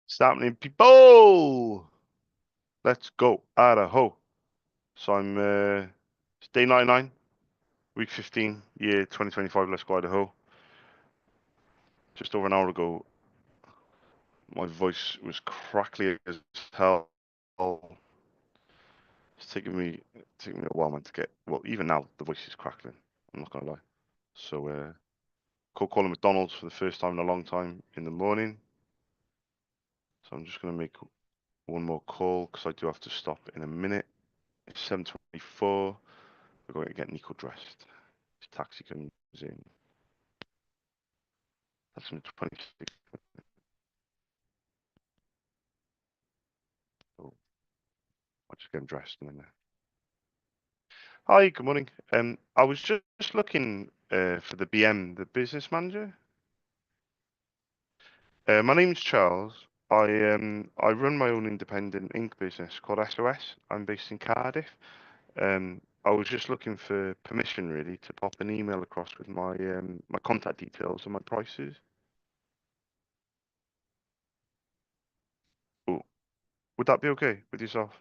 What's happening, people? Let's go. Idaho. So it's day 99, week 15, year 2025. Let's go, Idaho. Just over an hour ago, my voice was crackly as hell. It's taking me a while, man, to get. Well, even now, the voice is crackling. I'm not gonna lie. So, cold calling McDonald's for the first time in a long time in the morning. So I'm just gonna make one more call because I do have to stop in a minute. It's 7:24. We're going to get Nico dressed. His taxi comes in. That's in 26. Oh, I'll just get him dressed and then. Hi, good morning. I was just looking for the BM, the business manager. My name's Charles. I run my own independent ink business called SOS. I'm based in Cardiff. I was just looking for permission really to pop an email across with my contact details and my prices. Oh, would that be okay with yourself?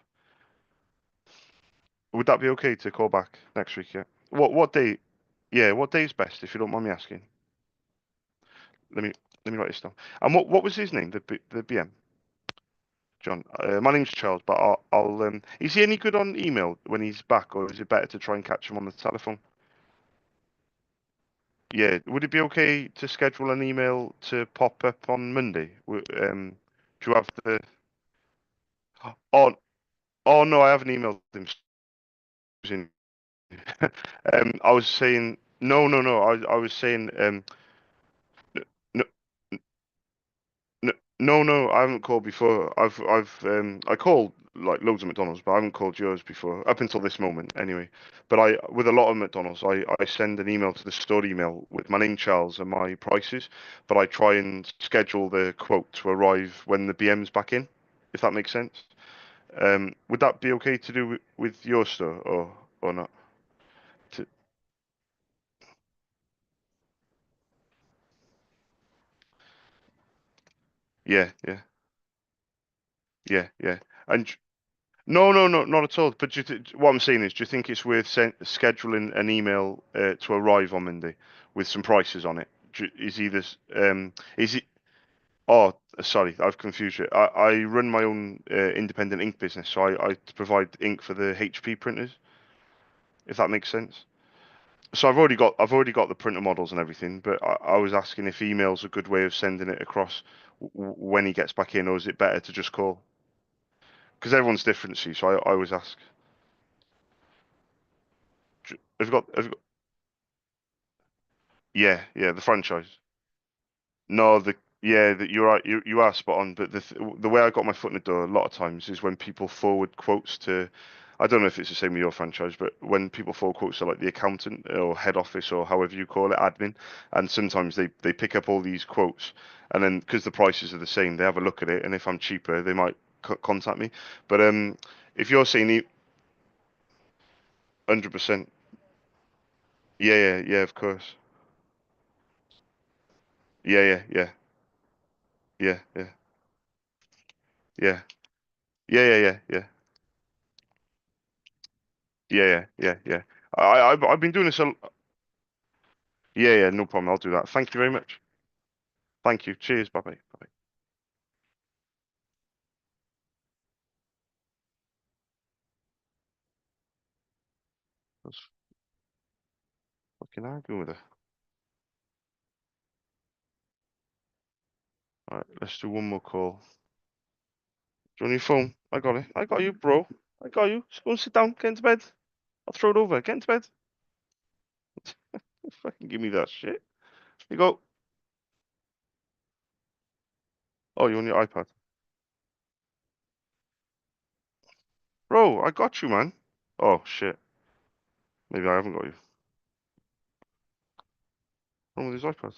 Would that be okay to call back next week? Yeah. What day? Yeah, what day is best if you don't mind me asking? Let me let me write this down. And what was his name? The BM. John. My name's Charles, but I'll. Is he any good on email when he's back, or is it better to try and catch him on the telephone? Yeah. Would it be okay to schedule an email to pop up on Monday? Do you have the? Oh, oh no, I haven't emailed him. I was saying no, no, no. I was saying no, no, no. I haven't called before. I called like loads of McDonald's, but I haven't called yours before up until this moment, anyway. But with a lot of McDonald's, I send an email to the store email with my name Charles and my prices, but I try and schedule the quote to arrive when the BM's back in, if that makes sense. Would that be okay to do with your store or not? To, yeah, yeah, yeah, yeah. And no, no, no, not at all. But what I'm saying is, do you think it's worth scheduling an email to arrive on Monday with some prices on it? Is he this? Is it? Oh, sorry, I've confused you. I run my own independent ink business, so I provide ink for the HP printers, if that makes sense. So I've already got the printer models and everything, but I was asking if email's a good way of sending it across when he gets back in, or is it better to just call? Because everyone's different, see. So I always ask. Have you got Yeah, yeah, the franchise. No, you're right. You are spot on. But the way I got my foot in the door a lot of times is when people forward quotes to, I don't know if it's the same with your franchise, but when people forward quotes to like the accountant or head office or however you call it, admin, and sometimes they pick up all these quotes, and then because the prices are the same, they have a look at it, and if I'm cheaper, they might contact me. But if you're saying 100%, yeah, yeah, yeah, of course, yeah, yeah, yeah, yeah, yeah, yeah. Yeah, yeah, yeah, yeah. Yeah, yeah, yeah, yeah. I've been doing this a. Yeah, yeah, no problem. I'll do that. Thank you very much. Thank you. Cheers. Bye bye. Bye bye. Let's fucking argue with her. All right, let's do one more call. Do you want your phone? I got it. I got you, bro. I got you. Just go and sit down. Get into bed. I'll throw it over. Get into bed. Fucking give me that shit. You go. Oh, you're on your iPad, bro. I got you, man. Oh shit. Maybe I haven't got you. What's wrong with his iPad?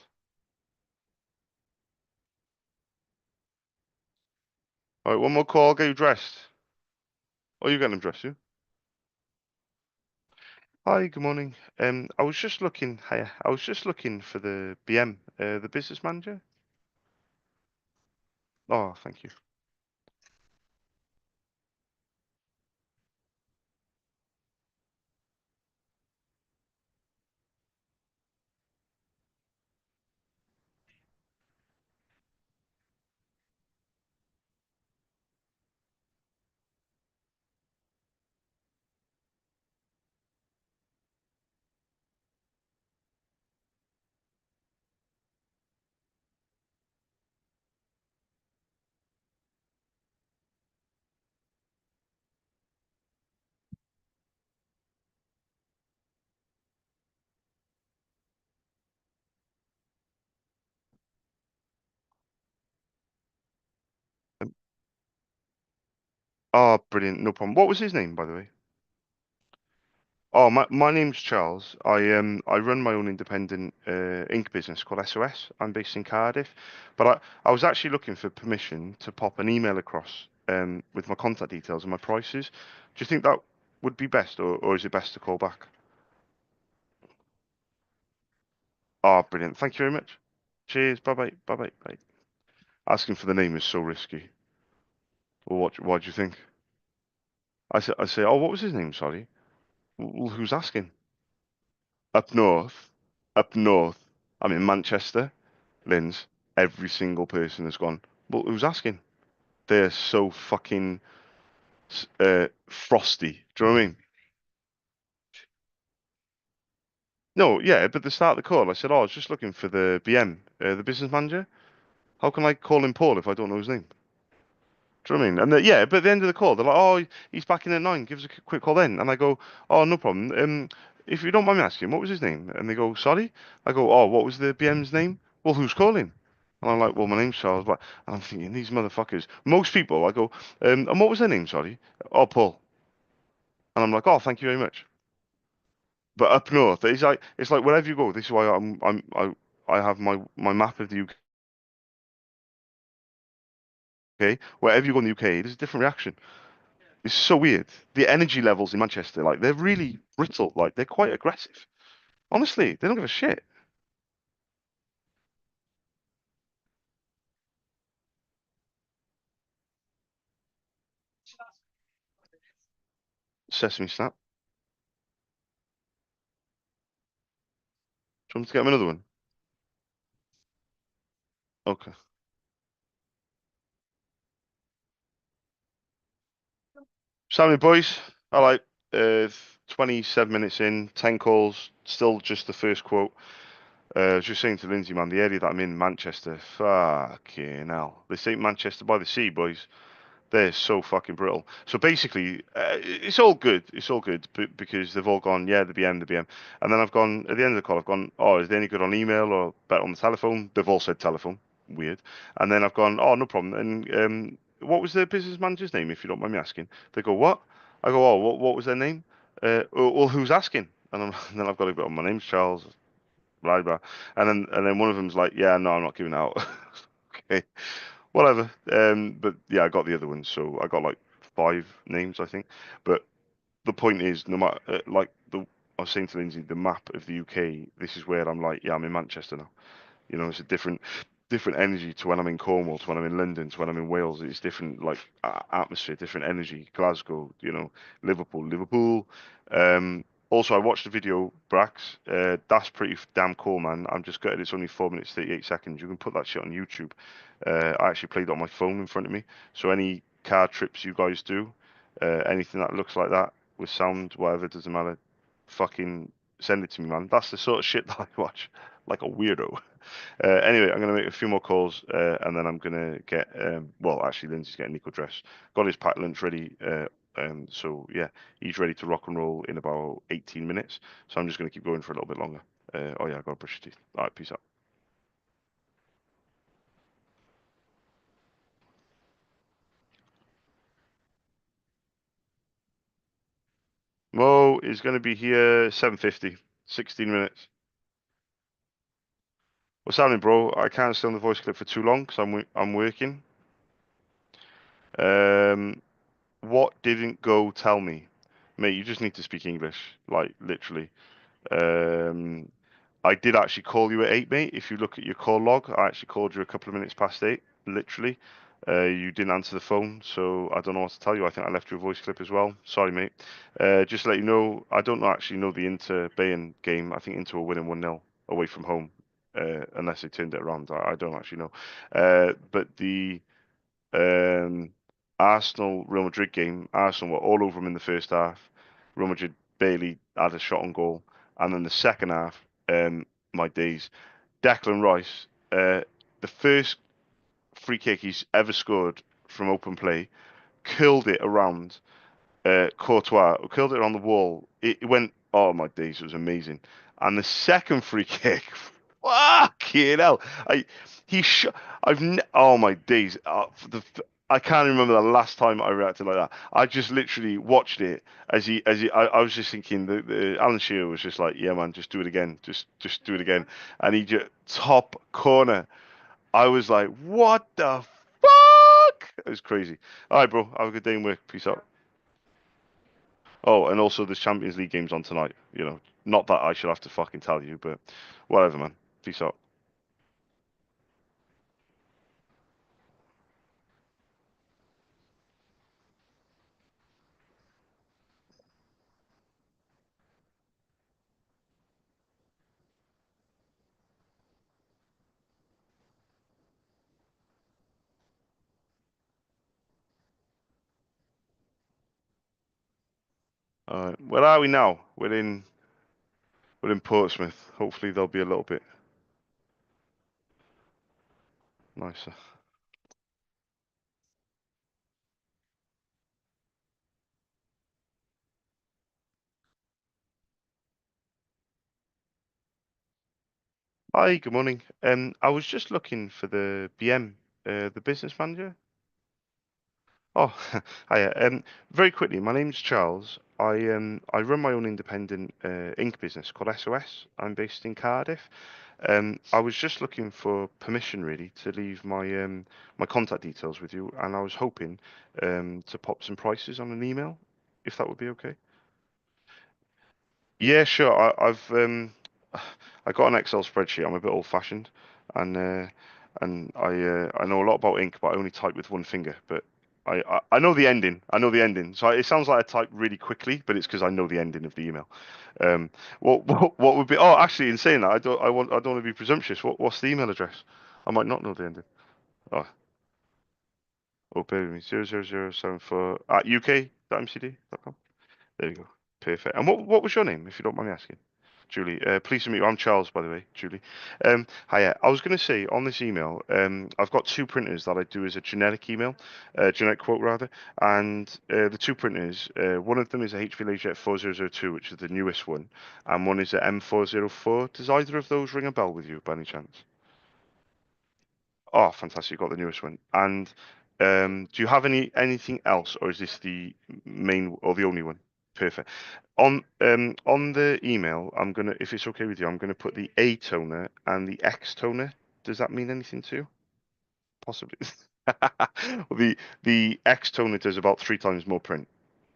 All right, one more call. I'll get you dressed. Oh, you getting him dressed, you? Hi, good morning. I was just looking. Hiya. I was just looking for the BM, the business manager. Oh, thank you. Oh, brilliant. No problem. What was his name, by the way? Oh, my name's Charles. I run my own independent ink business called SOS. I'm based in Cardiff, but I was actually looking for permission to pop an email across with my contact details and my prices. Do you think that would be best, or is it best to call back? Oh, brilliant. Thank you very much. Cheers. Bye bye. Bye bye. Bye. Asking for the name is so risky. Well, what do you think? I say, oh, what was his name? Sorry. Well, who's asking? Up north. Up north. I'm in Manchester. Linz, every single person has gone, well, who's asking? They're so fucking frosty. Do you know what I mean? No, yeah, but at the start of the call, I said, oh, I was just looking for the BM, the business manager. How can I call him Paul if I don't know his name? Do you know what I mean? And yeah, but at the end of the call, they're like, "Oh, he's back in at 9. Give us a quick call then." And I go, "Oh, no problem. If you don't mind me asking, what was his name?" And they go, "Sorry." I go, "Oh, what was the BM's name?" "Well, who's calling?" And I'm like, "Well, my name's Charles." But and I'm thinking, these motherfuckers. Most people, I go, "And what was their name?" Sorry. "Oh, Paul." And I'm like, "Oh, thank you very much." But up north, it's like wherever you go. This is why I have my map of the UK. Wherever you go in the UK, there's a different reaction. It's so weird. The energy levels in Manchester, like they're really brittle. Like they're quite aggressive. Honestly, they don't give a shit. Sesame Snap. Do you want me to get him another one? Okay. Sammy boys, I like 27 minutes in, 10 calls, still just the first quote. I was just saying to Lindsay, man, the area that I'm in, Manchester, fucking hell. This ain't Manchester by the sea, boys. They're so fucking brittle. So basically, it's all good. It's all good because they've all gone, yeah, the BM, the BM. And then I've gone, at the end of the call, I've gone, oh, is there any good on email or better on the telephone? They've all said telephone. Weird. And then I've gone, oh, no problem. And what was the business manager's name, if you don't mind me asking? They go, what? I go, oh, what was their name? Well, who's asking? And then I've got to go, my name's Charles, blah, blah. And then one of them's like, yeah, no, I'm not giving out. Okay. Whatever. But yeah, I got the other ones, so I got like 5 names, I think. But the point is, no matter like I was saying to Lindsay, the map of the UK. This is where I'm like, yeah, I'm in Manchester now. It's a different energy to when I'm in Cornwall, to when I'm in London, to when I'm in Wales. It's different, like atmosphere, different energy. Glasgow, Liverpool, Liverpool. Also, I watched the video, Brax. That's pretty damn cool, man. I'm just gutted it's only 4 minutes 38 seconds. You can put that shit on YouTube. I actually played it on my phone in front of me. So any car trips you guys do, anything that looks like that with sound, whatever, doesn't matter. Fucking send it to me, man. That's the sort of shit that I watch, like a weirdo. Anyway, I'm going to make a few more calls and then I'm going to get, well, actually, Lindsay's getting Nico dressed. Got his packed lunch ready. So, yeah, he's ready to rock and roll in about 18 minutes. So I'm just going to keep going for a little bit longer. Oh, yeah, I got to brush your teeth. All right, peace out. Mo is going to be here 7:50, 16 minutes. What's happening, bro? I can't stay on the voice clip for too long because I'm working. Um, what didn't go? Tell me, mate. You just need to speak English, like literally. Um, I did actually call you at 8, mate. If you look at your call log, I actually called you a couple of minutes past 8, literally. You didn't answer the phone, so I don't know what to tell you. I think I left you a voice clip as well. Sorry, mate. Just to let you know, I don't actually know the Inter Bayern game. I think Inter were winning 1-0 away from home, unless they turned it around. I don't actually know. But the um, Arsenal Real Madrid game, Arsenal were all over them in the first half. Real Madrid barely had a shot on goal, and then the second half, my days, Declan Rice, the first free kick he's ever scored from open play, curled it around Courtois, curled it on the wall. It went, oh my days, it was amazing. And the second free kick, fucking hell! I he sh I've ne oh my days, I can't remember the last time I reacted like that. I just literally watched it I was just thinking the Alan Shearer was just like, yeah man, just do it again, just do it again, and he just top corner. I was like, what the fuck? It was crazy. All right, bro. Have a good day and work. Peace out. Oh, and also there's Champions League games on tonight. Not that I should have to fucking tell you, but whatever, man. Peace out. All right. Where are we now? We're in Portsmouth. Hopefully they'll be a little bit nicer. Hi, good morning. I was just looking for the BM, the business manager. Oh, hiya. Very quickly, my name's Charles. I run my own independent ink business called SOS. I'm based in Cardiff. I was just looking for permission really to leave my contact details with you, and I was hoping to pop some prices on an email, if that would be okay. Yeah, sure. I got an Excel spreadsheet. I'm a bit old-fashioned, and I know a lot about ink, but I only type with one finger. But I know the ending. I know the ending. So it sounds like I type really quickly, but it's because I know the ending of the email. What would be? Oh, actually, in saying that, I don't want to be presumptuous. What's the email address? I might not know the ending. Oh, bear with me. 00074 at uk.mcd.com. There you go. Perfect. And what was your name, if you don't mind me asking? Julie. Pleased to meet you. I'm Charles, by the way, Julie. Hiya. I was going to say on this email, I've got two printers that I do as a generic email, generic quote rather, and the two printers, one of them is a HP LaserJet 4002, which is the newest one, and one is a M404. Does either of those ring a bell with you by any chance? Oh, fantastic! Got the newest one. And do you have anything else, or is this the main or the only one? Perfect. On the email, if it's okay with you, I'm gonna put the A toner and the X toner. Does that mean anything to you? Possibly. Well, the X toner does about 3 times more print.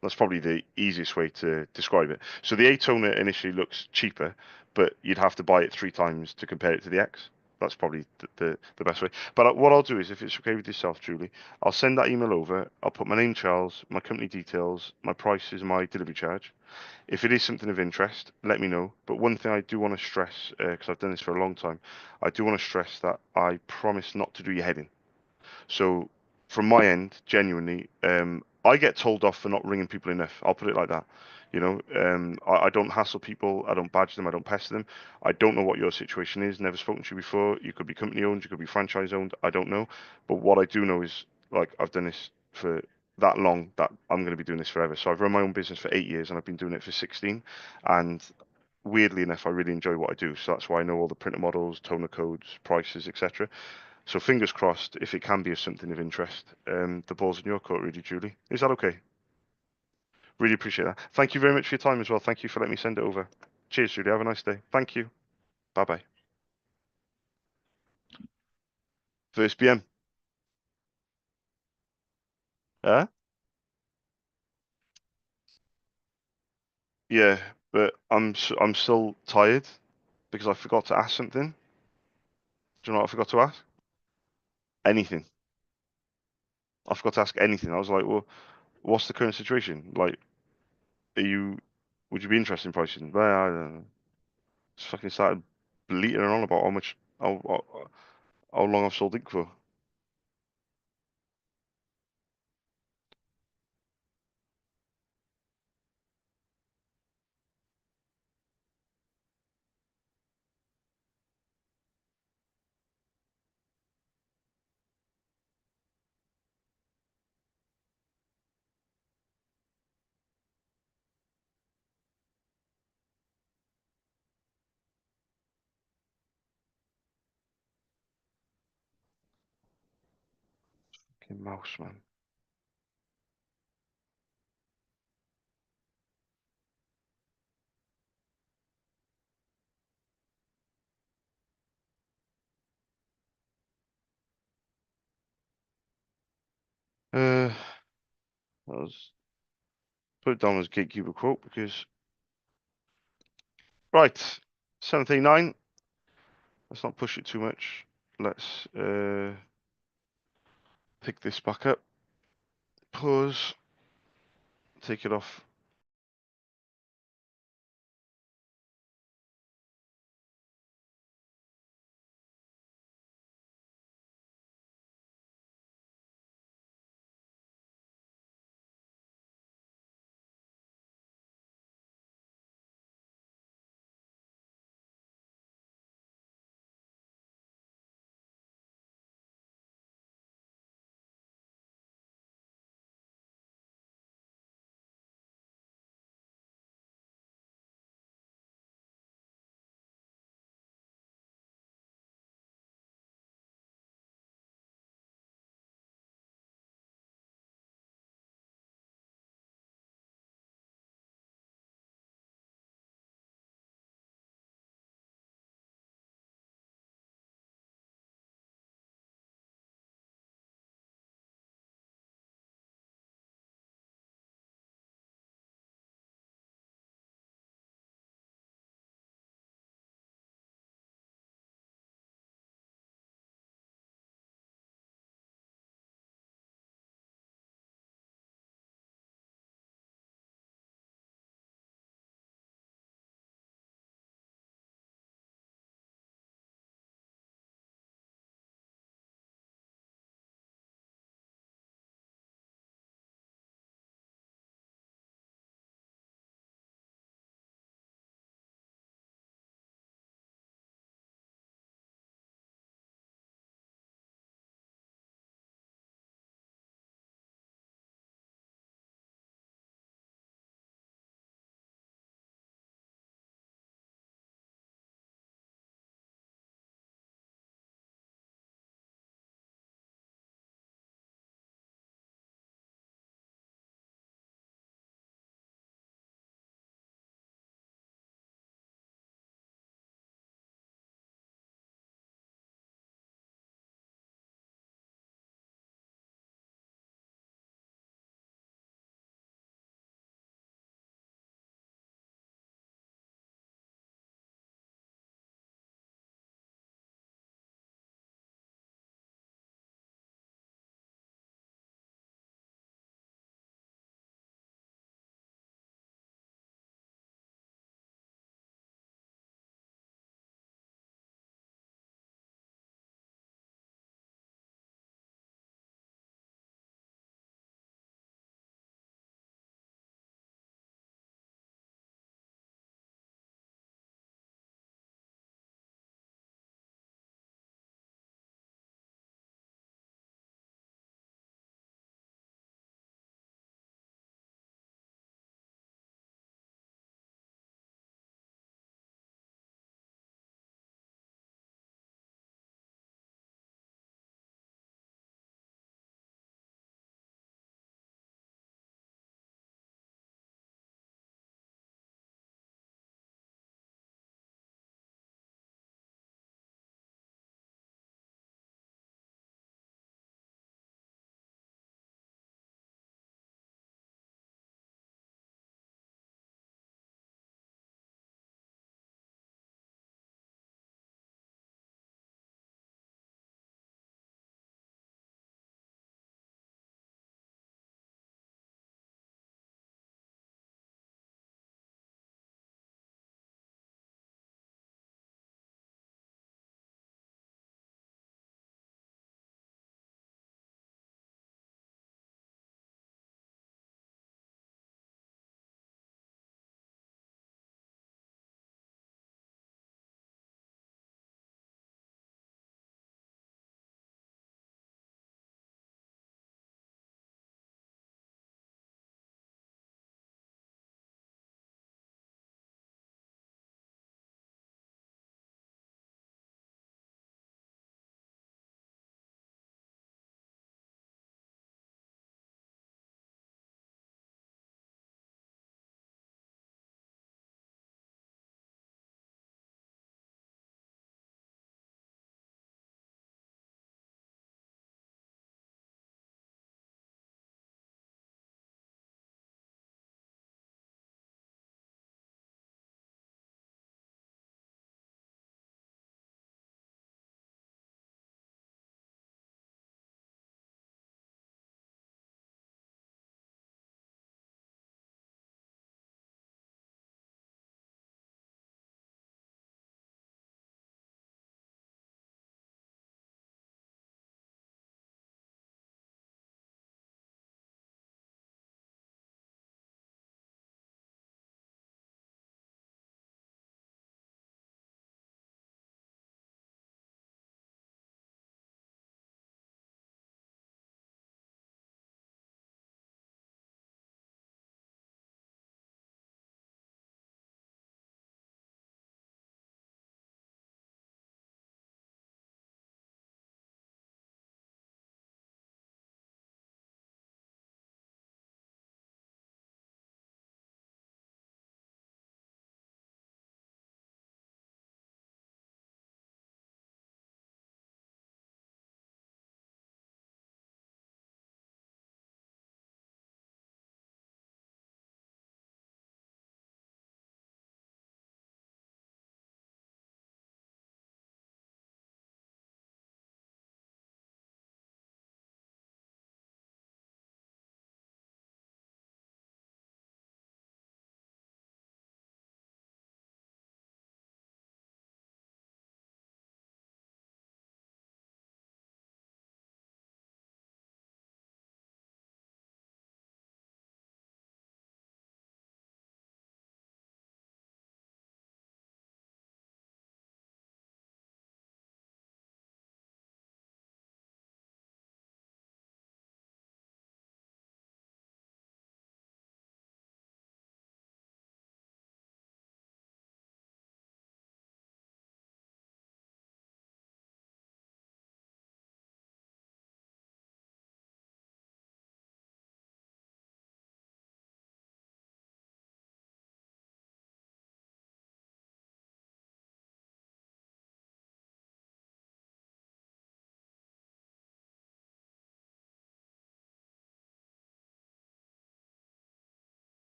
That's probably the easiest way to describe it. So the A toner initially looks cheaper, but you'd have to buy it 3 times to compare it to the X. That's probably the best way. But what I'll do is, if it's okay with yourself, Julie, I'll send that email over. I'll put my name, Charles, my company details, my prices, my delivery charge. If it is something of interest, let me know. But one thing I do want to stress, because I've done this for a long time, I do want to stress that I promise not to do your head in. So from my end, genuinely, I get told off for not ringing people enough. I'll put it like that. I don't hassle people. I don't badge them. I don't pester them. I don't know what your situation is. Never spoken to you before. You could be company owned. You could be franchise owned. I don't know. But what I do know is, like, I've done this for that long that I'm going to be doing this forever. So I've run my own business for 8 years and I've been doing it for 16. And weirdly enough, I really enjoy what I do. So that's why I know all the printer models, toner codes, prices, etc. So fingers crossed, if it can be of something of interest, the ball's in your court, really, Julie. Is that okay? Really appreciate that. Thank you very much for your time as well. Thank you for letting me send it over. Cheers, Julie. Have a nice day. Thank you. Bye bye. First PM. Huh? Yeah, but I'm still tired because I forgot to ask something. Do you know what I forgot to ask? Anything. I forgot to ask anything. I was like, well, what's the current situation? Like, are you, would you be interested in pricing? Well, I don't know. Just fucking started bleating on about how long I've sold ink for. Fucking mouse, man. Let's put it down as gatekeeper quote because right, 739. Let's not push it too much. Let's pick this back up. Pause. Take it off.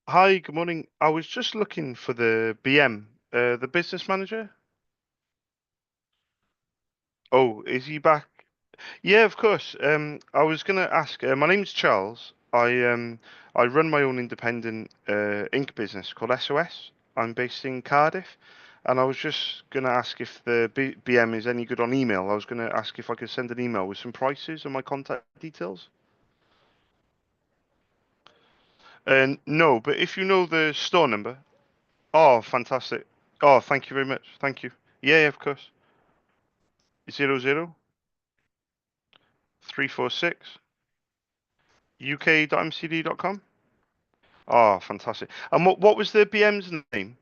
Hi, good morning. I was just looking for the BM, the business manager. Oh, is he back? Yeah, of course. I was gonna ask. My name's Charles. I run my own independent ink business called SOS. I'm based in Cardiff, and I was just gonna ask if the BM is any good on email. I was gonna ask if I could send an email with some prices and my contact details. No, but if you know the store number. Oh, fantastic. Oh, thank you very much. Thank you. Yeah, yeah, of course. 00346 uk.mcd.com. Oh, fantastic. And what was the BM's name?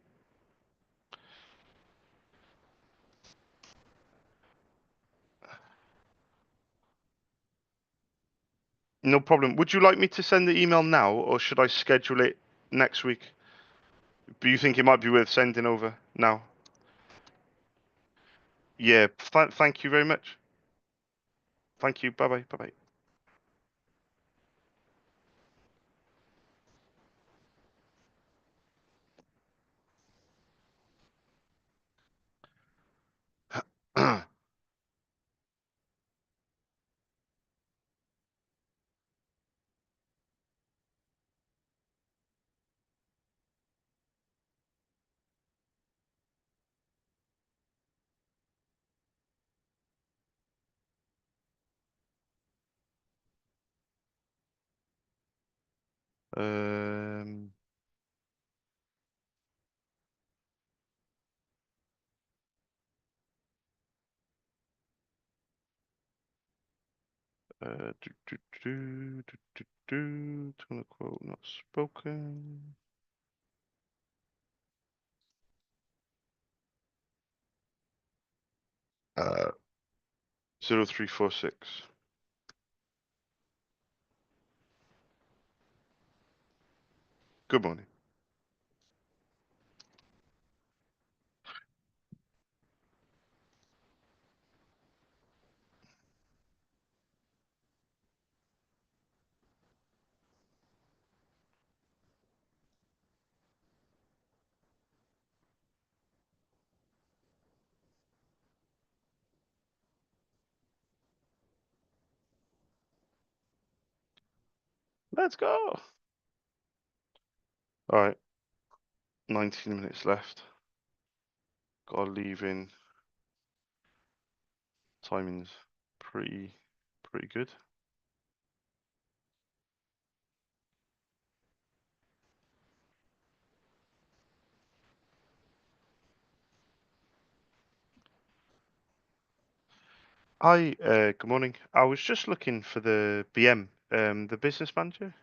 No problem. Would you like me to send the email now, or should I schedule it next week? Do you think it might be worth sending over now? Yeah. Thank you very much. Thank you. Bye bye. Bye bye. Tone of quote not spoken. 0346. Good morning. Let's go. All right. 19 minutes left. Got to leave in. Timing's pretty pretty good. Hi, good morning. I was just looking for the BM, the business manager.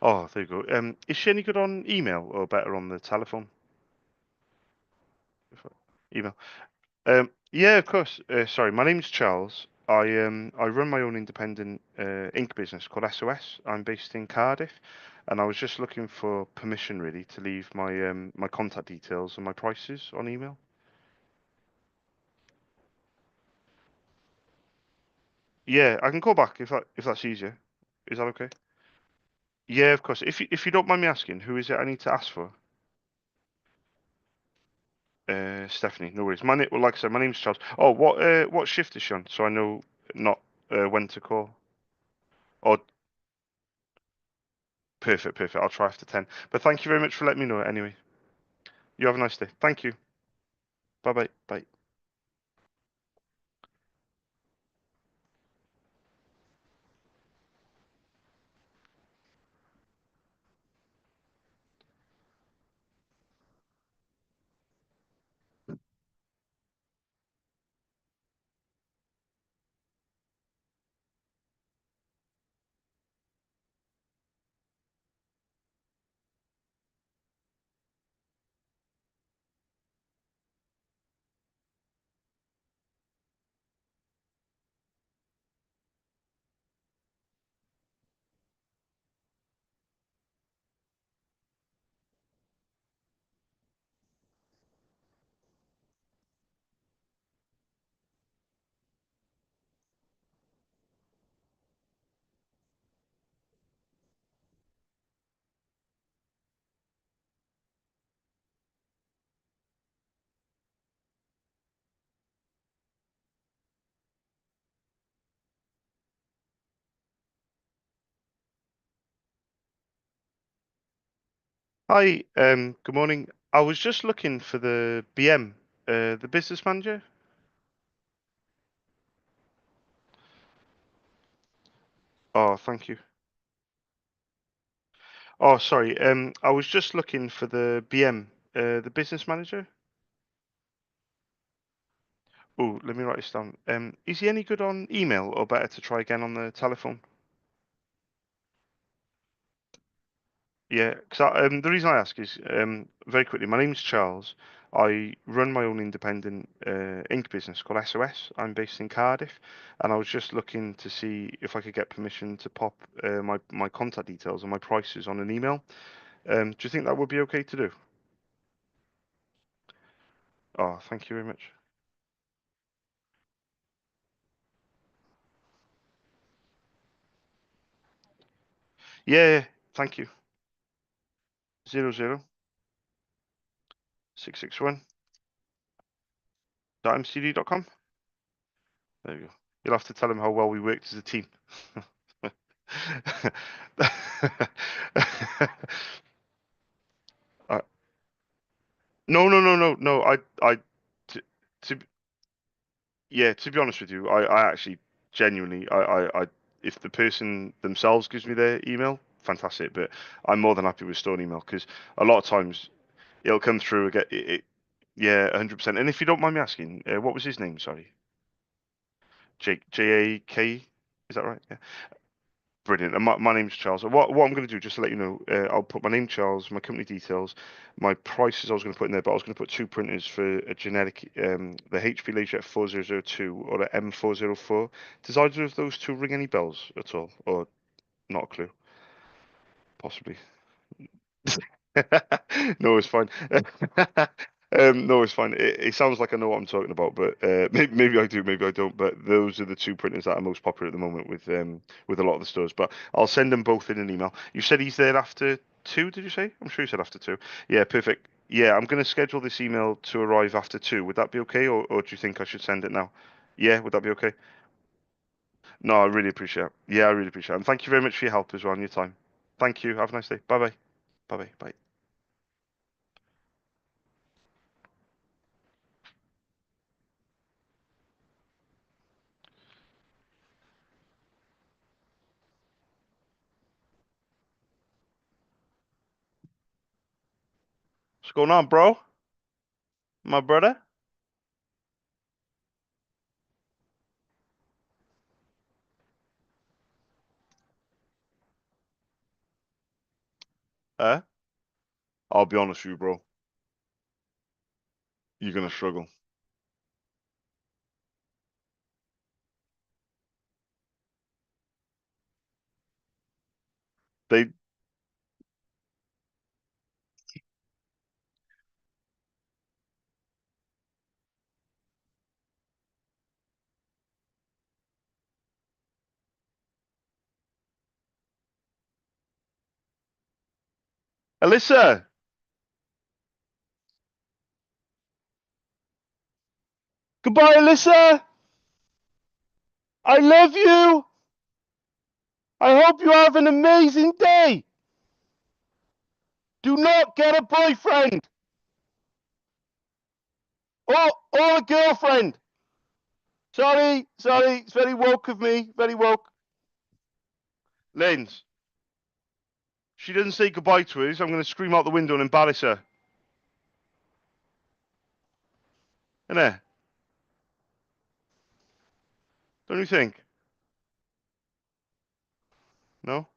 Oh, there you go. Is she any good on email or better on the telephone? Email. Yeah, of course. Sorry, my name's Charles. I run my own independent ink business called SOS. I'm based in Cardiff, and I was just looking for permission really to leave my contact details and my prices on email. Yeah, I can call back if that's easier. Is that okay? Yeah, of course. If you don't mind me asking, who is it I need to ask for? Stephanie, no worries. Well, like I said, my name's Charles. Oh, what shift is she on? So I know not when to call. Oh, perfect, perfect. I'll try after 10. But thank you very much for letting me know anyway. You have a nice day. Thank you. Bye bye. Bye. Hi, good morning. I was just looking for the BM, the business manager. Oh, thank you. Oh, sorry. I was just looking for the BM, the business manager. Oh, let me write this down. Is he any good on email or better to try again on the telephone? Yeah, because the reason I ask is very quickly. My name's Charles. I run my own independent ink business called SOS. I'm based in Cardiff, and I was just looking to see if I could get permission to pop my contact details and my prices on an email. Do you think that would be okay to do? Oh, thank you very much. Yeah, yeah, thank you. 00661 mcd.com. There you go. You'll have to tell him how well we worked as a team. Uh, no, no, no, no, no. To, to, yeah, to be honest with you, I actually genuinely, if the person themselves gives me their email, fantastic. But I'm more than happy with stored email because a lot of times it'll come through. Yeah, 100%. And if you don't mind me asking, what was his name? Sorry, Jake. Is that right? Yeah. Brilliant. And my name's Charles. What I'm going to do, just to let you know, I'll put my name, Charles, my company details, my prices I was going to put in there, but I was going to put two printers for a generic, the HP LaserJet 4002 or the M404. Does either of those two ring any bells at all? Or not a clue? Possibly. No, it's fine. No, it's fine. It sounds like I know what I'm talking about, but maybe I do, maybe I don't. But those are the two printers that are most popular at the moment with a lot of the stores. But I'll send them both in an email. You said he's there after two, did you say? I'm sure you said after two. Yeah, perfect. Yeah, I'm going to schedule this email to arrive after two. Would that be okay, or do you think I should send it now? Yeah, would that be okay? No, I really appreciate it. Yeah, I really appreciate it. And thank you very much for your help as well and your time. Thank you. Have a nice day. Bye bye. Bye bye. Bye. What's going on, bro? My brother? Eh? I'll be honest with you, bro. You're gonna struggle. They, Alyssa, goodbye, Alyssa. I love you. I hope you have an amazing day. Do not get a boyfriend or a girlfriend. Sorry, sorry. It's very woke of me. Very woke. Lens, she doesn't say goodbye to us. I'm gonna scream out the window and embarrass her. Innit? Don't you think? No?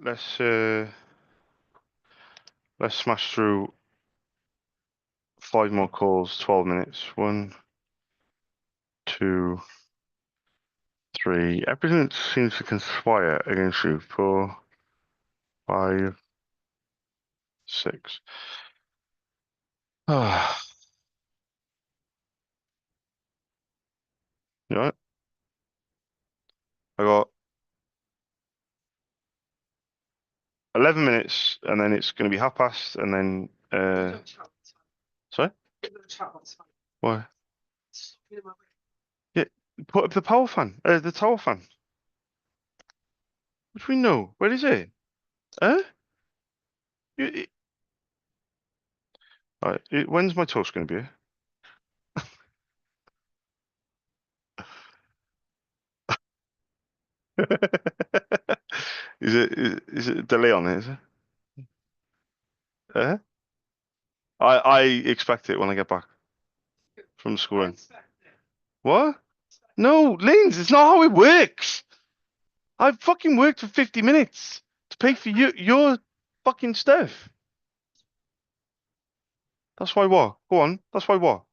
let's let's smash through five more calls, 12 minutes. One, two, three. Everything seems to conspire against you. Four, five, six. Ah, you know what? I got 11 minutes, and then it's going to be half past, and then sorry, why? Yeah, put up the power fan, the tower fan. Which we know. Where is it? Huh? You, right, when's my toast going to be? Is it a delay on it? Is it? Uh, I expect it when I get back from school. What? No, Linz, it's not how it works. I've fucking worked for 50 minutes to pay for your fucking stuff. That's why what? Go on. That's why what?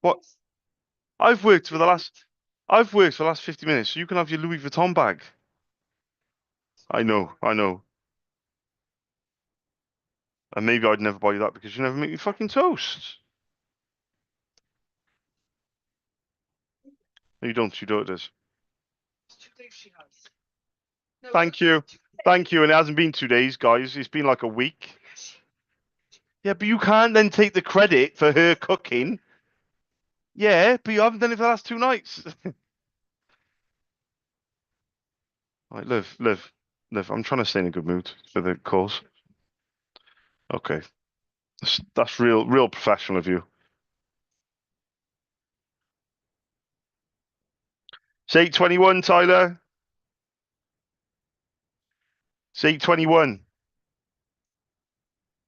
What? I've worked for the last I've worked for the last 50 minutes, so you can have your Louis Vuitton bag. I know, I know. And maybe I'd never buy you that because you never make me fucking toast. No, you don't. You do it is. Thank you. Thank you. And it hasn't been 2 days, guys. It's been like a week. Yeah, but you can't then take the credit for her cooking. Yeah, but you haven't done it for the last 2 nights. Right, live. I'm trying to stay in a good mood for the calls. Okay. That's real professional of you. It's 8:21, Tyler. It's 8:21.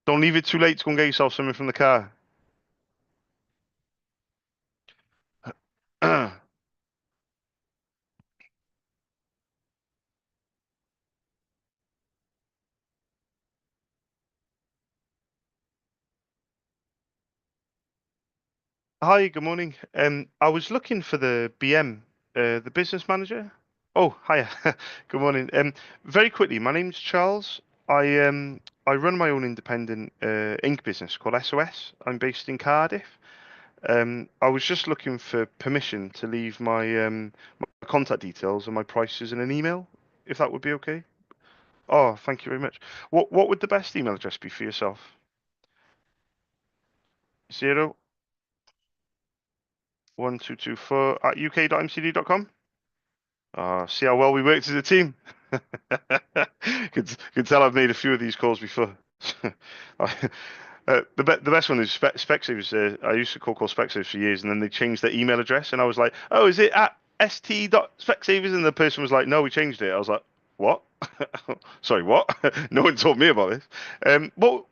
Don't leave it too late to go and get yourself something from the car. Hi, good morning. I was looking for the BM, the business manager. Oh, hiya. Good morning. Very quickly, my name's Charles. I run my own independent ink business called SOS. I'm based in Cardiff. I was just looking for permission to leave my contact details and my prices in an email, if that would be okay. Oh, thank you very much. What would the best email address be for yourself? 01224 at uk.mcd.com. See how well we worked as a team. Could tell I've made a few of these calls before. The best one is Specsavers. I used to call Specsavers for years, and then they changed their email address, and I was like, "Oh, is it at st.specsavers?" And the person was like, "No, we changed it." I was like, "What? Sorry, what? No one told me about this." What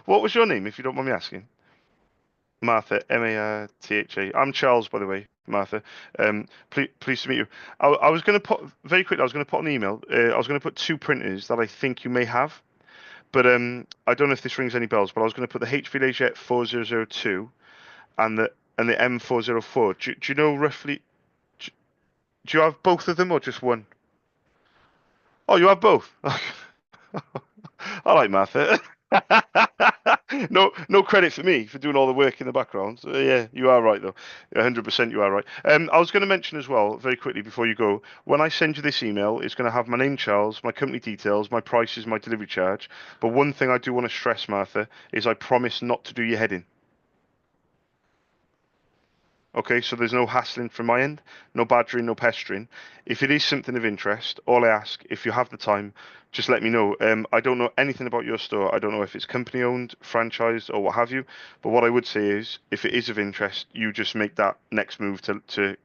what was your name, if you don't mind me asking? Martha, Martha. I'm Charles, by the way, Martha. Pleased to meet you. I was going to put very quickly. I was going to put an email. I was going to put two printers that I think you may have, but I don't know if this rings any bells. But I was going to put the HP LaserJet 4002 and the M404. Do you know roughly? Do, do you have both of them or just one? Oh, you have both. I like math. No credit for me for doing all the work in the background. So, yeah, you are right though. 100% you are right. I was going to mention as well, very quickly before you go, when I send you this email, it's going to have my name, Charles, my company details, my prices, my delivery charge. But one thing I do want to stress, Martha, is I promise not to do your head in. Okay, so there's no hassling from my end, no badgering, no pestering. If it is something of interest, all I ask, if you have the time, just let me know. I don't know anything about your store. I don't know if it's company owned, franchised, or what have you. But what I would say is, if it is of interest, you just make that next move to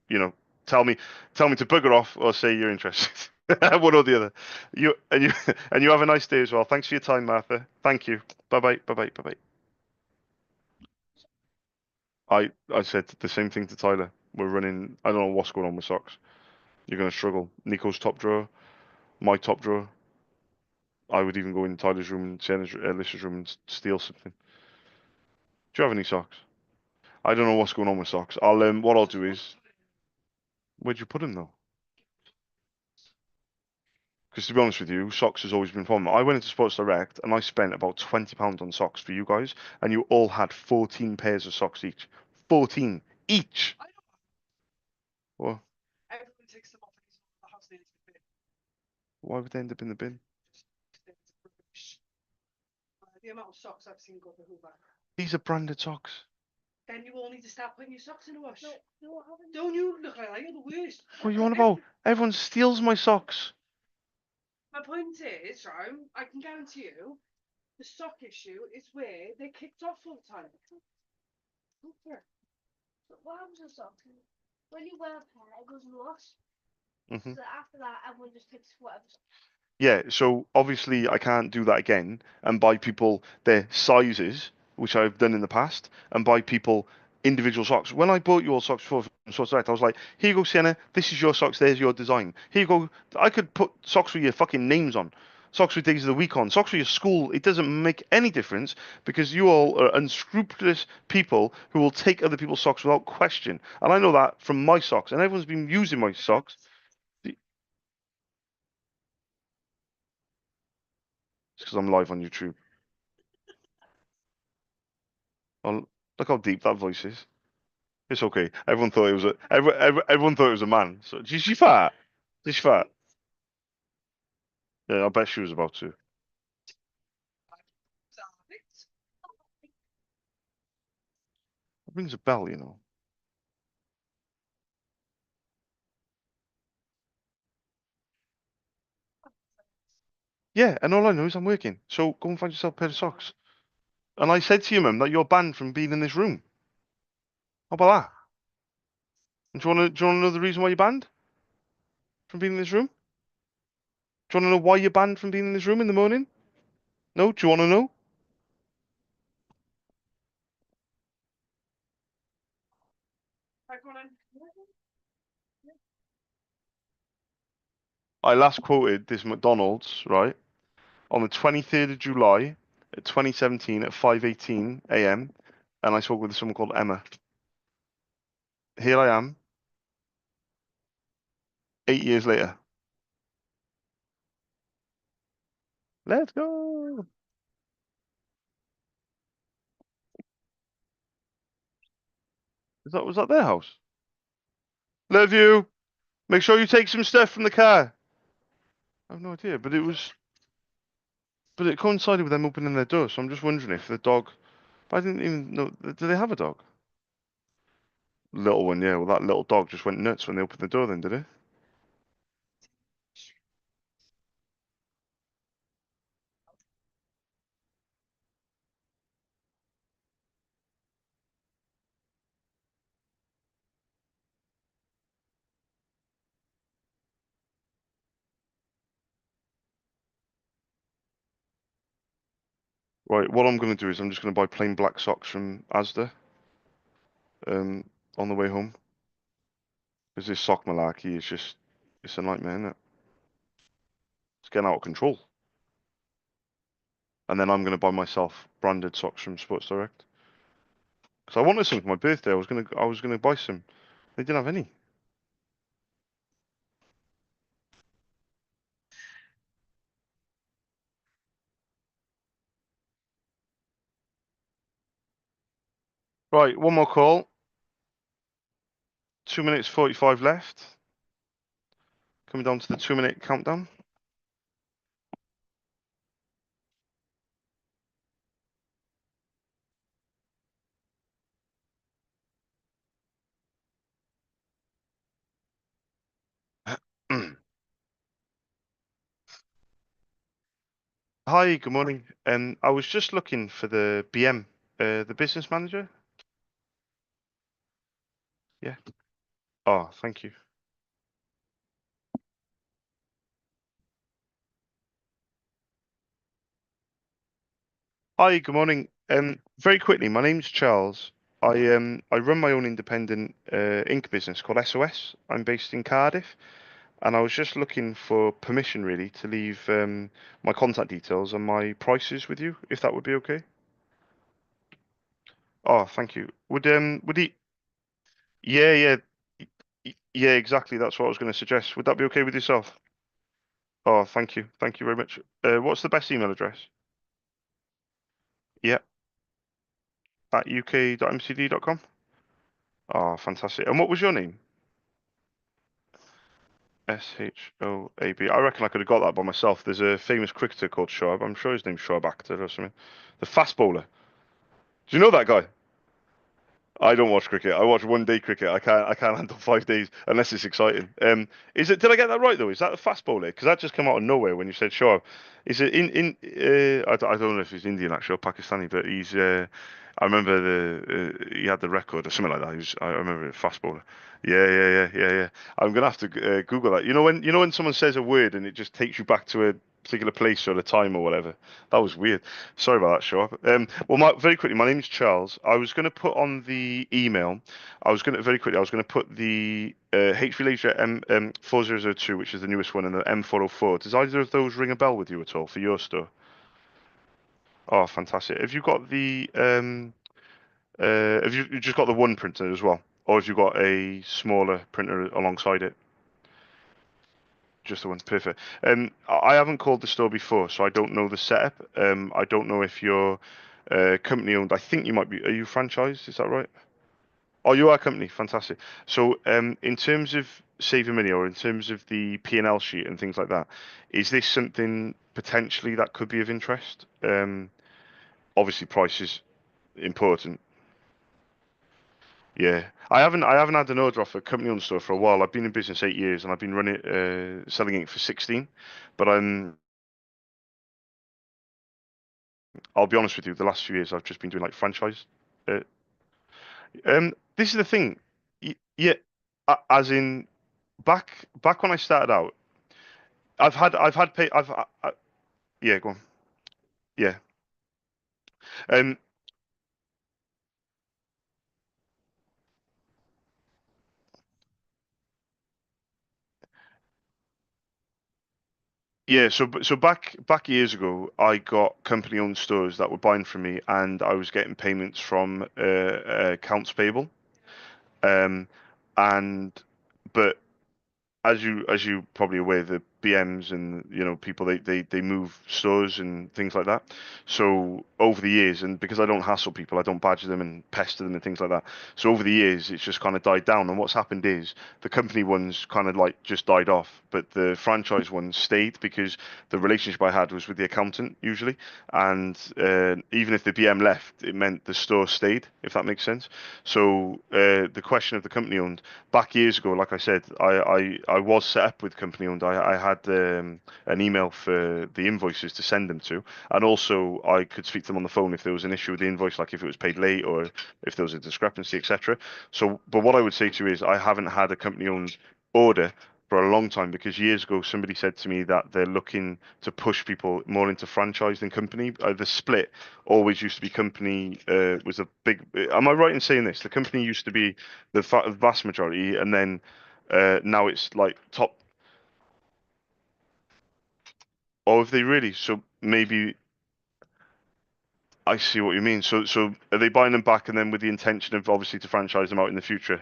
you know, tell me, tell me to bugger off or say you're interested. One or the other. You and you have a nice day as well. Thanks for your time, Martha. Thank you. Bye bye. Bye bye. Bye bye. I said the same thing to Tyler. We're running. I don't know what's going on with socks. You're going to struggle. Nico's top drawer, my top drawer. I would even go in Tyler's room and Sienna's, Alyssa's room and steal something. Do you have any socks? I don't know what's going on with socks. What I'll do is, where'd you put them though? Because to be honest with you, socks has always been fun. I went into Sports Direct and I spent about £20 on socks for you guys, and you all had 14 pairs of socks each. 14 each. Well, why would they end up in the bin? The amount of socks I've seen go for Hoover. These are branded socks. Then you all need to start putting your socks in the wash. No, I haven't. Don't you look like that? You're the worst. What are you on about? Everyone steals my socks. My point is, right, I can guarantee you, the sock issue is where they're kicked off all the time. What happens with socks? When you wear a pair, it goes in the wash. Hmm. So after that, everyone just takes whatever. Yeah, so obviously I can't do that again and buy people their sizes, which I've done in the past, and buy people individual socks. When I bought you all socks for Sports Direct, I was like, here you go, Sienna, this is your socks, there's your design. Here you go. I could put socks with your fucking names on, socks with days of the week on, socks with your school. It doesn't make any difference because you all are unscrupulous people who will take other people's socks without question. And I know that from my socks, and everyone's been using my socks. It's because I'm live on YouTube. Oh, look how deep that voice is. It's okay. Everyone thought it was everyone thought it was a man. So did she fart? Did she fart? Yeah, I bet she was about to. It rings a bell, you know. Yeah, and all I know is I'm working. So go and find yourself a pair of socks. And I said to you, mum, that you're banned from being in this room. How about that? And do you wanna know the reason why you're banned from being in this room? Do you wanna know why you're banned from being in this room in the morning? No? Do you wanna know? I last quoted this McDonald's, right, on the 23rd of July, 2017 at 5:18 a.m. and I spoke with someone called Emma. Here I am, 8 years later. Let's go. Was that their house? Love you. Make sure you take some stuff from the car. I have no idea, but it coincided with them opening their door. So I'm just wondering if the dog. But I didn't even know. Do they have a dog? Little one, yeah. Well, that little dog just went nuts when they opened the door. Then did it? Right. What I'm gonna do is I'm just gonna buy plain black socks from Asda. Um, on the way home, because this sock malarkey is it's a nightmare, isn't it? It's getting out of control. And then I'm gonna buy myself branded socks from Sports Direct. Because I wanted some for my birthday. I was gonna buy some. They didn't have any. Right, one more call. 2 minutes 45 left. Coming down to the 2 minute countdown. Hi, good morning. I was just looking for the BM, the business manager. Yeah. Oh, thank you. Hi, good morning. Very quickly, my name's Charles. I run my own independent ink business called SOS. I'm based in Cardiff. and I was just looking for permission really to leave my contact details and my prices with you, if that would be okay. Oh, thank you. Would he? Yeah, yeah, yeah, exactly. That's what I was going to suggest. Would that be okay with yourself? Oh, thank you very much. What's the best email address? Yeah, at uk.mcd.com. Oh, fantastic. And what was your name? Shoab. I reckon I could have got that by myself. There's a famous cricketer called Shoaib. I'm sure his name's Shoaib Akhtar or something. The fast bowler. Do you know that guy? I don't watch cricket. I watch one day cricket. I can't handle 5 days unless it's exciting. Is it? Did I get that right though? Is that a fast bowler? Because that just came out of nowhere when you said Shoaib. Is it in? I don't know if he's Indian actually or Pakistani, but he's. I remember he had the record or something like that. I remember it, fast bowler. Yeah. I'm gonna have to Google that. You know when someone says a word and it just takes you back to a particular place or a time or whatever. That was weird. Sorry about that, show up. Well, very quickly, my name is Charles. I was going to put on the email. I was going to very quickly. I was going to put the HV Laser M4002, which is the newest one, and the M404. Does either of those ring a bell with you at all for your store? Oh, fantastic. Have you got the have you just got the one printer as well, or have you got a smaller printer alongside it? Just the one, perfect. I haven't called the store before, so I don't know the setup. I don't know if you're company owned. I think you might be. Are you franchised? Is that right? Oh, you are company. Fantastic. So, in terms of saving money, or in terms of the P&L sheet and things like that, is this something potentially that could be of interest? Obviously, price is important. Yeah, I haven't had an order off a company-owned store for a while. I've been in business 8 years, and I've been running selling it for 16. But I'll be honest with you, the last few years I've just been doing like franchise. Uh, this is the thing. Yeah, as in back when I started out, I've had pay. Yeah, go on. Yeah. Um. Yeah. So back years ago, I got company-owned stores that were buying from me, and I was getting payments from accounts payable. Um. And but as you probably aware, the BMs and people they move stores and things like that. So over the years, and because I don't hassle people, I don't badger them and pester them and things like that. So over the years, it's just kind of died down. And what's happened is the company ones kind of like just died off, but the franchise ones stayed because the relationship I had was with the accountant usually, and even if the BM left, it meant the store stayed, if that makes sense. So the question of the company owned back years ago, like I said, I was set up with company owned. I had an email for the invoices to send them to, and also I could speak to them on the phone if there was an issue with the invoice, like if it was paid late or if there was a discrepancy, etc. So, but what I would say to you is I haven't had a company owned order for a long time because years ago somebody said to me that they're looking to push people more into franchise than company. The split always used to be company was a big. Am I right in saying this? The company used to be the vast majority, and then now it's like top. Or if they really, so maybe I see what you mean. So are they buying them back and then with the intention of obviously to franchise them out in the future,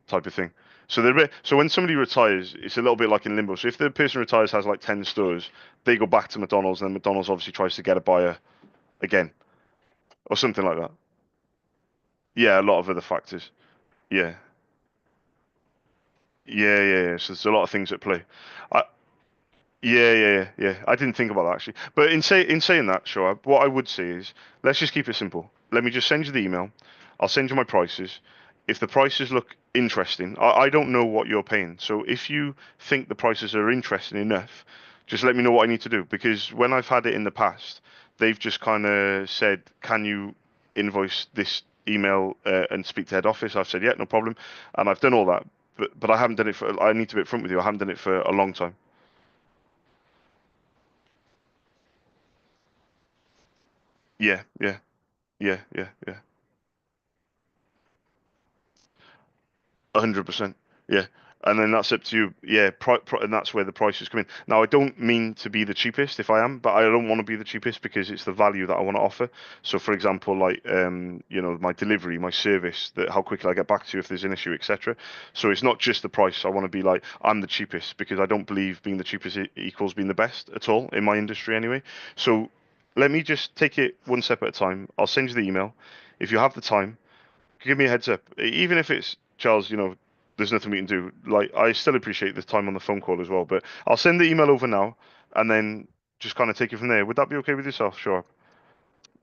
type of thing? So so when somebody retires, it's a little bit like in limbo. So if the person retires has like 10 stores, they go back to McDonald's, and then McDonald's obviously tries to get a buyer again or something like that. Yeah, a lot of other factors. Yeah, yeah. So there's a lot of things at play. I, Yeah. I didn't think about that actually. But in saying that, sure, what I would say is let's just keep it simple. Let me just send you the email. I'll send you my prices. If the prices look interesting, I don't know what you're paying. So if you think the prices are interesting enough, just let me know what I need to do. Because when I've had it in the past, they've just kind of said, "Can you invoice this email and speak to head office?" I've said, "Yeah, no problem," and I've done all that. But I haven't done it for. I need to be upfront with you. I haven't done it for a long time. Yeah. 100%. Yeah. And then that's up to you. Yeah, and that's where the prices come in. Now, I don't mean to be the cheapest if I am, but I don't want to be the cheapest because it's the value that I want to offer. So, for example, like my delivery, my service, that how quickly I get back to you if there's an issue, etc. So it's not just the price. I want to be like I'm the cheapest because I don't believe being the cheapest equals being the best at all in my industry anyway. So let me just take it one step at a time. I'll send you the email. If you have the time, give me a heads up. Even if it's Charles, there's nothing we can do. Like I still appreciate the time on the phone call as well. But I'll send the email over now and then just kind of take it from there. Would that be okay with yourself? Sure.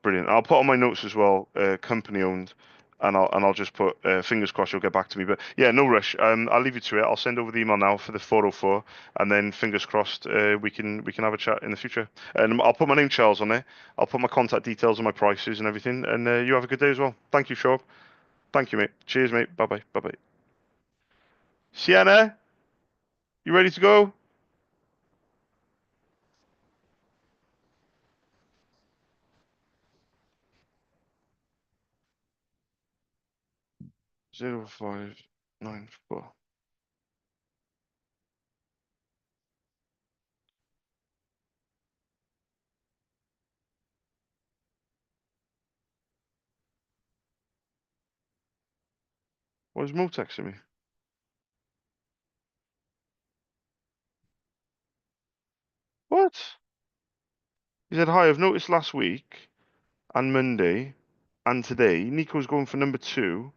Brilliant. I'll put on my notes as well, company owned, and I'll just put fingers crossed you'll get back to me. But yeah, no rush. I'll leave you to it. I'll send over the email now for the 404, and then fingers crossed we can have a chat in the future. And I'll put my name Charles on there. I'll put my contact details and my prices and everything. And you have a good day as well. Thank you, Shaw. Thank you, mate. Cheers, mate. Bye bye. Bye bye. Sienna, you ready to go? 0594. Why is Mo texting me? What? He said, hi, I've noticed last week and Monday and today, Nico's going for number two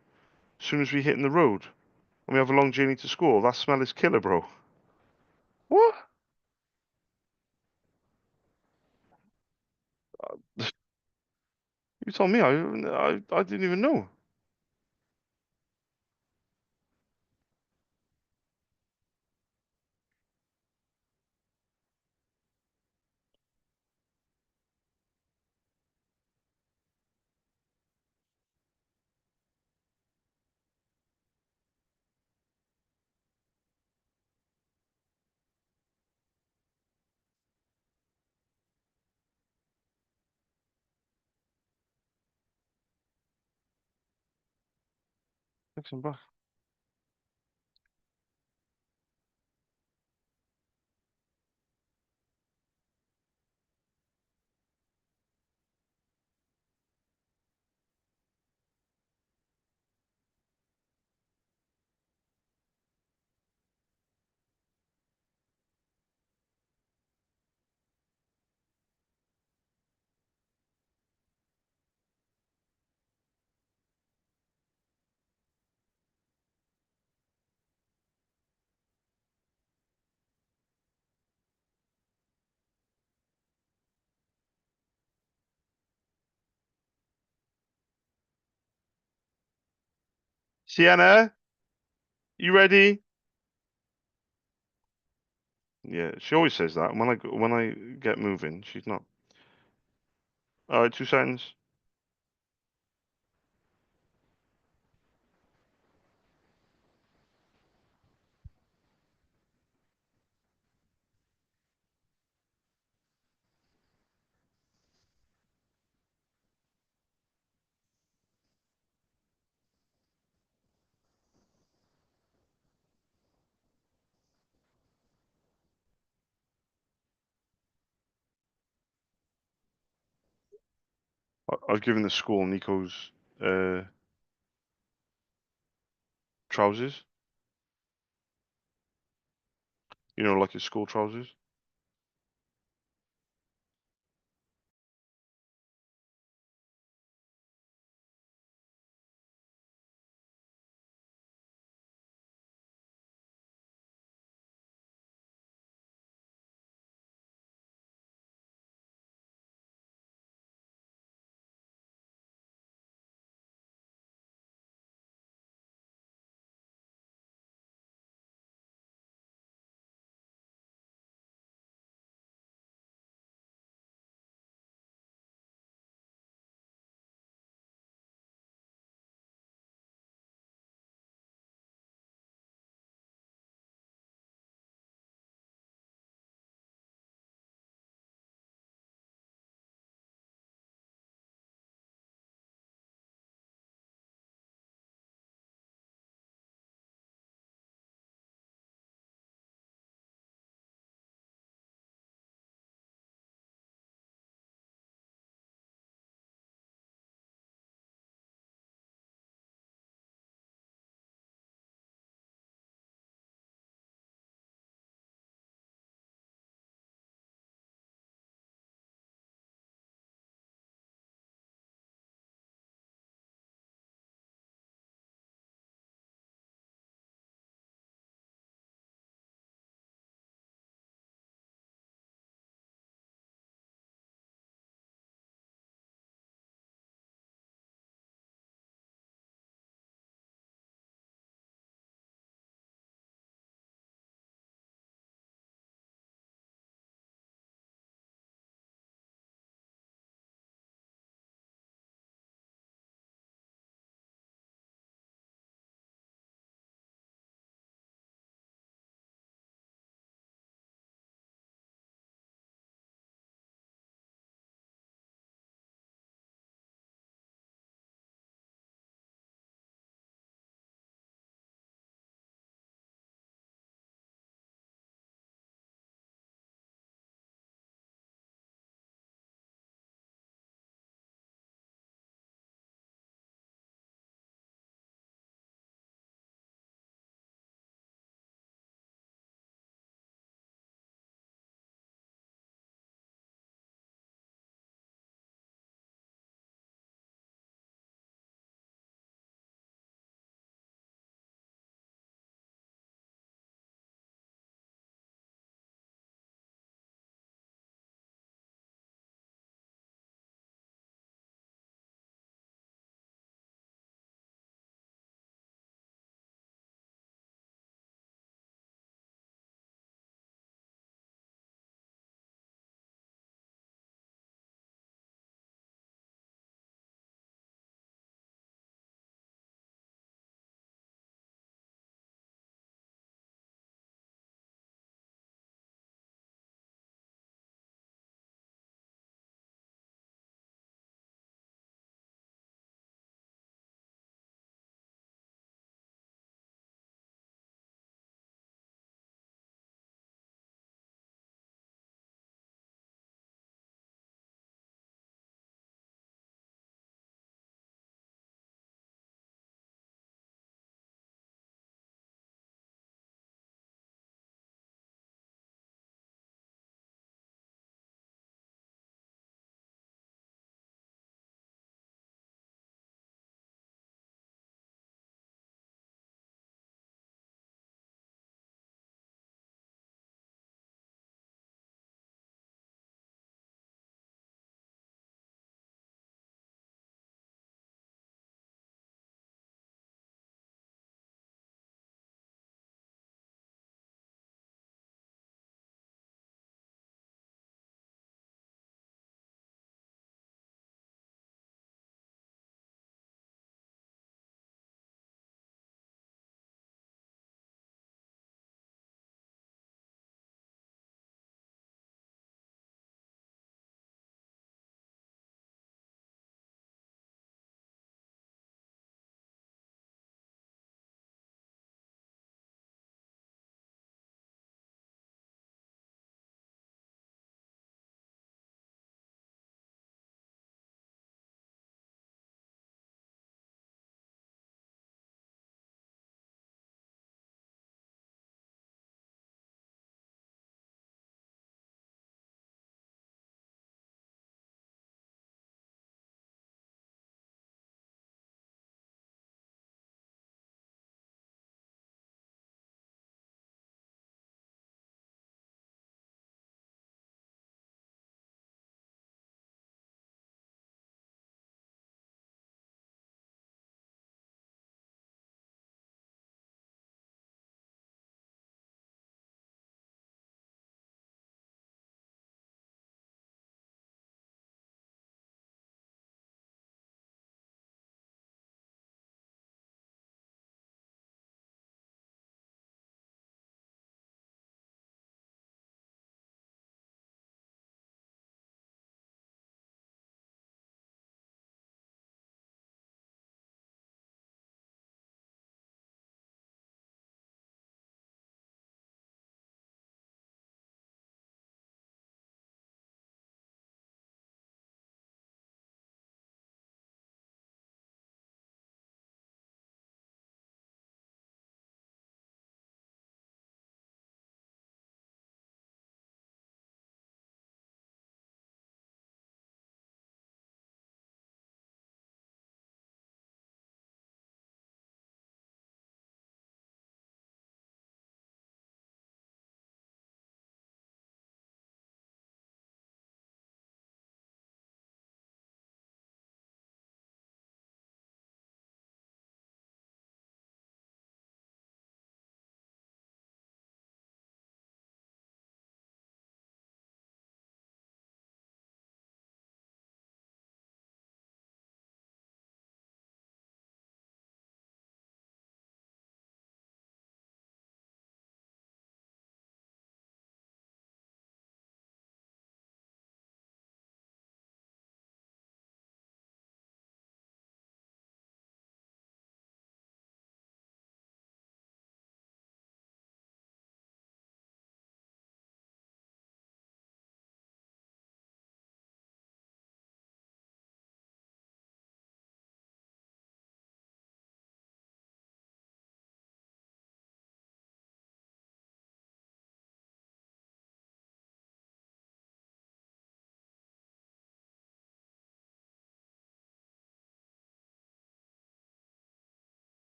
as soon as we hit in the road and we have a long journey to school. That smell is killer, bro. What? You told me. I didn't even know. Text him back. Sienna, you ready? Yeah, she always says that. When I get moving, she's not. All right, 2 seconds. I've given the school Nico's trousers. Like his school trousers.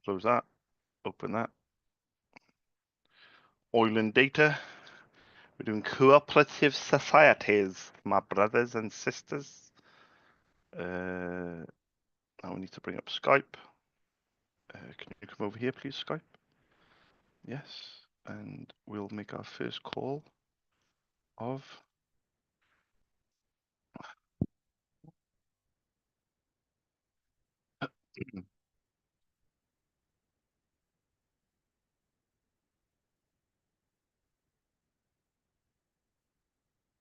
Close that. Open that. Oil and data. We're doing cooperative societies, my brothers and sisters. Now we need to bring up Skype. Can you come over here, please, Skype? Yes. And we'll make our first call of...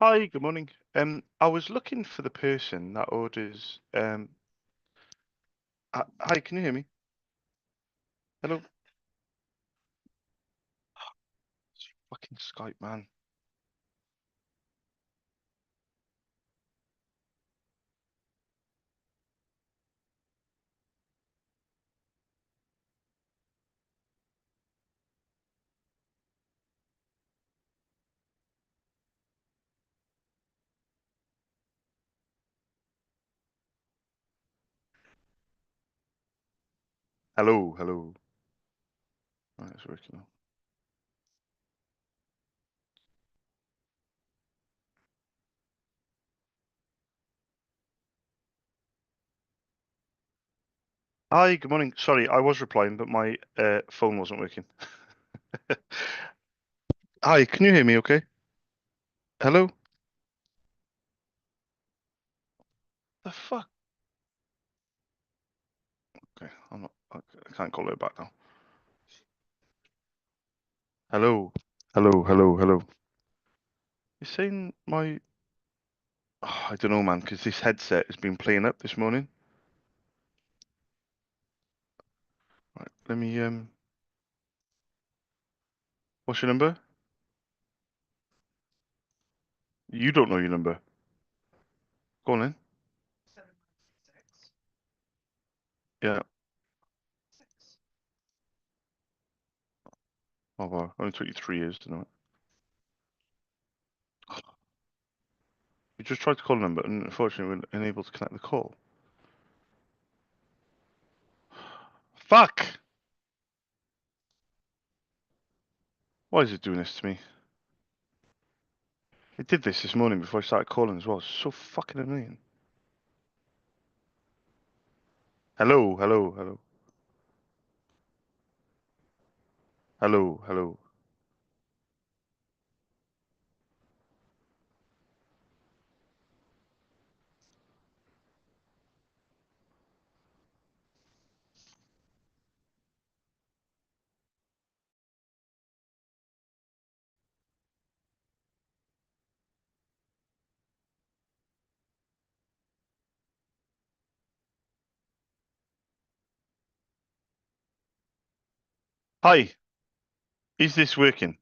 Hi, good morning. I was looking for the person that orders... Hi, can you hear me? Hello? Fucking Skype, man. Hello, hello. Right, it's working now. Hi, good morning. Sorry, I was replying, but my phone wasn't working. Hi, can you hear me okay? Hello? The fuck? Okay, I can't call it back now. Hello? Hello, hello, hello. You're saying my... Oh, I don't know, man, because this headset has been playing up this morning. Right, let me, what's your number? You don't know your number. Go on in. 796 Yeah. 6. Oh, wow. Only took you 3 years to know it. We just tried to call a number, and unfortunately, we we're unable to connect the call. Fuck! Why is it doing this to me? It did this morning before I started calling as well. It's so fucking annoying. Hello, hello, hello. Hello, hello. Hi, is this working?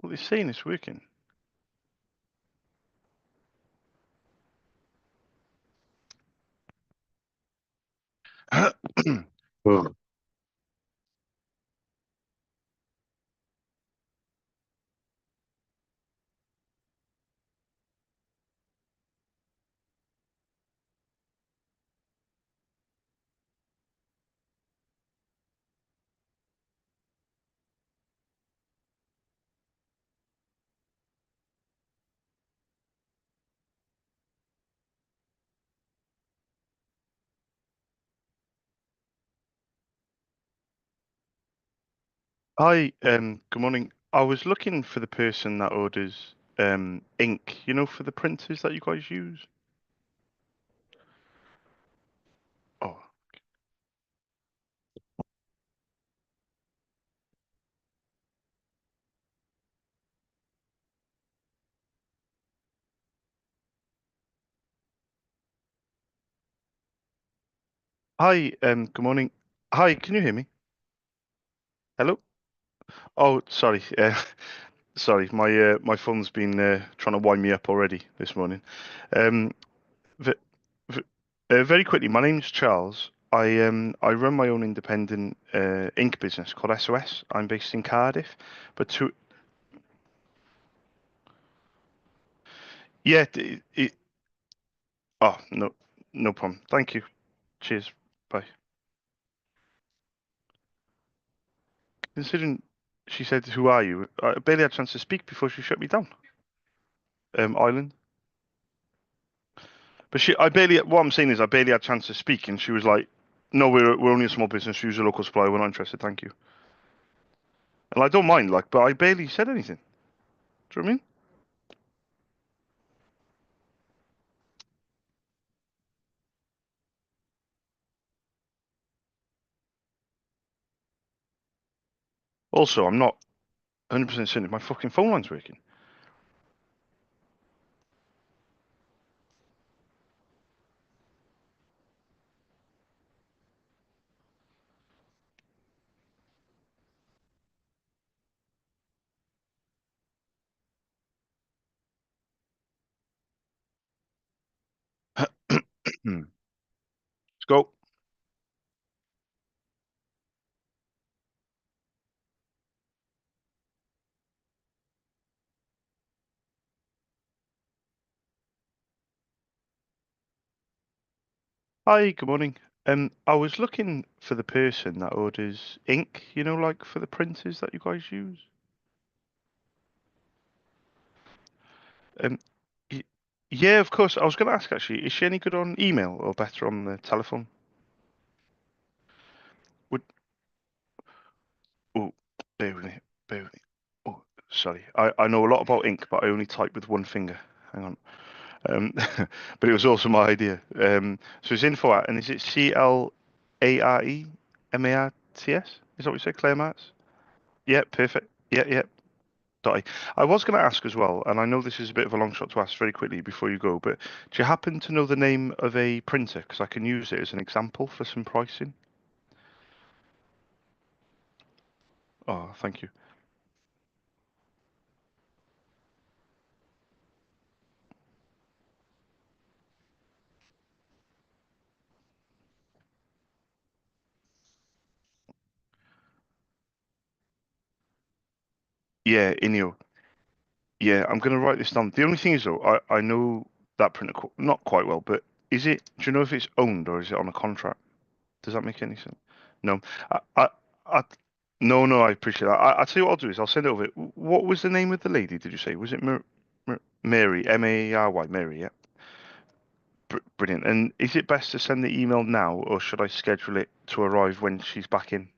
Well, they're saying it's working. Ugh. Hi, good morning. I was looking for the person that orders ink, for the printers that you guys use. Oh, hi, good morning. Hi, can you hear me? Hello? Oh, sorry. Sorry, my phone's been trying to wind me up already this morning. Um, v v Very quickly, my name's Charles. I run my own independent ink business called SOS. I'm based in Cardiff, but to yeah, oh no, no problem. Thank you. Cheers. Bye. Considering she said, "Who are you?" I barely had a chance to speak before she shut me down. Island. But I barely. What I'm saying is, I barely had a chance to speak, and she was like, "No, we're only a small business. Use a local supplier. We're not interested. Thank you." And I don't mind, like, but I barely said anything. Do you know what I mean? Also, I'm not 100% certain if my fucking phone line's working. Let's go. Hi, good morning. I was looking for the person that orders ink, like for the printers that you guys use. Um, y- yeah, of course. I was going to ask actually, is she any good on email or better on the telephone? Would oh, bear with me, bear with me. Oh, sorry. I know a lot about ink, but I only type with one finger. Hang on. But it was also my idea. So it's info at, and is it CLAREMARTS? Is that what you said, Claire Marts? Yeah, perfect. Yeah, yeah. Dotty. I was going to ask as well, and I know this is a bit of a long shot to ask very quickly before you go, but do you happen to know the name of a printer? Because I can use it as an example for some pricing. Oh, thank you. Yeah, Inyo. Yeah, I'm going to write this down. The only thing is, though, I know that printer not quite well, but do you know if it's owned or is it on a contract? Does that make any sense? No. I no, no, I appreciate that. I'll tell you what I'll do is I'll send it over. What was the name of the lady, did you say? Was it Mary, Mary, Mary, yeah? Brilliant. And is it best to send the email now, or should I schedule it to arrive when she's back in?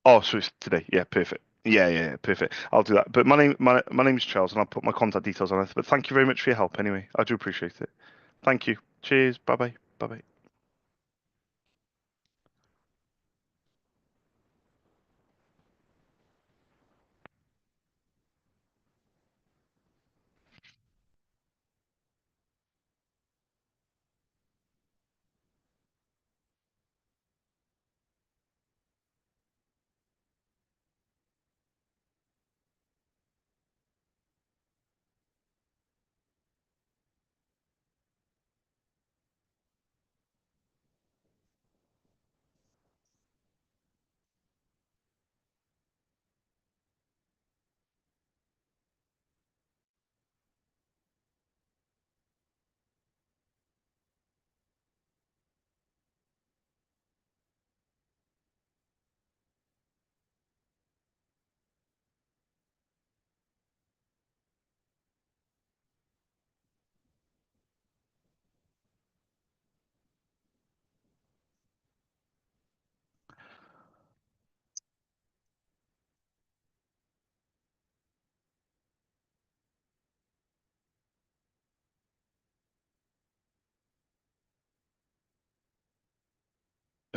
Oh, so it's today. Yeah, perfect. Yeah, yeah, yeah, perfect. I'll do that. But my name is Charles, and I'll put my contact details on it. But thank you very much for your help. Anyway, I do appreciate it. Thank you. Cheers. Bye bye. Bye bye.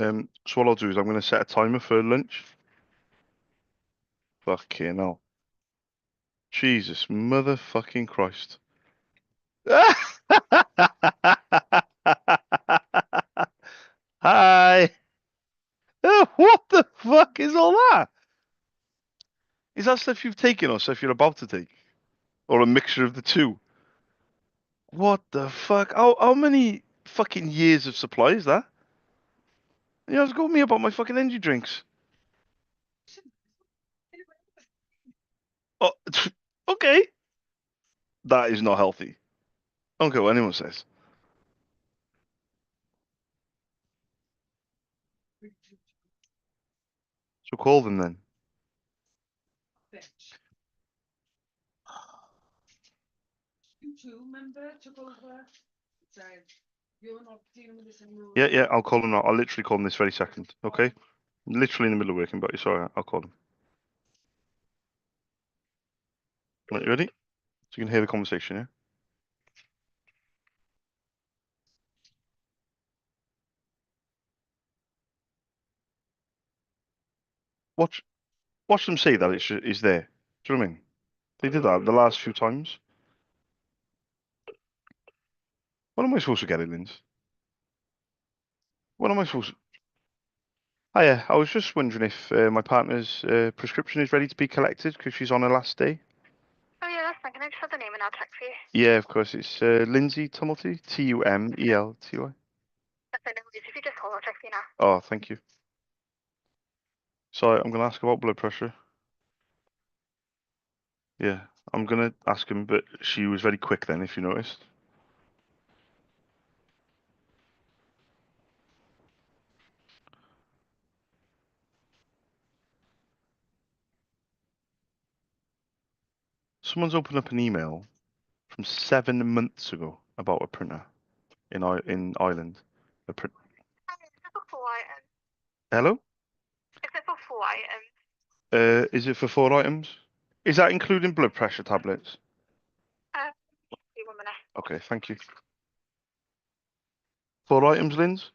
So what I'll do is I'm going to set a timer for lunch. Fucking hell. Jesus motherfucking Christ. Hi. What the fuck is all that? Is that stuff you've taken or stuff you're about to take? Or a mixture of the two? What the fuck? How many fucking years of supply is that? You have to go with me about my fucking energy drinks. Oh, okay. That is not healthy. I don't care what anyone says. So call them then. Bitch. You two, remember, took over. Said, you're not dealing with this anymore. Yeah, I'll call them now. I'll literally call them this very second. Okay? Literally in the middle of working, but it's alright. I'll call them. Right, you ready? So you can hear the conversation, yeah? Watch, watch them say that it's there. Do you know what I mean? They did that the last few times. What am I supposed to get, Linz? What am I supposed to... Hiya, I was just wondering if my partner's prescription is ready to be collected because she's on her last day. Oh yeah, that's fine. Can I just have the name and I'll check for you? Yeah, of course. It's Lindsay Tumulty. Tumelty. That's fine. No worries. If you just hold, I'll check for you now. Oh, thank you. Sorry, I'm going to ask about blood pressure. Yeah, I'm going to ask him, but she was very quick then, if you noticed. Someone's opened up an email from 7 months ago about a printer in Ireland. A print. Is it for 4 items? Hello? Is it for 4 items? Is it for 4 items? Is that including blood pressure tablets? Give 1 minute. Okay, thank you. 4 items, Linz?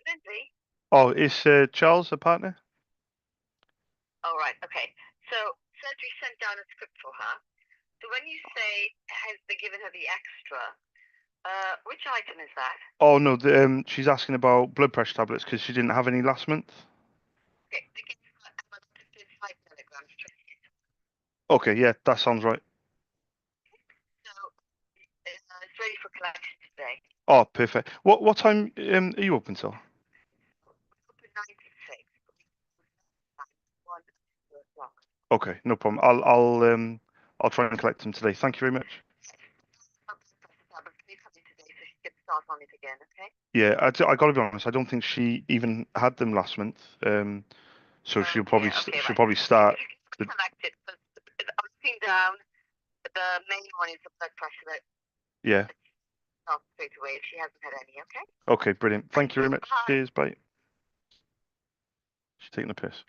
Lindsay? Oh, is Charles a partner? Oh, right. Okay. So, surgery sent down a script for her. So when you say has they given her the extra, which item is that? Oh no, she's asking about blood pressure tablets because she didn't have any last month. Okay, they gave her 5 milligrams. Okay, yeah, that sounds right. So, it's ready for collection today. Oh, perfect. What time are you open till? Open 9 to 6. 1 to 2 o'clock. Okay, no problem. I'll try and collect them today. Thank you very much. Please come in today so she can start on it again, okay? Yeah, I got to be honest. I don't think she even had them last month. So she'll probably Yeah, okay, she'll right. probably start. If you can collect it, because I'm looking down, the main one is the blood pressure that Yeah. starts straight away if she hasn't had any, okay? Okay, brilliant. Thank you very much. Bye. Cheers. Bye. She's taking a piss.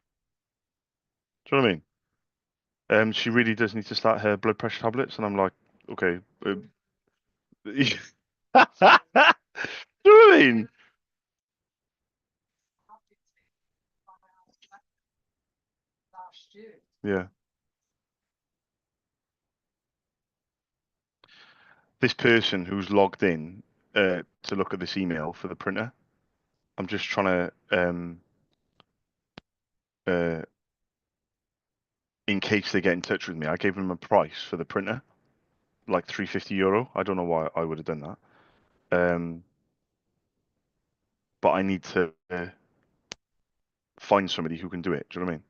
Do you know what I mean? She really does need to start her blood pressure tablets, and I'm like, okay. Do you know what I mean? Last year. Yeah. This person who's logged in to look at this email for the printer, I'm just trying to uh, in case they get in touch with me, I gave them a price for the printer, like €350. I don't know why I would have done that. But I need to find somebody who can do it. Do you know what I mean?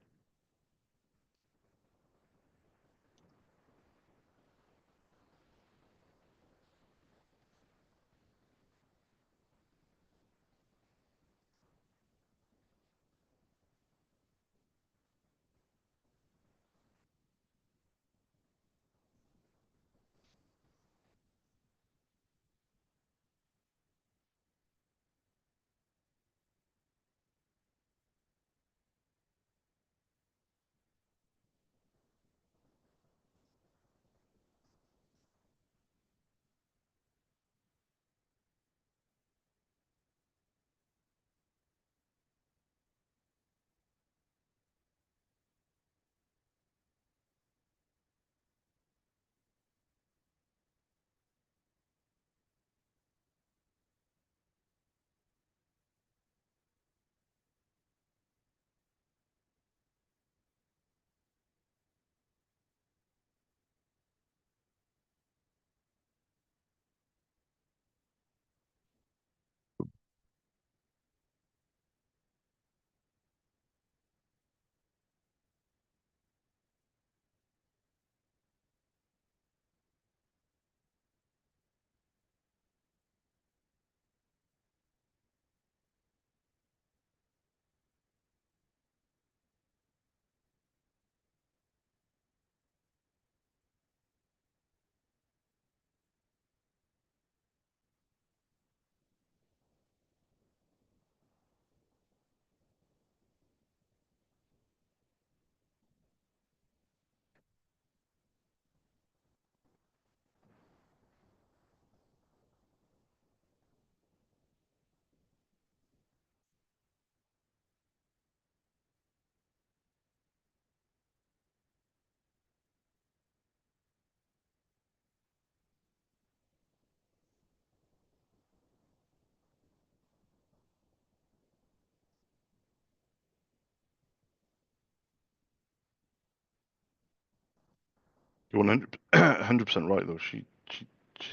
You're 100% right though. She's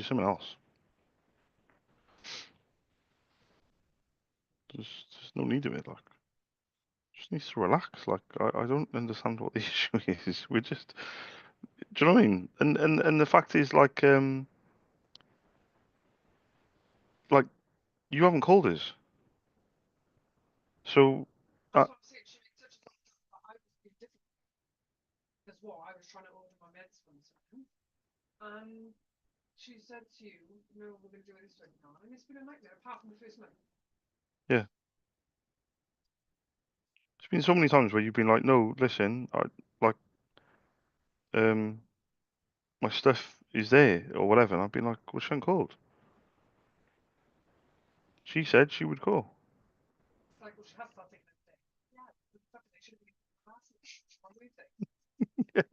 something else. There's no need of it. Like, just needs to relax. Like, I don't understand what the issue is. We're just, do you know what I mean? And the fact is, like you haven't called us, so That's what I'm saying. She made such a big deal, but I was being difficult. Because what? I was trying to order my meds from someone. And she said to you, no, we're going to do it this way now. And it's been a nightmare, apart from the first month. yeah. There's been so many times where you've been like, no, listen, like um my stuff is there or whatever, and I've been like, well, she hasn't called. She said she would call. It's like, well, she has started that day. Yeah, the fact that they should have been classy. Why would they? Yeah,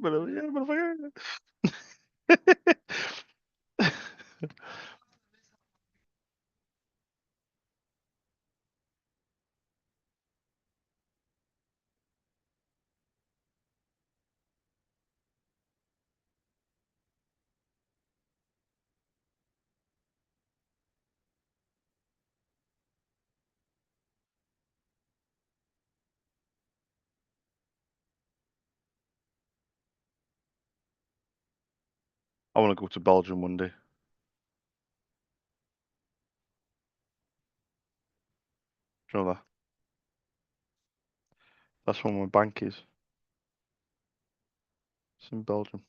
I want to go to Belgium one day. Do you know that? That's where my bank is. It's in Belgium.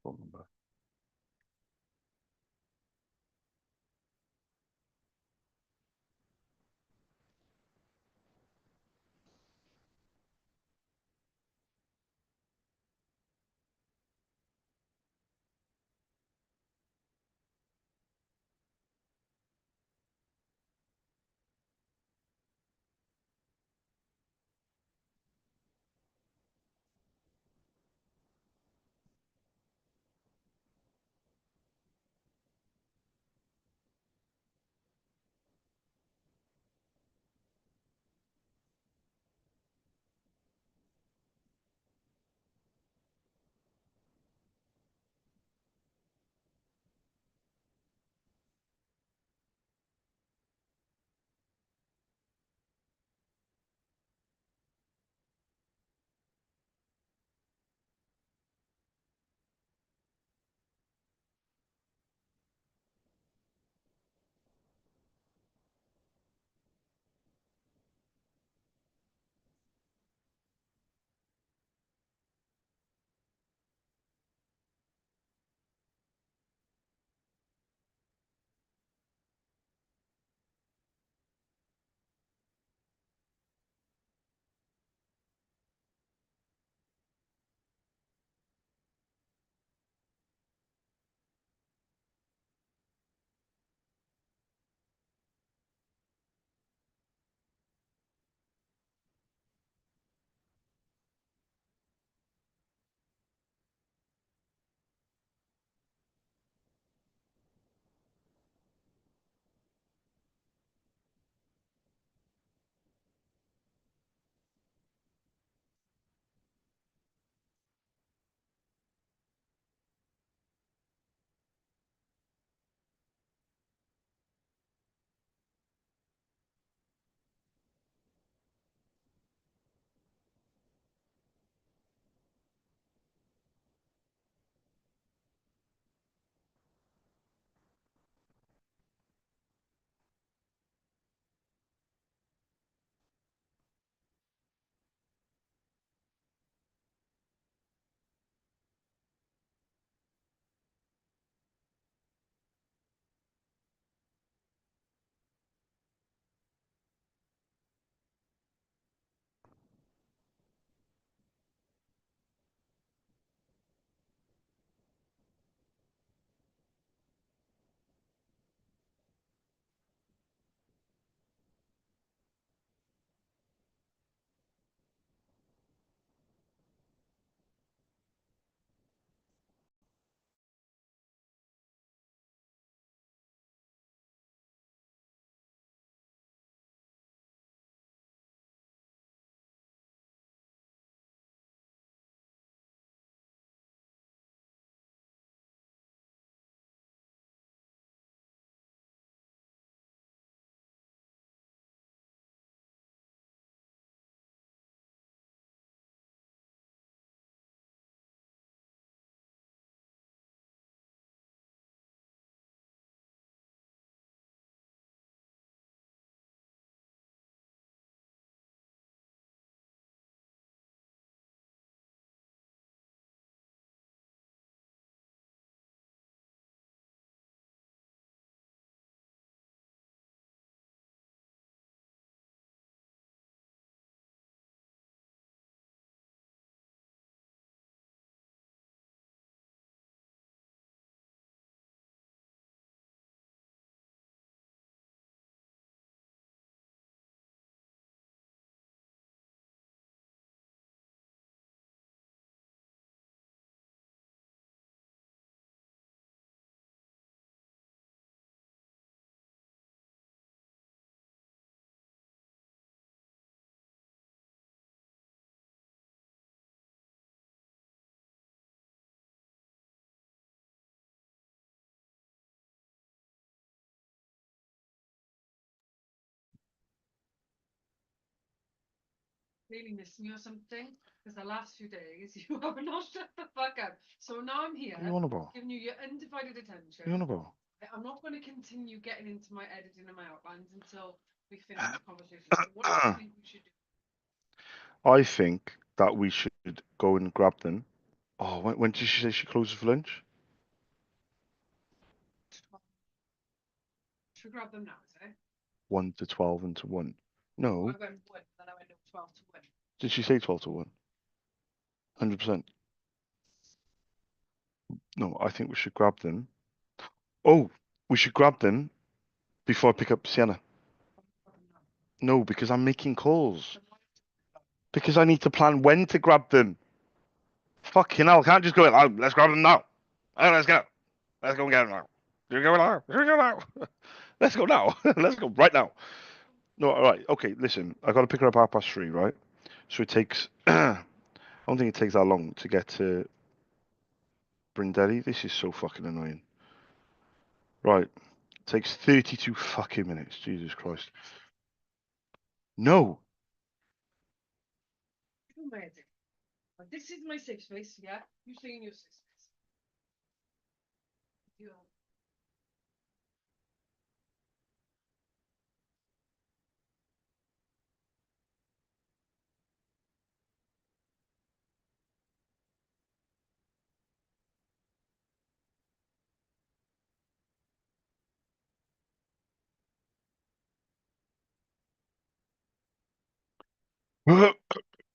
Phone number. really missing you or something. Because the last few days you have not shut the fuck up. So now I'm here, What are you on about? giving you your undivided What are you on attention. about? I'm not going to continue getting into my editing and my outlines until we finish the conversation. So what do you think we should do? I think that we should go and grab them. Oh, when did she say she closes for lunch? Should we grab them now, is it? 1 to 12 and to 1. I No. went 1, then I went up 12 to 1. Did she say 12 to 1? 100%. No, I think we should grab them. Oh, we should grab them before I pick up Sienna. No, because I'm making calls. Because I need to plan when to grab them. Fucking hell, I can't just go, oh, let's grab them now. Oh, let's go. Let's go and get them now. Let's go now. Let's go now. Let's go now. Let's go right now. No, all right. Okay, listen. I got to pick her up 3:30, right? So it takes, I don't think it takes that long to get to Brindisi. This is so fucking annoying. Right. It takes 32 fucking minutes. Jesus Christ. No. Do my editing. This is my safe space, yeah? You stay in your safe space.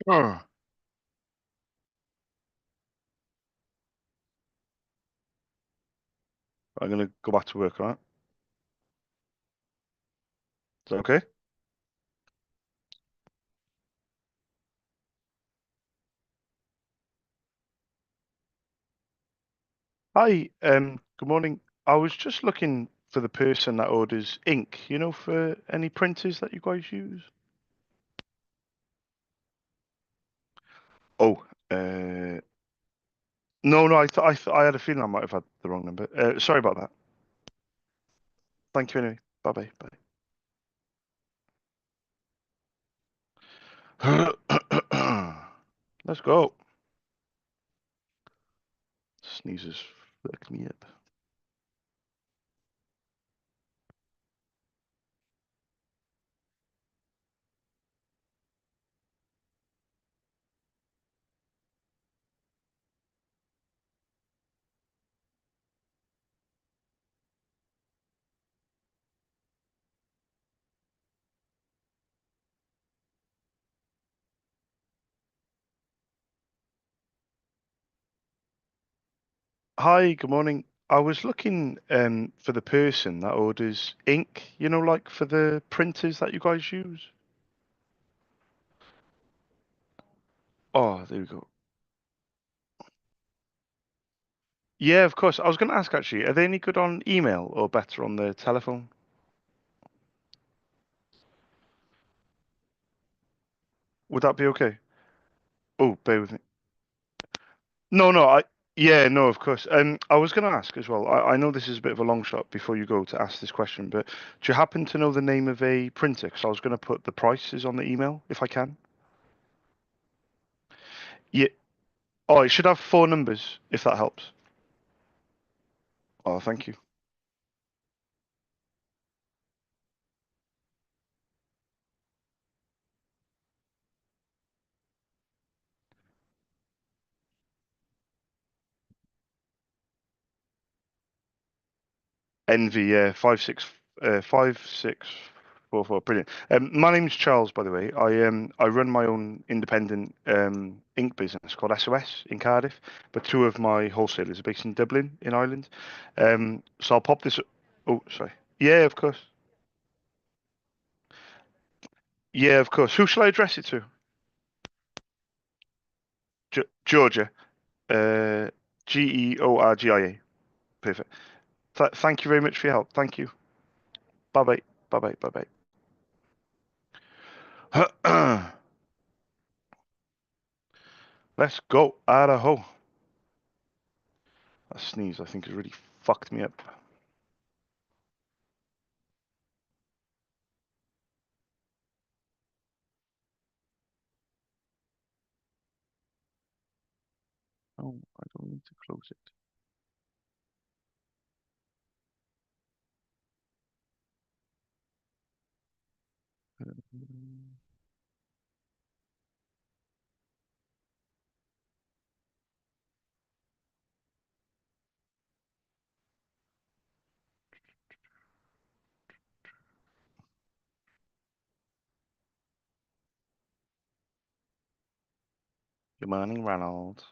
Yeah. I'm going to go back to work, all right? Is that okay? Hi, good morning. I was just looking for the person that orders ink, for any printers that you guys use. Oh, no, I had a feeling I might have had the wrong number. Sorry about that. Thank you anyway. Bye bye. Let's go. Sneezes fuck me up. Hi, good morning. I was looking for the person that orders ink, like for the printers that you guys use. Oh, there we go. Yeah, of course. I was going to ask actually, are they any good on email or better on the telephone? Would that be okay? Oh, bear with me. No, no, yeah, no, of course. I was going to ask as well. I know this is a bit of a long shot before you go to ask this question, but do you happen to know the name of a printer? Because I was going to put the prices on the email if I can. Yeah. Oh, it should have 4 numbers if that helps. Oh, thank you. Envy, 5644. Brilliant. My name's Charles, by the way. I run my own independent ink business called SOS in Cardiff, but two of my wholesalers are based in Dublin in Ireland. So I'll pop this. Oh, sorry. Yeah, of course. Yeah, of course. Who shall I address it to? Georgia. Uh, Georgia. Perfect. Thank you very much for your help. Thank you. Bye bye. Bye bye. Bye bye. Let's go, Idaho. That sneeze, I think, has really fucked me up. No, I don't need to close it. Good morning, Ronald.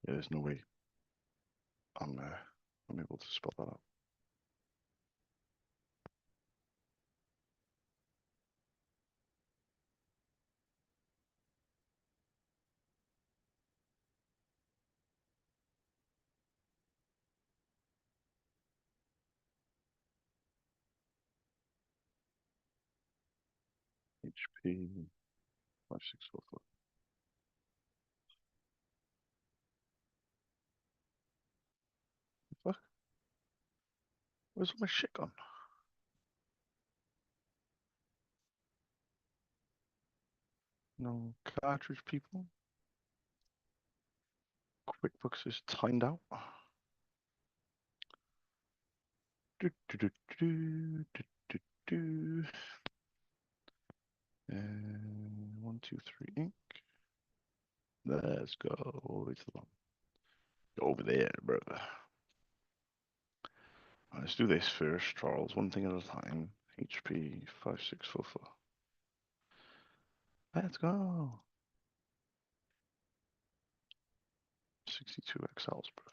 Yeah, there's no way I'm able to spell that out. HP 5644. Fuck? Where's all my shit gone? No cartridge, people. QuickBooks is timed out. Do, do, do, do, do, do, do. 1, 2, 3 ink. Let's go all the way to the bottom. Go over there, brother. Let's do this first, Charles. One thing at a time. HP 5644. Let's go. 62 XLs, bro.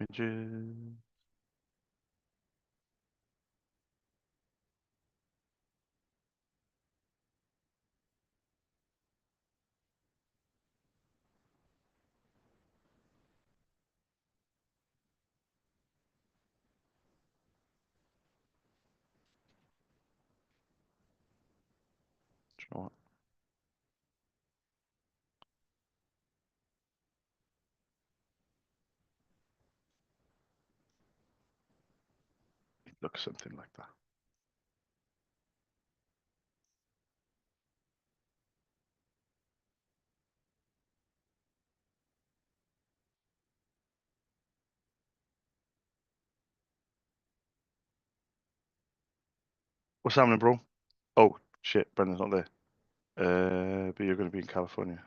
Images. Do you know what? It looks something like that. What's happening, bro? Oh, shit, Brendan's not there. But you're going to be in California.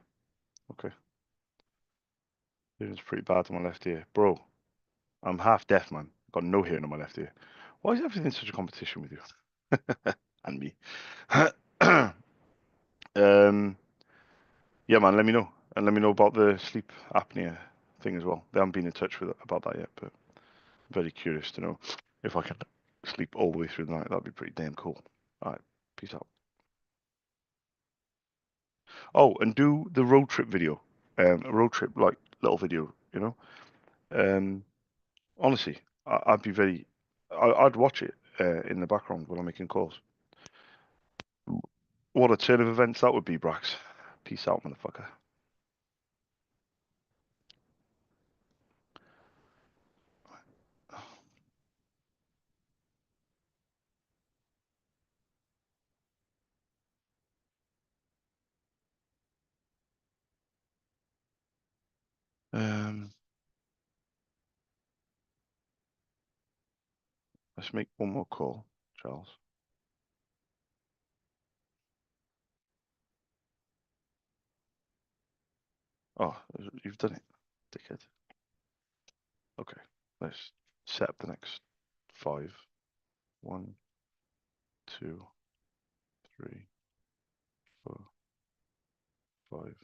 Okay. It's pretty bad on my left ear. Bro, I'm half deaf, man. Got no hearing on my left ear. Why is everything such a competition with you? And me. Yeah, man, let me know. And let me know about the sleep apnea thing as well. They haven't been in touch with about that yet, but I'm very curious to know if I can sleep all the way through the night. That'd be pretty damn cool. All right, peace out. Oh, and do the road trip video. A road trip like little video, you know. Honestly, I'd be very. I'd watch it in the background when I'm making calls. What a turn of events that would be, Brax. Peace out, motherfucker. Um, let's make one more call, Charles. Oh, you've done it, dickhead. Okay, let's set up the next 5. 1, 2, 3, 4, 5.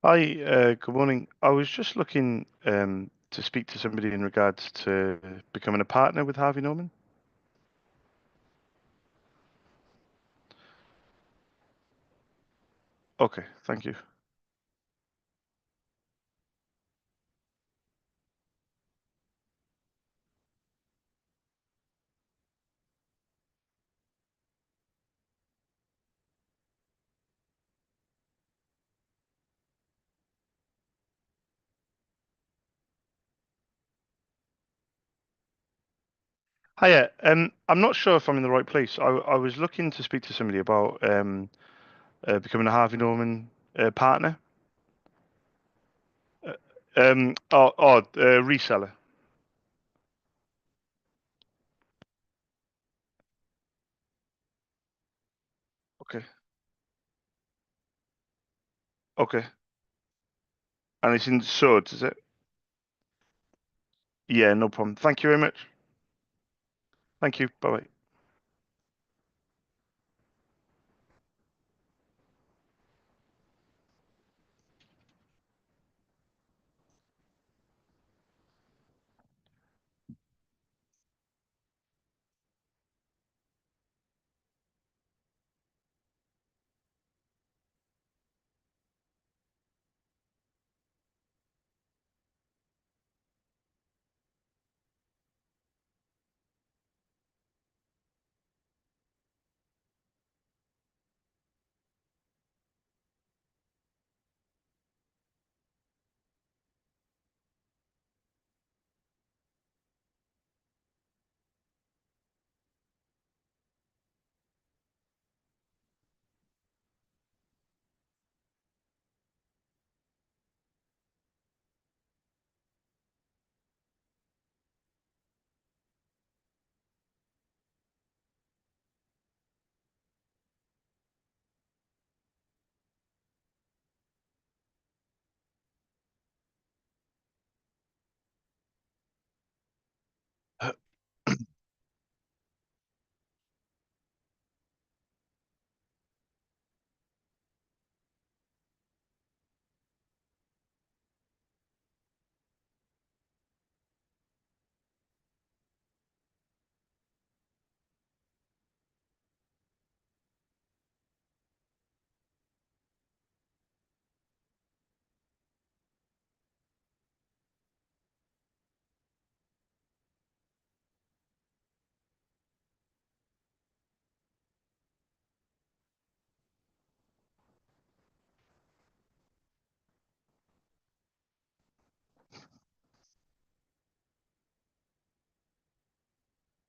Hi, good morning. I was just looking to speak to somebody in regards to becoming a partner with Harvey Norman. Okay, thank you. Hiya, I'm not sure if I'm in the right place. I was looking to speak to somebody about becoming a Harvey Norman partner. Reseller. Okay, okay. And it's in swords, is it? Yeah, no problem. Thank you very much. Thank you. Bye bye.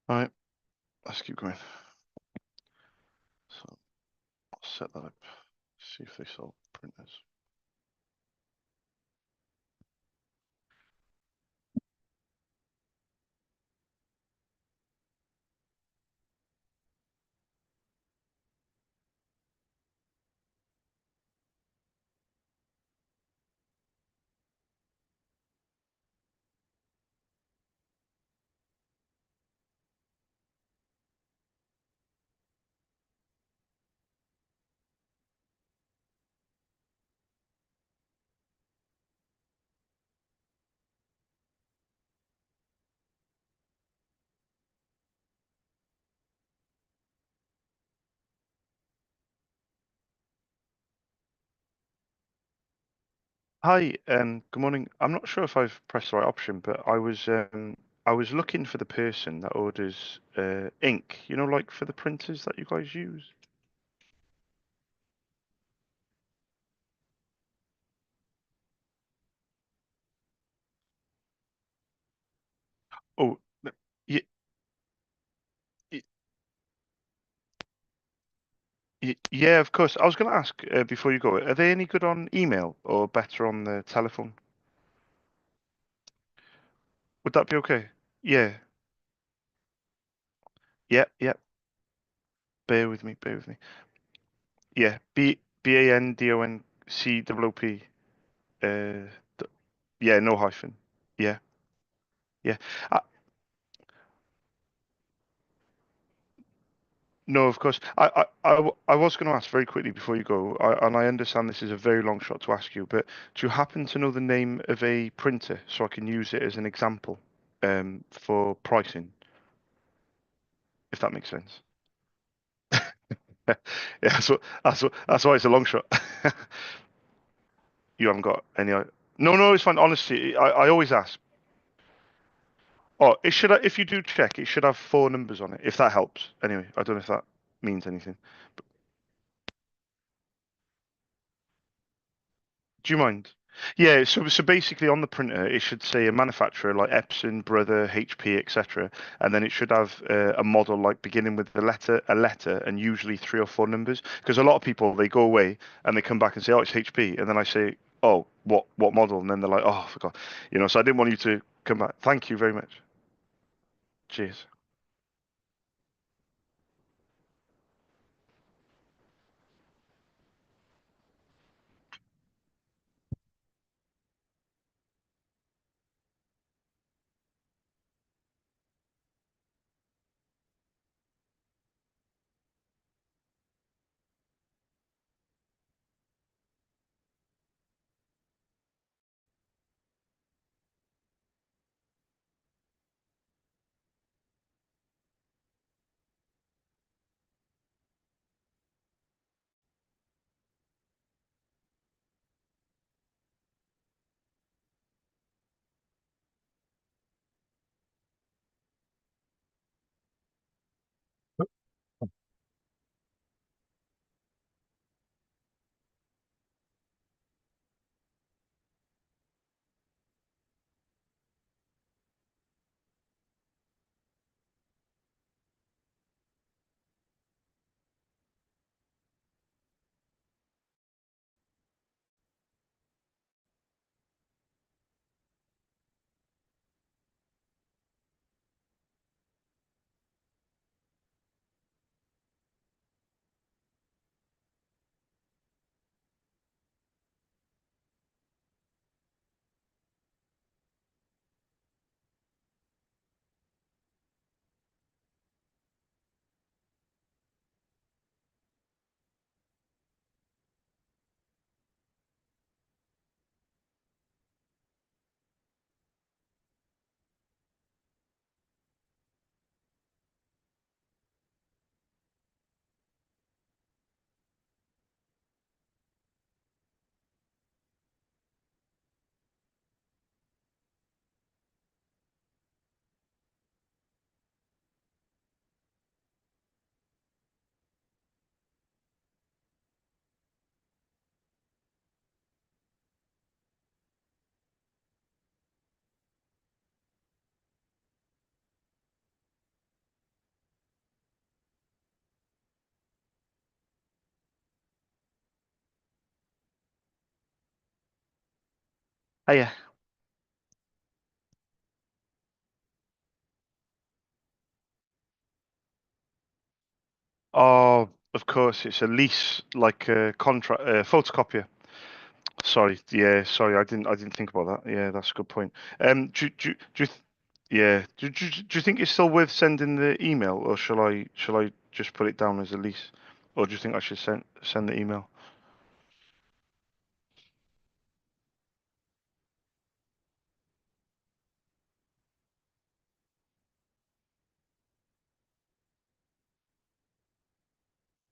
All right, let's keep going. So I'll set that up. See if they sell printers. Hi, good morning. I'm not sure if I've pressed the right option, but I was looking for the person that orders ink, like for the printers that you guys use. Oh, yeah, yeah, of course. I was going to ask before you go, are they any good on email or better on the telephone? Would that be okay? Yeah, yeah, yeah. Bear with me, bear with me. Yeah, BANDONCOOP. Uh, d- yeah, no hyphen. Yeah, yeah. Uh, No, of course. I was going to ask very quickly before you go, and I understand this is a very long shot to ask you, but do you happen to know the name of a printer so I can use it as an example for pricing, if that makes sense? Yeah, that's why it's a long shot. You haven't got any. No, no, it's fine. Honestly, I always ask. Oh, it should. If you do check, it should have four numbers on it. If that helps. Anyway, I don't know if that means anything. Do you mind? Yeah, so basically on the printer it should say a manufacturer like Epson, Brother, HP, etc. And then it should have a model like beginning with a letter, and usually three or four numbers. Because a lot of people they go away and they come back and say, oh, it's HP, and then I say, oh, what model? And then they're like, oh, I forgot. So I didn't want you to come back. Thank you very much. Cheers. Oh yeah. Oh, of course, it's a lease, like a contract, photocopier. Sorry, yeah, sorry, I didn't think about that. Yeah, that's a good point. Yeah, do you think it's still worth sending the email, or shall I just put it down as a lease, or do you think I should send the email?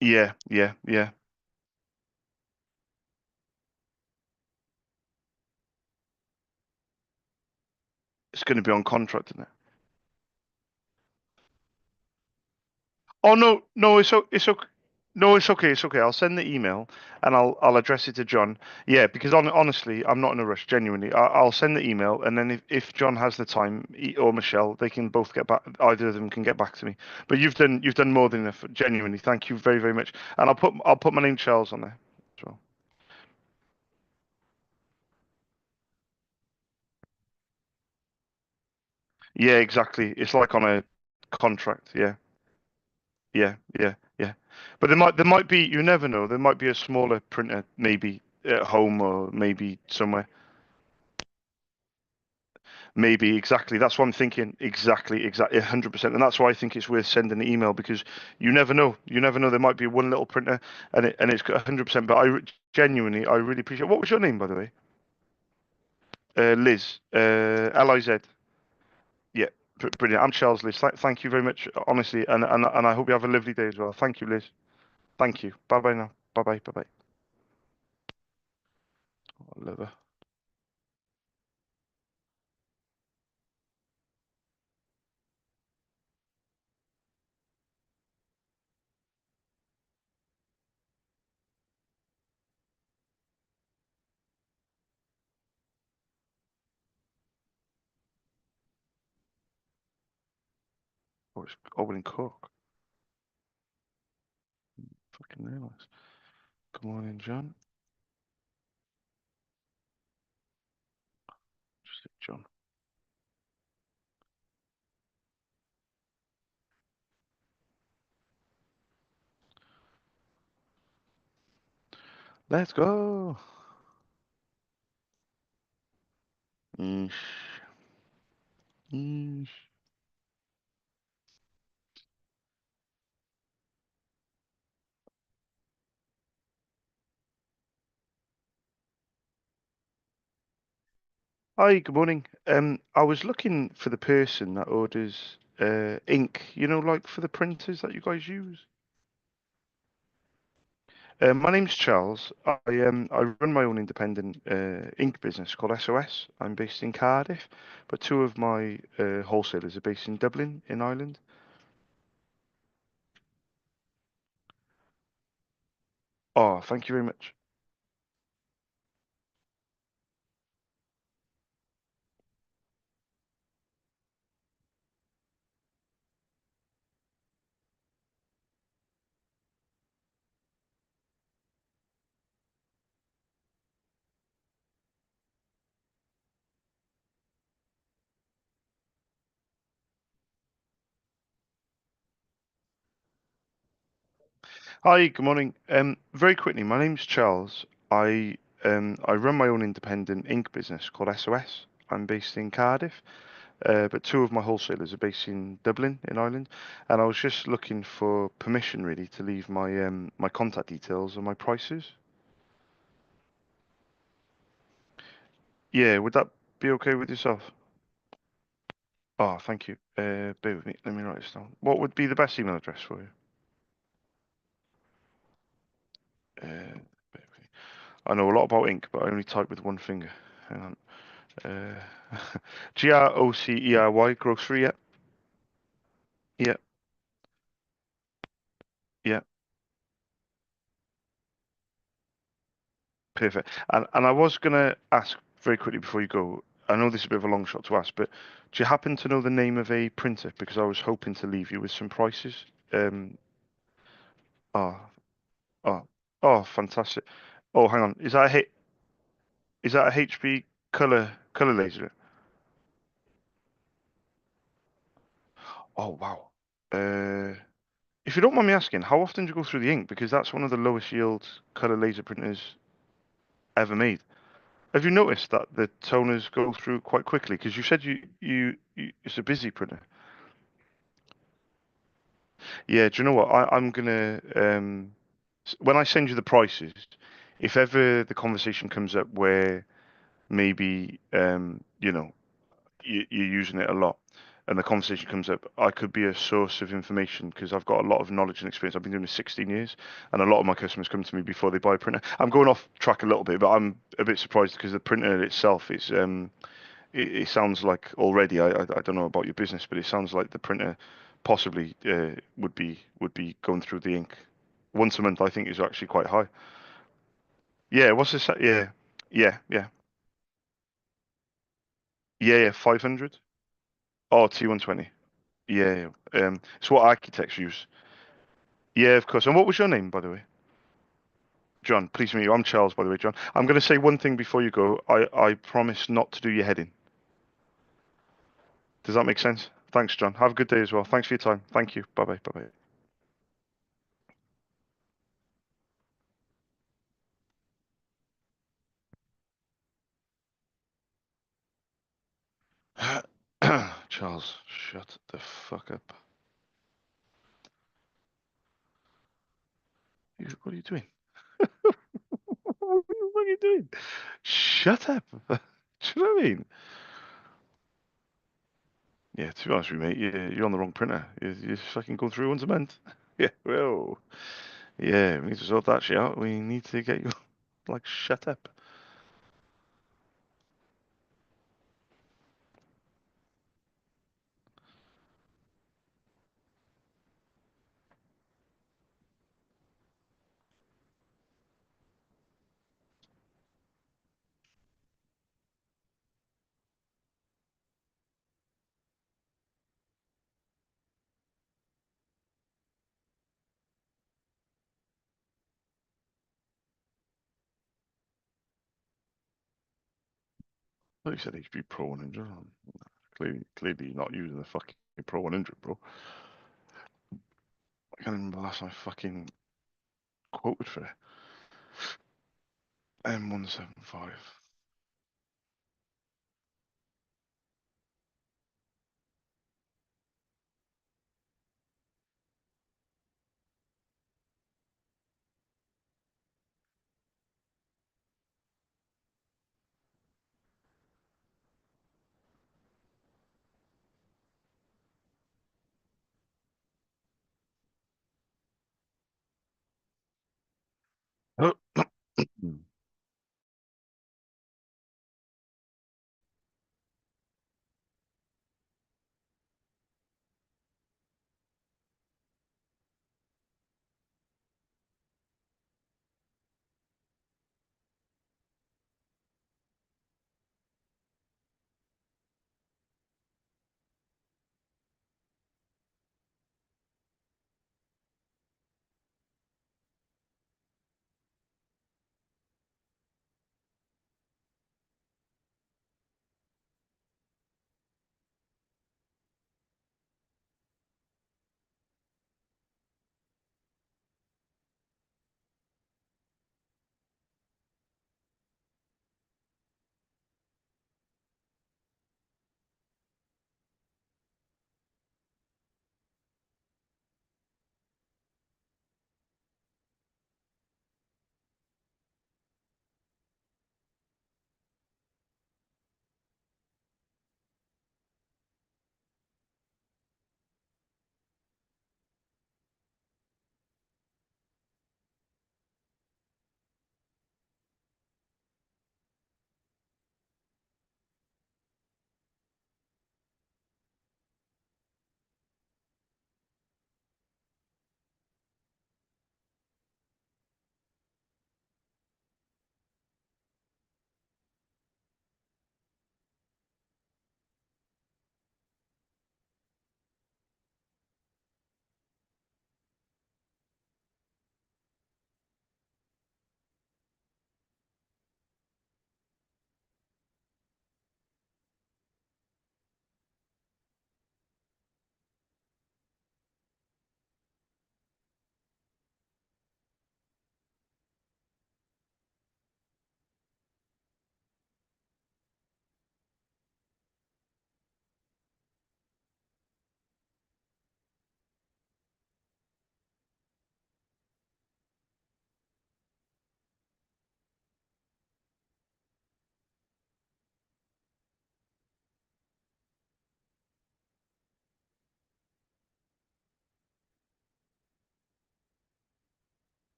Yeah, yeah, yeah. It's going to be on contract, isn't it? Oh no, no, it's okay. No, it's okay. It's okay. I'll send the email and I'll address it to John. Yeah, because honestly, I'm not in a rush. Genuinely, I'll send the email, and then if John has the time, or Michelle, they can both get back. Either of them can get back to me. But you've done more than enough. Genuinely, thank you very very much. And I'll put my name Charles on there as well. Yeah, exactly. It's like on a contract. Yeah, yeah, yeah, yeah. But there might be. You never know. There might be a smaller printer, maybe at home or maybe somewhere. Maybe exactly. That's what I'm thinking. Exactly, 100%. And that's why I think it's worth sending an email because you never know. You never know. There might be one little printer and it's got 100%. But genuinely, I really appreciate. What was your name, by the way? Liz. Liz. Yeah, brilliant. I'm Charles, Liz. Thank you very much, honestly, and I hope you have a lovely day as well. Thank you, Liz. Thank you. Bye bye now. Bye bye. Bye bye. I love her. Oh, it's Owen Cook. Fucking realize. Come on in, John. Just hit John. Let's go. Eesh. Eesh. Hi, good morning. I was looking for the person that orders ink, like for the printers that you guys use. My name's Charles. I run my own independent ink business called SOS. I'm based in Cardiff, but two of my wholesalers are based in Dublin, in Ireland. Oh, thank you very much. Hi, good morning. Very quickly, my name's Charles. I run my own independent ink business called SOS. I'm based in Cardiff, but two of my wholesalers are based in Dublin, in Ireland, and I was just looking for permission really to leave my contact details and my prices. Yeah, would that be okay with yourself? Oh, thank you. Bear with me. Let me write this down. What would be the best email address for you? Bear with me. I know a lot about ink, but I only type with one finger. Hang on. Grocery, grocery, yeah. Yeah, yeah, perfect. And I was gonna ask very quickly before you go. I know this is a bit of a long shot to ask, but do you happen to know the name of a printer? Because I was hoping to leave you with some prices. Oh, oh, oh, fantastic. Oh, hang on. Is that a HP color laser? Oh, wow. Uh, if you don't mind me asking, how often do you go through the ink? Because that's one of the lowest yield color laser printers ever made. Have you noticed that the toners go through quite quickly? Because you said you it's a busy printer. Yeah, do you know what? I'm gonna when I send you the prices, if ever the conversation comes up where maybe you're using it a lot and the conversation comes up, I could be a source of information because I've got a lot of knowledge and experience. I've been doing this 16 years, and a lot of my customers come to me before they buy a printer. I'm going off track a little bit, but I'm a bit surprised because the printer itself is it sounds like already. I don't know about your business, but it sounds like the printer possibly would be going through the ink once a month. I think is actually quite high. Yeah, what's this? Yeah, yeah. Yeah, 500. Oh, T120. Yeah, yeah. It's what architects use. Yeah, of course. And what was your name, by the way? John. Pleased to meet you. I'm Charles, by the way, John. I'm going to say one thing before you go. I promise not to do your head in. Does that make sense? Thanks, John. Have a good day as well. Thanks for your time. Thank you. Bye bye. Bye bye. Charles, shut the fuck up. What are you doing? What are you doing? Shut up. Do you know what I mean? Yeah, to be honest with you, mate, you're on the wrong printer. You're fucking going through ones a month. Yeah, well, yeah, we need to sort that shit out. We need to get you, like, shut up. Like you said, HP Pro 100. Clearly not using the fucking Pro 100, bro. I can't remember the last time I fucking quoted for it. M175.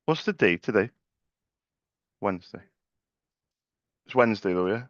What's the date today? Wednesday. It's Wednesday though, yeah?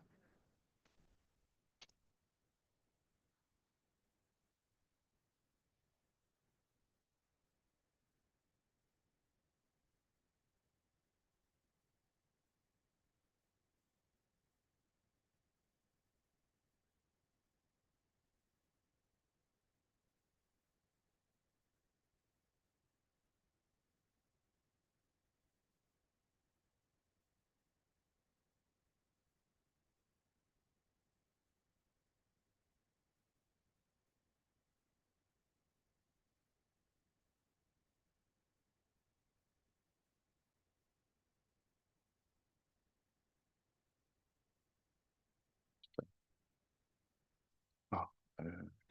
Oh,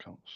counts.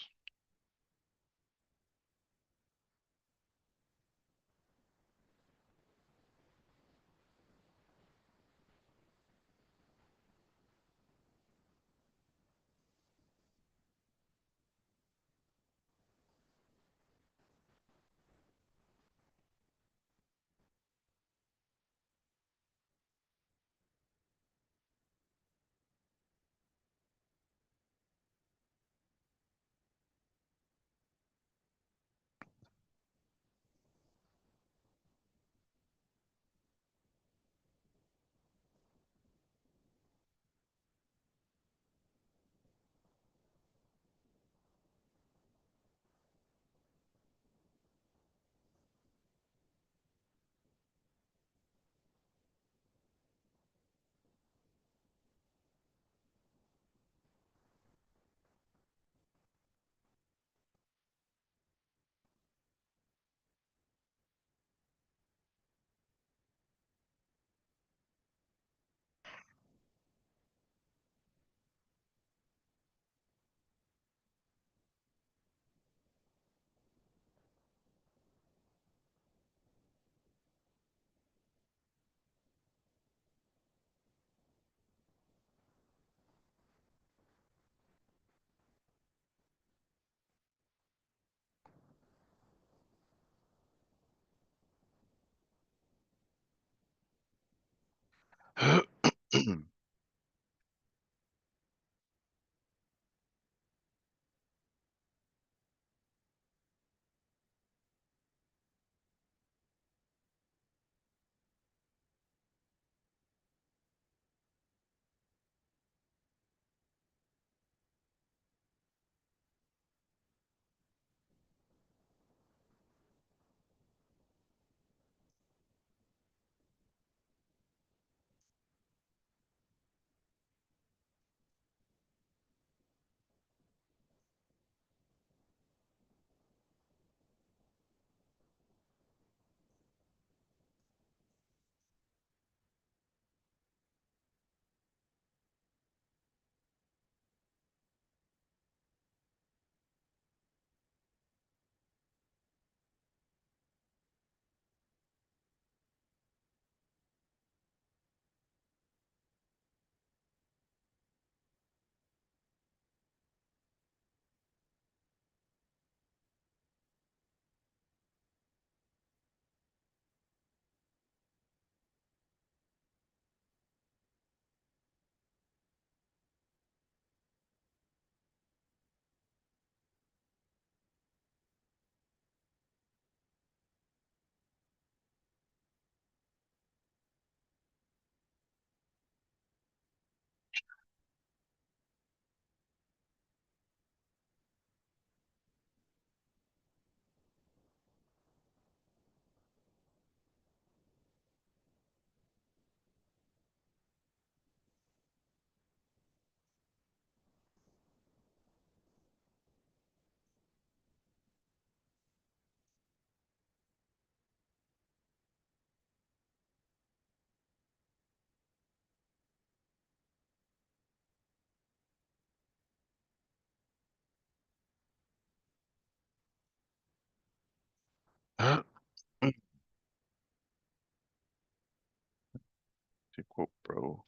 Take quote, bro.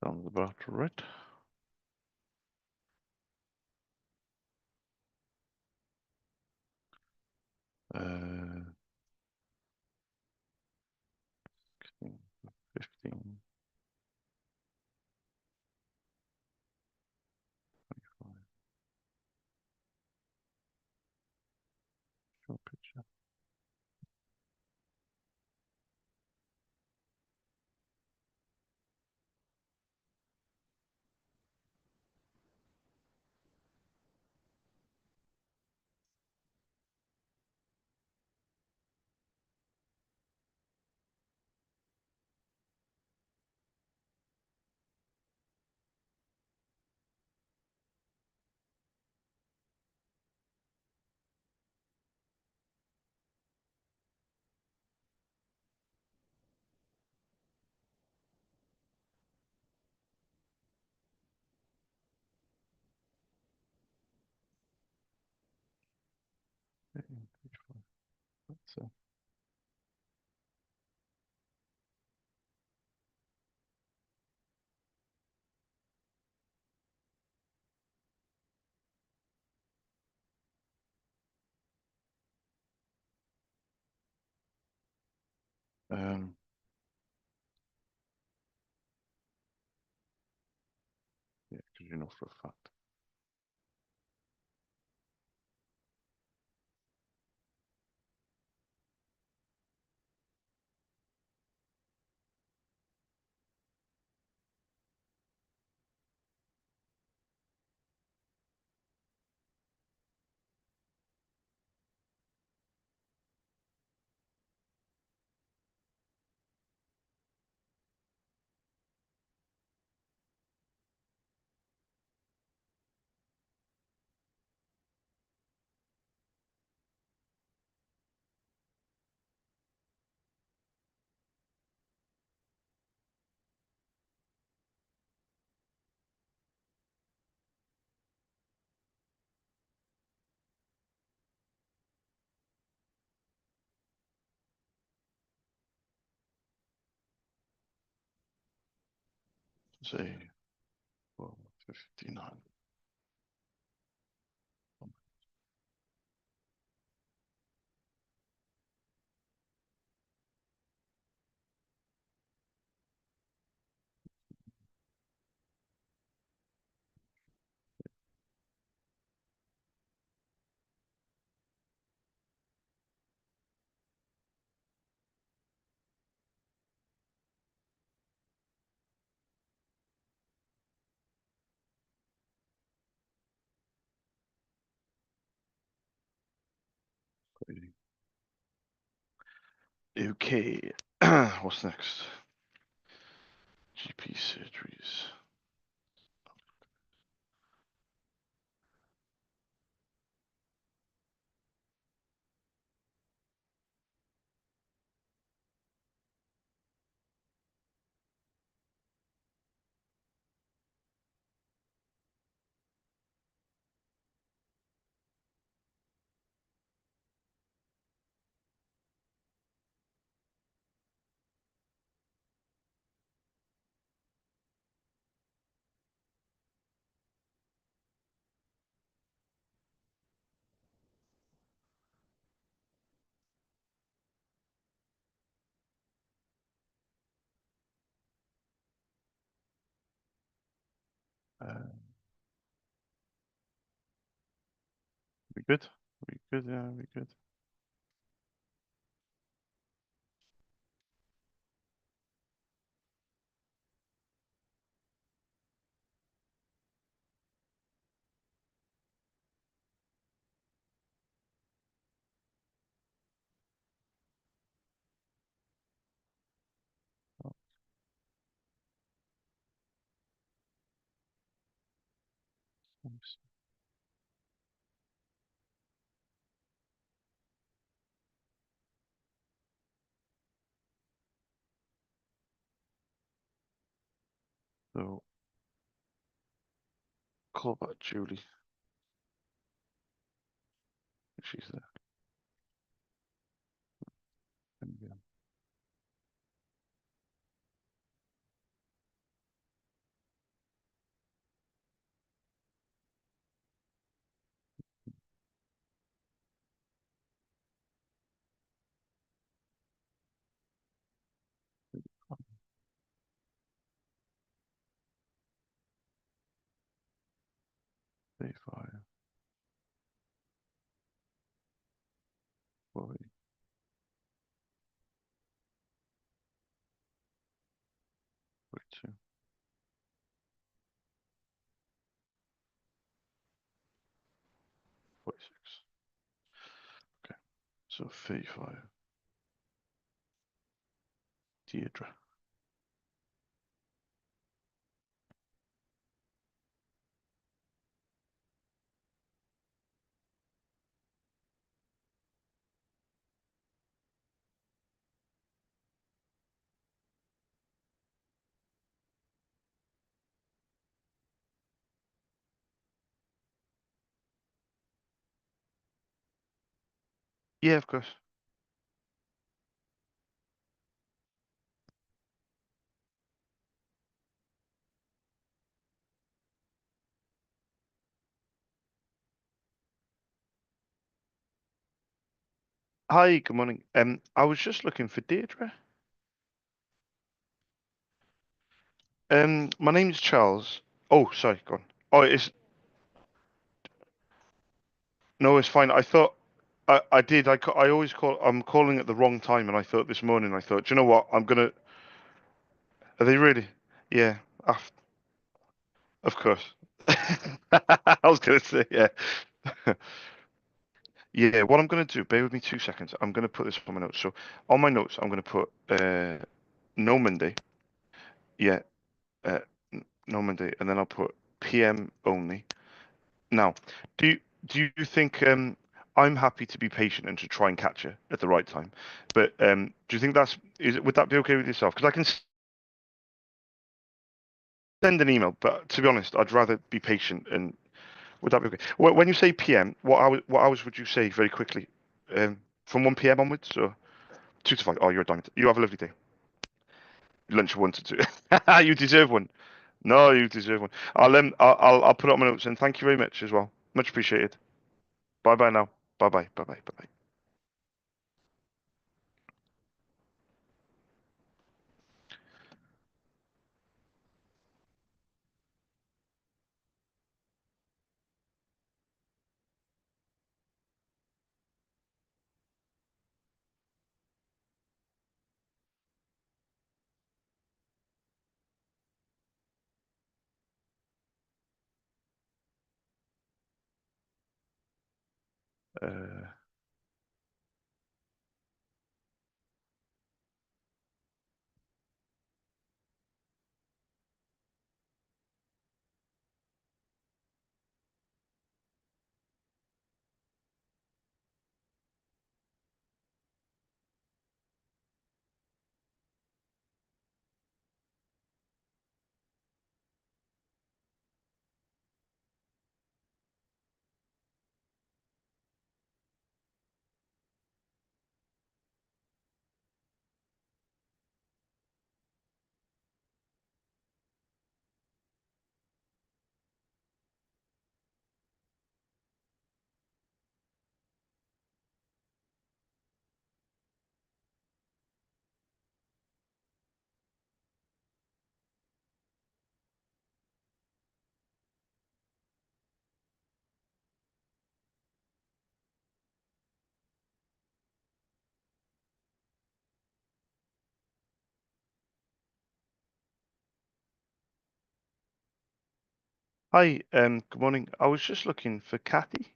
Sounds about right. Uh, 16, 15, 25. Show picture. That's yeah, because you know for a fact. Say, well, 59. Crazy. Okay, what's next? GP surgeries. We good? We good? Yeah, we good. Nice. So, call back Julie. If she's there. And, 'em. 2. Okay, so 35. Deirdre. Yeah, of course. Hi, good morning. I was just looking for Deirdre. My name's Charles. Oh, sorry, go on. Oh, it's no, it's fine. I thought I did. I always call. I'm calling at the wrong time, and I thought this morning. I thought, do you know what? I'm gonna. Are they really? Yeah. Of course. I was gonna say yeah. Yeah. What I'm gonna do? Bear with me 2 seconds. I'm gonna put this on my notes. So on my notes, I'm gonna put no Monday. Yeah. Uh, no Monday, and then I'll put PM only. Now, do you think I'm happy to be patient and to try and catch her at the right time, but do you think would that be okay with yourself? Because I can send an email, but to be honest, I'd rather be patient. And would that be okay? When you say PM, what hours would you say very quickly? From 1 PM onwards, or 2 to 5? Oh, you're a diamond. You have a lovely day. Lunch 1 to 2. You deserve one. No, you deserve one. I'll put it on my notes, and thank you very much as well. Much appreciated. Bye bye now. Bye bye. Bye bye. Bye bye. Hi, good morning. I was just looking for Kathy.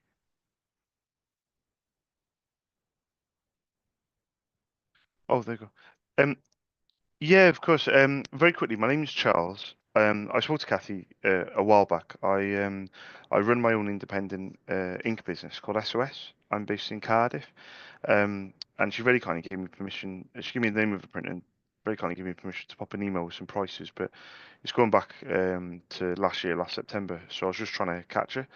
Oh, there you go. Yeah, of course. Very quickly, my name's Charles. I spoke to Kathy a while back. I run my own independent ink business called SOS. I'm based in Cardiff. And she very kindly gave me permission. She gave me the name of the print and very kindly gave me permission to pop an email with some prices. But it's going back to last year, last September. So I was just trying to catch her.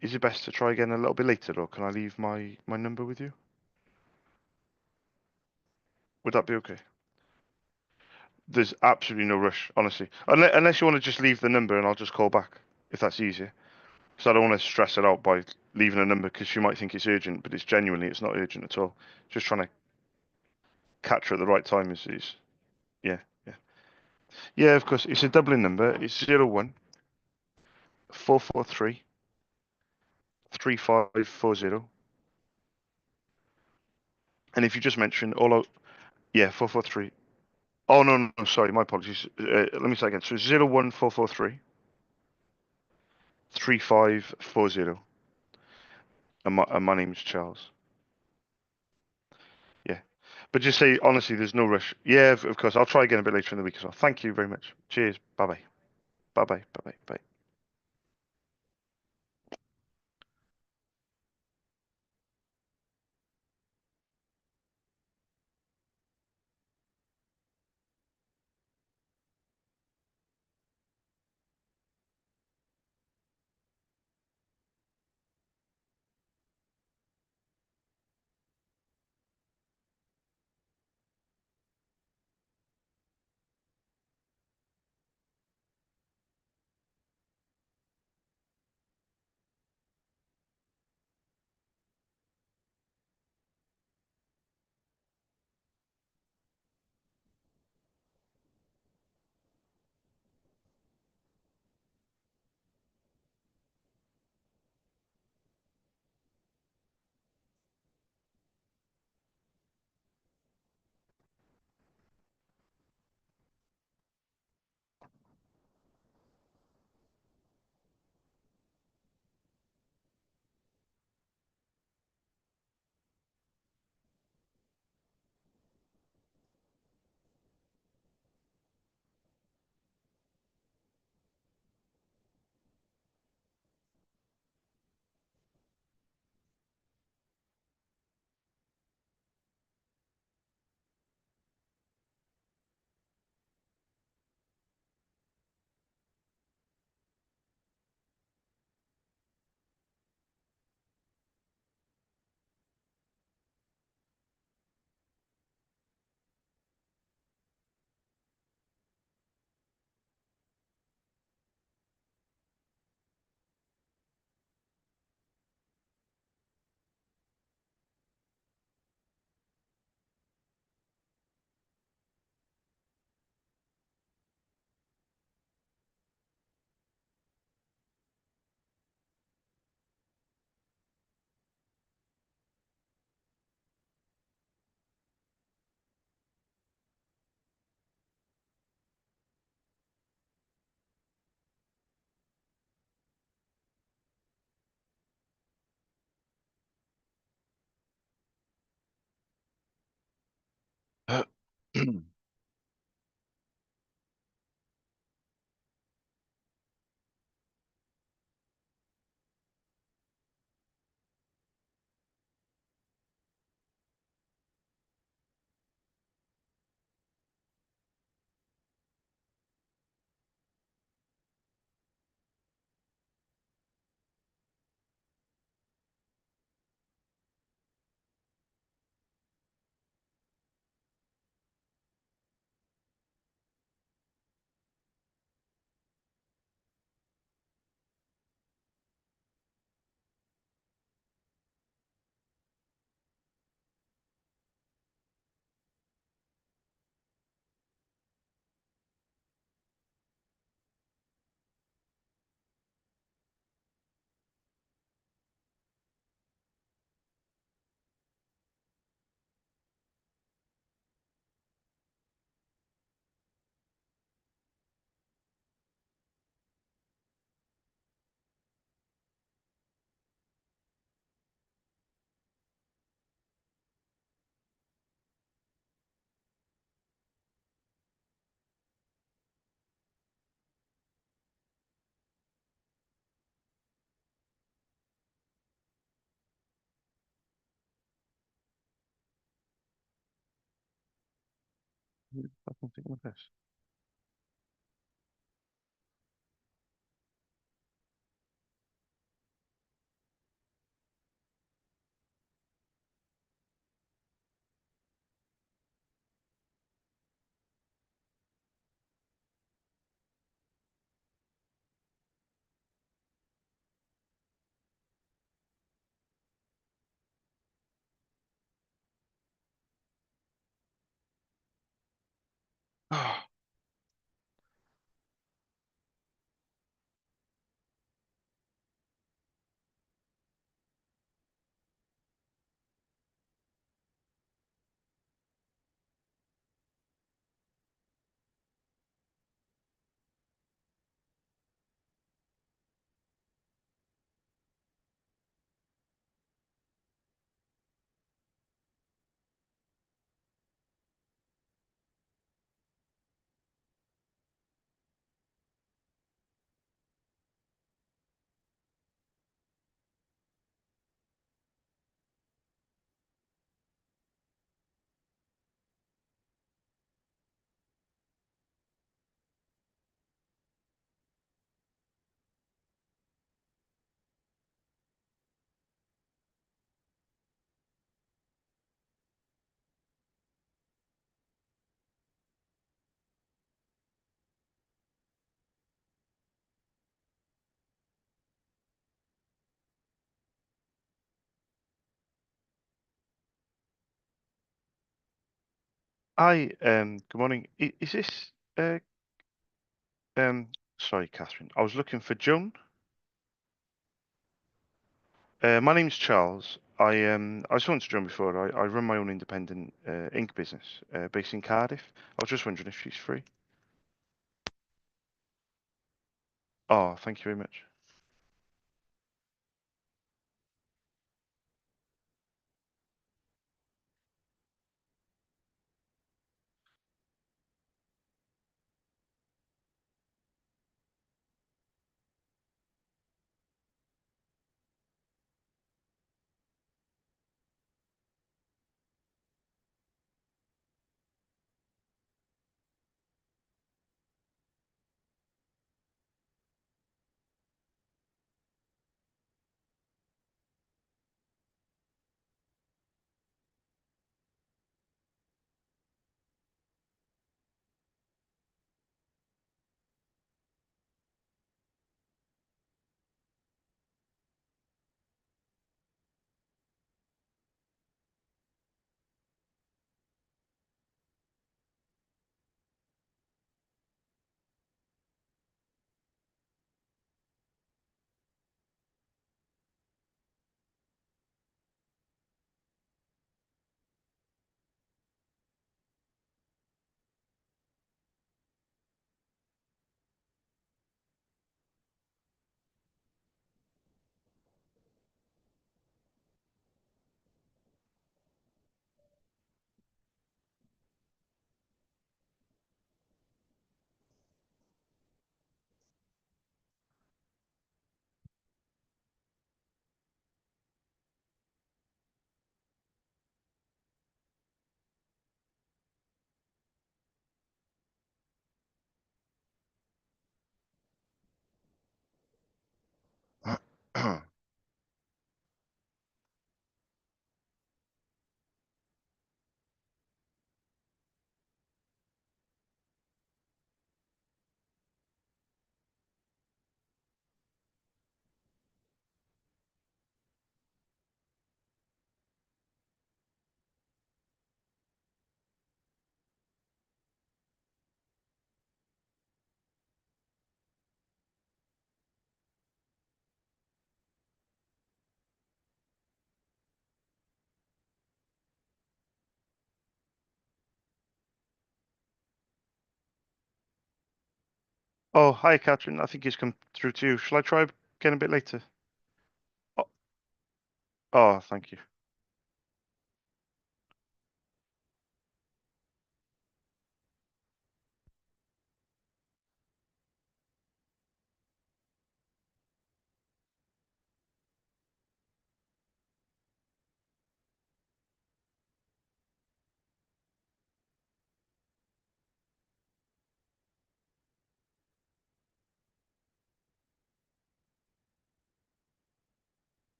Is it best to try again a little bit later, or can I leave my number with you? Would that be okay? There's absolutely no rush, honestly. Unless you want to just leave the number and I'll just call back, if that's easier. So I don't want to stress it out by leaving a number because you might think it's urgent, but it's not urgent at all. Just trying to catch her at the right time is yeah, yeah. Yeah, of course. It's a Dublin number. It's 01 443 3540. And if you just mention yeah, 443. Oh no, no, no, sorry, my apologies. Let me say again. So 01443 3540. And my name's Charles. Yeah. But just say honestly, there's no rush. Yeah, of course. I'll try again a bit later in the week as well. Thank you very much. Cheers. Bye bye. Bye bye. Bye bye. Fucking taking the piss. Hi, good morning. Is this um sorry, Catherine. I was looking for Joan. My name's Charles. I spoke to Joan before. I run my own independent ink business based in Cardiff. I was just wondering if she's free. Oh, thank you very much. Oh, hi, Catherine. I think he's come through to you. Shall I try again a bit later? Oh, oh, thank you.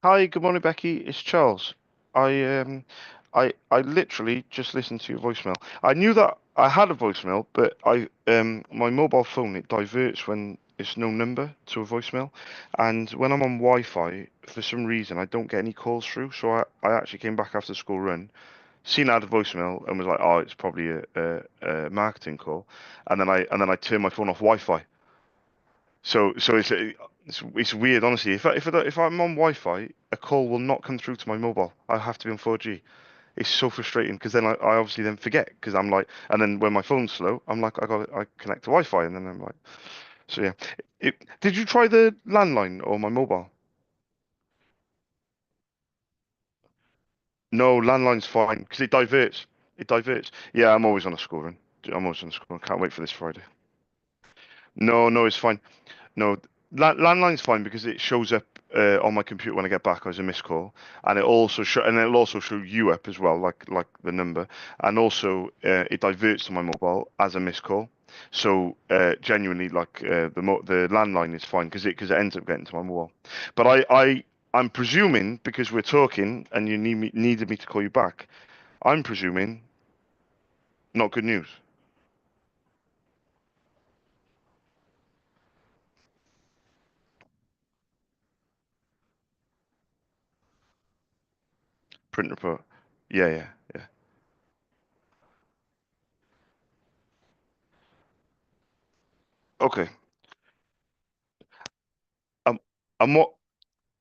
Hi, good morning, Becky. It's Charles. I I literally just listened to your voicemail. I knew that I had a voicemail, but I my mobile phone it diverts when it's no number to a voicemail, and when I'm on Wi-Fi, for some reason I don't get any calls through. So I actually came back after the school run, seen I had a voicemail, and was like, oh, it's probably a marketing call, and then I turned my phone off Wi-Fi. So it's weird, honestly. If I'm on Wi-Fi, a call will not come through to my mobile. I have to be on 4G. It's so frustrating because then I obviously then forget because I'm like, and then when my phone's slow, I'm like, I connect to Wi-Fi, and then I'm like, so yeah. Did you try the landline or my mobile? No, landline's fine because it diverts. It diverts. Yeah, I'm always on a school run. I'm always on a school run. Can't wait for this Friday. No, no, it's fine. No, landline's fine because it shows up on my computer when I get back as a missed call, and it'll also show you up as well, like the number, and also it diverts to my mobile as a missed call. So genuinely, like the landline is fine because it ends up getting to my mobile. But I'm presuming because we're talking and you needed me to call you back. I'm presuming not good news. Print report. Yeah, yeah, yeah. Okay. Um, and what?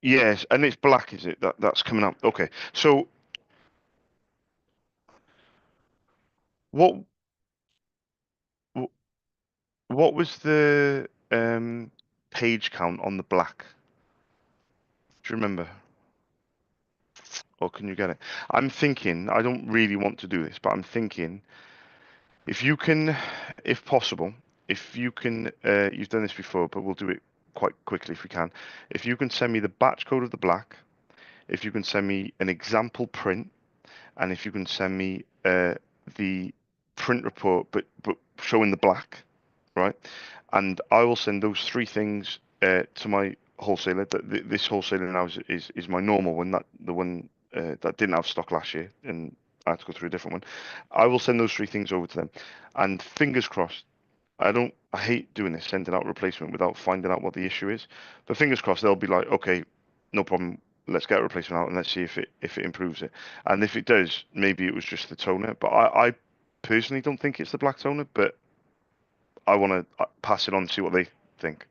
Yes, and it's black, is it? That's coming up. Okay. So what wh- what was the page count on the black? Do you remember? Or can you get it? I'm thinking, I don't really want to do this, but I'm thinking if you can, if possible, if you can, you've done this before, but we'll do it quite quickly if we can. If you can send me the batch code of the black, if you can send me an example print, and if you can send me the print report, but showing the black, right? And I will send those three things to my wholesaler. This wholesaler now is my normal one, that the one that didn't have stock last year, and I had to go through a different one. I will send those three things over to them, and fingers crossed. I hate doing this, sending out replacement without finding out what the issue is. But fingers crossed, they'll be like, okay, no problem. Let's get a replacement out and let's see if it improves it. And if it does, maybe it was just the toner. But I personally don't think it's the black toner, but I want to pass it on and see what they think.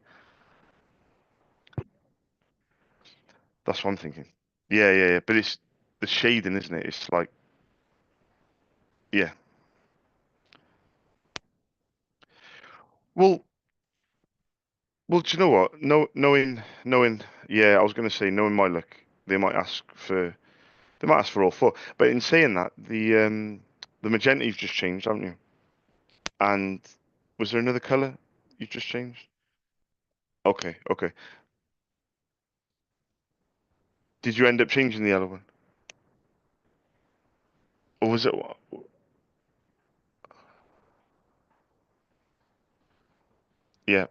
That's what I'm thinking. Yeah, yeah, yeah. But it's the shading, isn't it? It's like, yeah. Well, well, do you know what? No, knowing. Yeah, I was gonna say, knowing my luck, they might ask for they might ask for all four. But in saying that, the magenta you've just changed, haven't you? And was there another color you just changed? Okay, okay. Did you end up changing the other one, or was it? Yeah,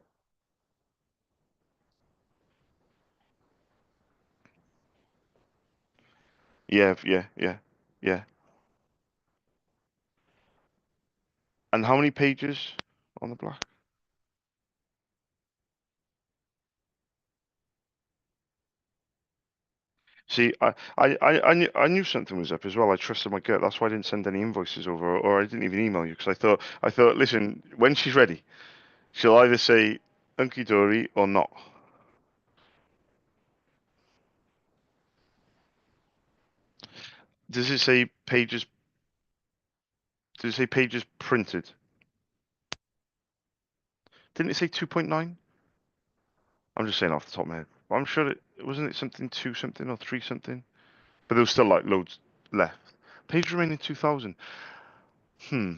yeah, yeah, yeah, yeah. And how many pages on the black? See, I knew something was up as well. I trusted my gut. That's why I didn't send any invoices over, or I didn't even email you because I thought, listen, when she's ready, she'll either say hunky dory or not. Does it say pages? Does it say pages printed? Didn't it say 2.9? I'm just saying off the top of my head. I'm sure it wasn't it something two something or three something, but there was still like loads left. Page remaining 2000. Hmm.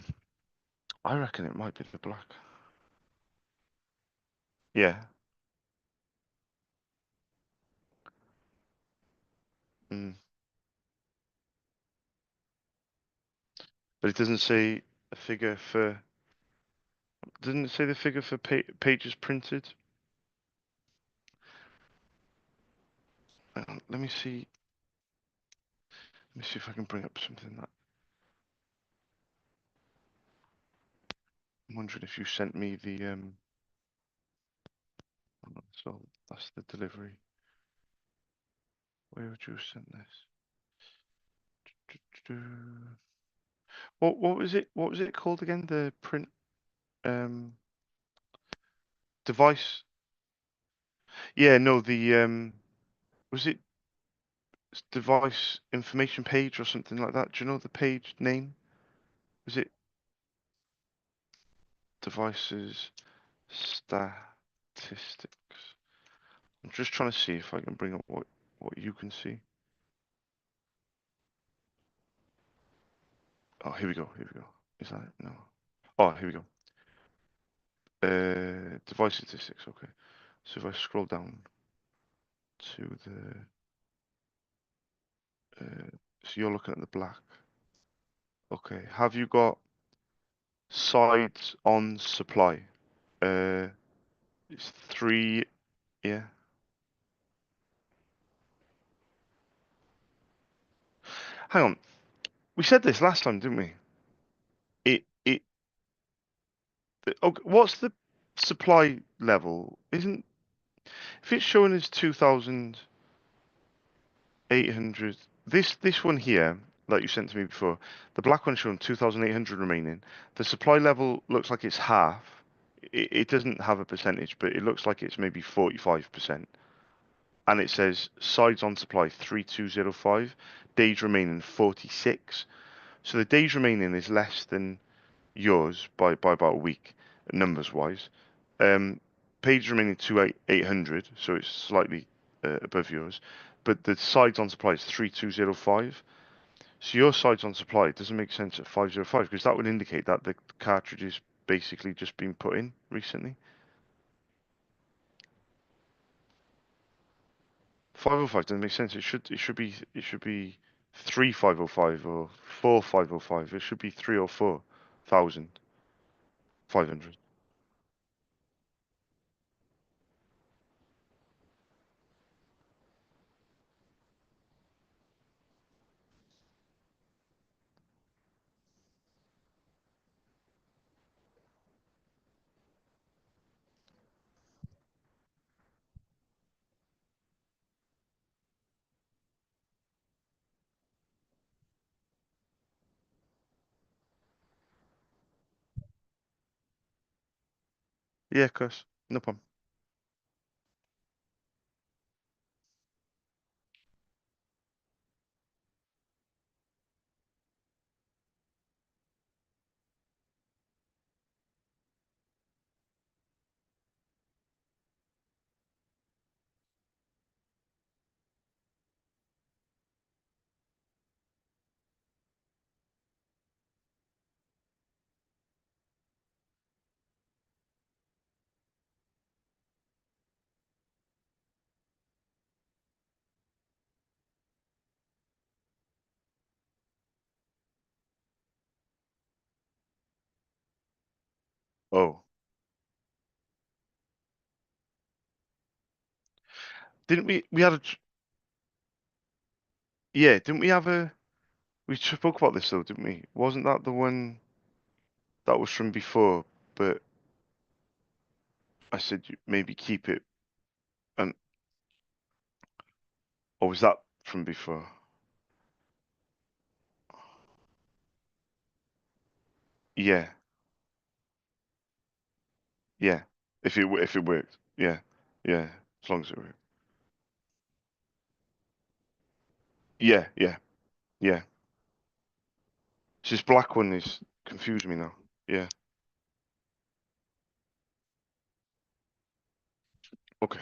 I reckon it might be the black. Yeah. Mm. But it doesn't say a figure for. Doesn't it say the figure for pages printed? Hang on, let me see. Let me see if I can bring up something that I'm wondering if you sent me the so that's the delivery. Where would you have sent this? What was it? What was it called again? The print um device? Yeah, no, the was it device information page or something like that? Do you know the page name? Was it devices statistics? I'm just trying to see if I can bring up what you can see. Oh, here we go. Here we go. Is that it? No. Oh, here we go. Device statistics. Okay. So if I scroll down to the, so you're looking at the black. Okay. Have you got sides on supply? It's three. Yeah. Hang on. We said this last time, didn't we? It. Okay, what's the supply level? Isn't if it's showing as 2,800? This one here that you sent to me before, the black one's showing 2,800 remaining. The supply level looks like it's half. It doesn't have a percentage, but it looks like it's maybe 45%. And it says sides on supply 3,205, days remaining 46. So the days remaining is less than yours by about a week, numbers wise. Um, Page remaining 2,800, so it's slightly above yours. But the sides on supply is 3,205. So your sides on supply doesn't make sense at 505 because that would indicate that the cartridge is basically just been put in recently. 505 doesn't make sense. It should be 3,505 or 4,505. It should be 3 or 4,500. Yeah, of course. No problem. Oh, didn't we? We had a yeah. Didn't we have a? We spoke about this though, didn't we? Wasn't that the one that was from before? But I said maybe keep it, and or was that from before? Yeah, yeah. If it worked, yeah, yeah. As long as it worked. Yeah, yeah, yeah. So this black one is confusing me now. Yeah. Okay.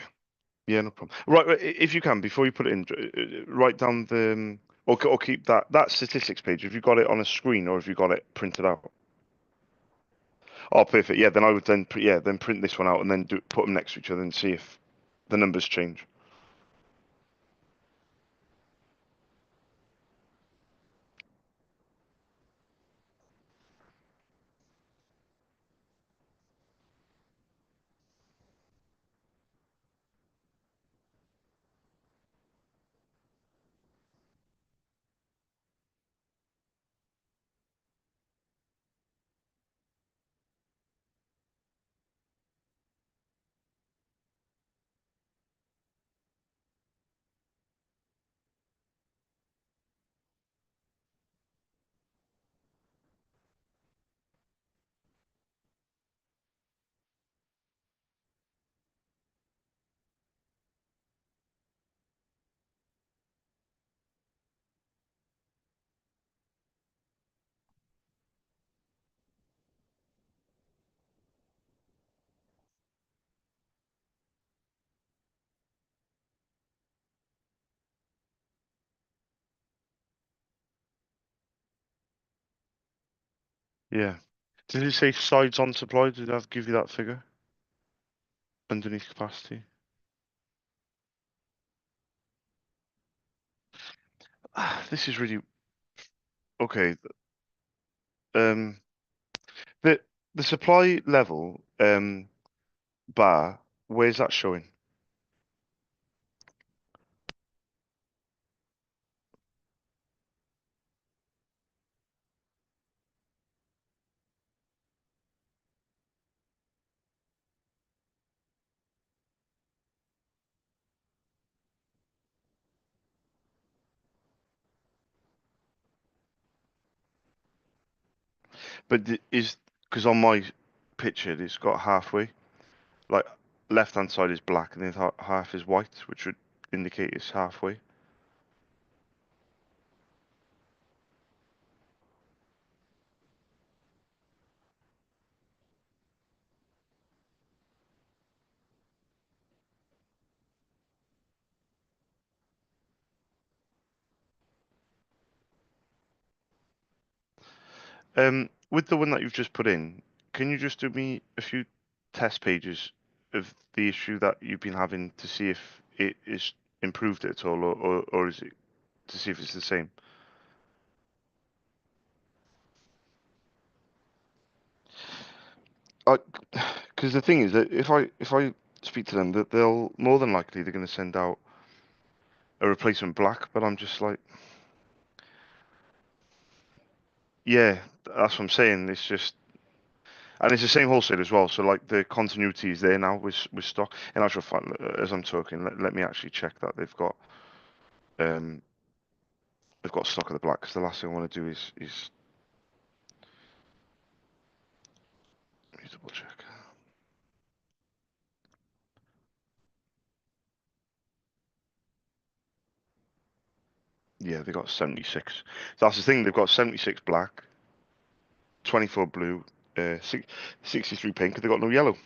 Yeah, no problem. Right, if you can, before you put it in, write down the or keep that statistics page. Have you got it on a screen or have you got it printed out? Oh, perfect. Yeah, then I would then yeah then print this one out and then put them next to each other and see if the numbers change. Yeah. Did it say sides on supply? Did that give you that figure underneath capacity? This is really okay. Um, the the supply level bar. Where's that showing? But is because on my picture it's got halfway. Like left hand side is black and then half is white, which would indicate it's halfway. With the one that you've just put in, can you just do me a few test pages of the issue that you've been having to see if it is improved at all, or is it to see if it's the same? Because the thing is that if I speak to them, that they'll more than likely they're going to send out a replacement black, but I'm just like, yeah, that's what I'm saying. It's just, and it's the same wholesale as well. So like the continuity is there now with stock. In actual fact, as I'm talking, let me actually check that um they've got stock of the black. Because the last thing I want to do is let me double check. Yeah, they got 76. So that's the thing. They've got 76 black, 24 blue, 63 pink. They've got no yellow.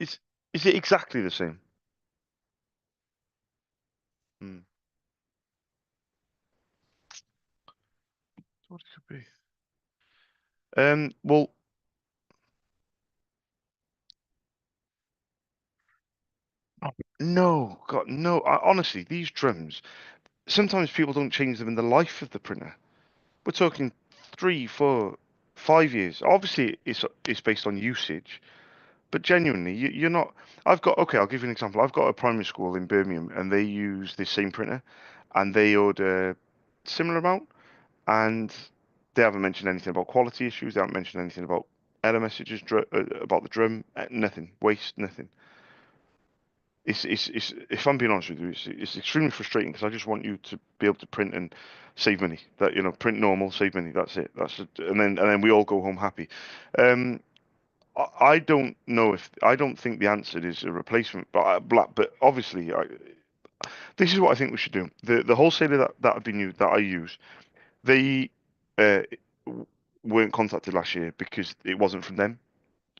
Is is it exactly the same? Hmm. What it could be. Well, no, God, no. Honestly, these drums. Sometimes people don't change them in the life of the printer. We're talking 3, 4, 5 years. Obviously, it's based on usage, but genuinely, you're not. I've got okay. I'll give you an example. I've got a primary school in Birmingham, and they use this same printer, and they order similar amount, and they haven't mentioned anything about quality issues. They haven't mentioned anything about error messages about the drum. Nothing. Waste. Nothing. It's if I'm being honest with you, it's extremely frustrating because I just want you to be able to print and save money. That print normal, save money. That's it. That's it. And then we all go home happy. Um, I don't know if I don't think the answer is a replacement, but obviously, this is what I think we should do. The wholesaler that I use, they uh, weren't contacted last year because it wasn't from them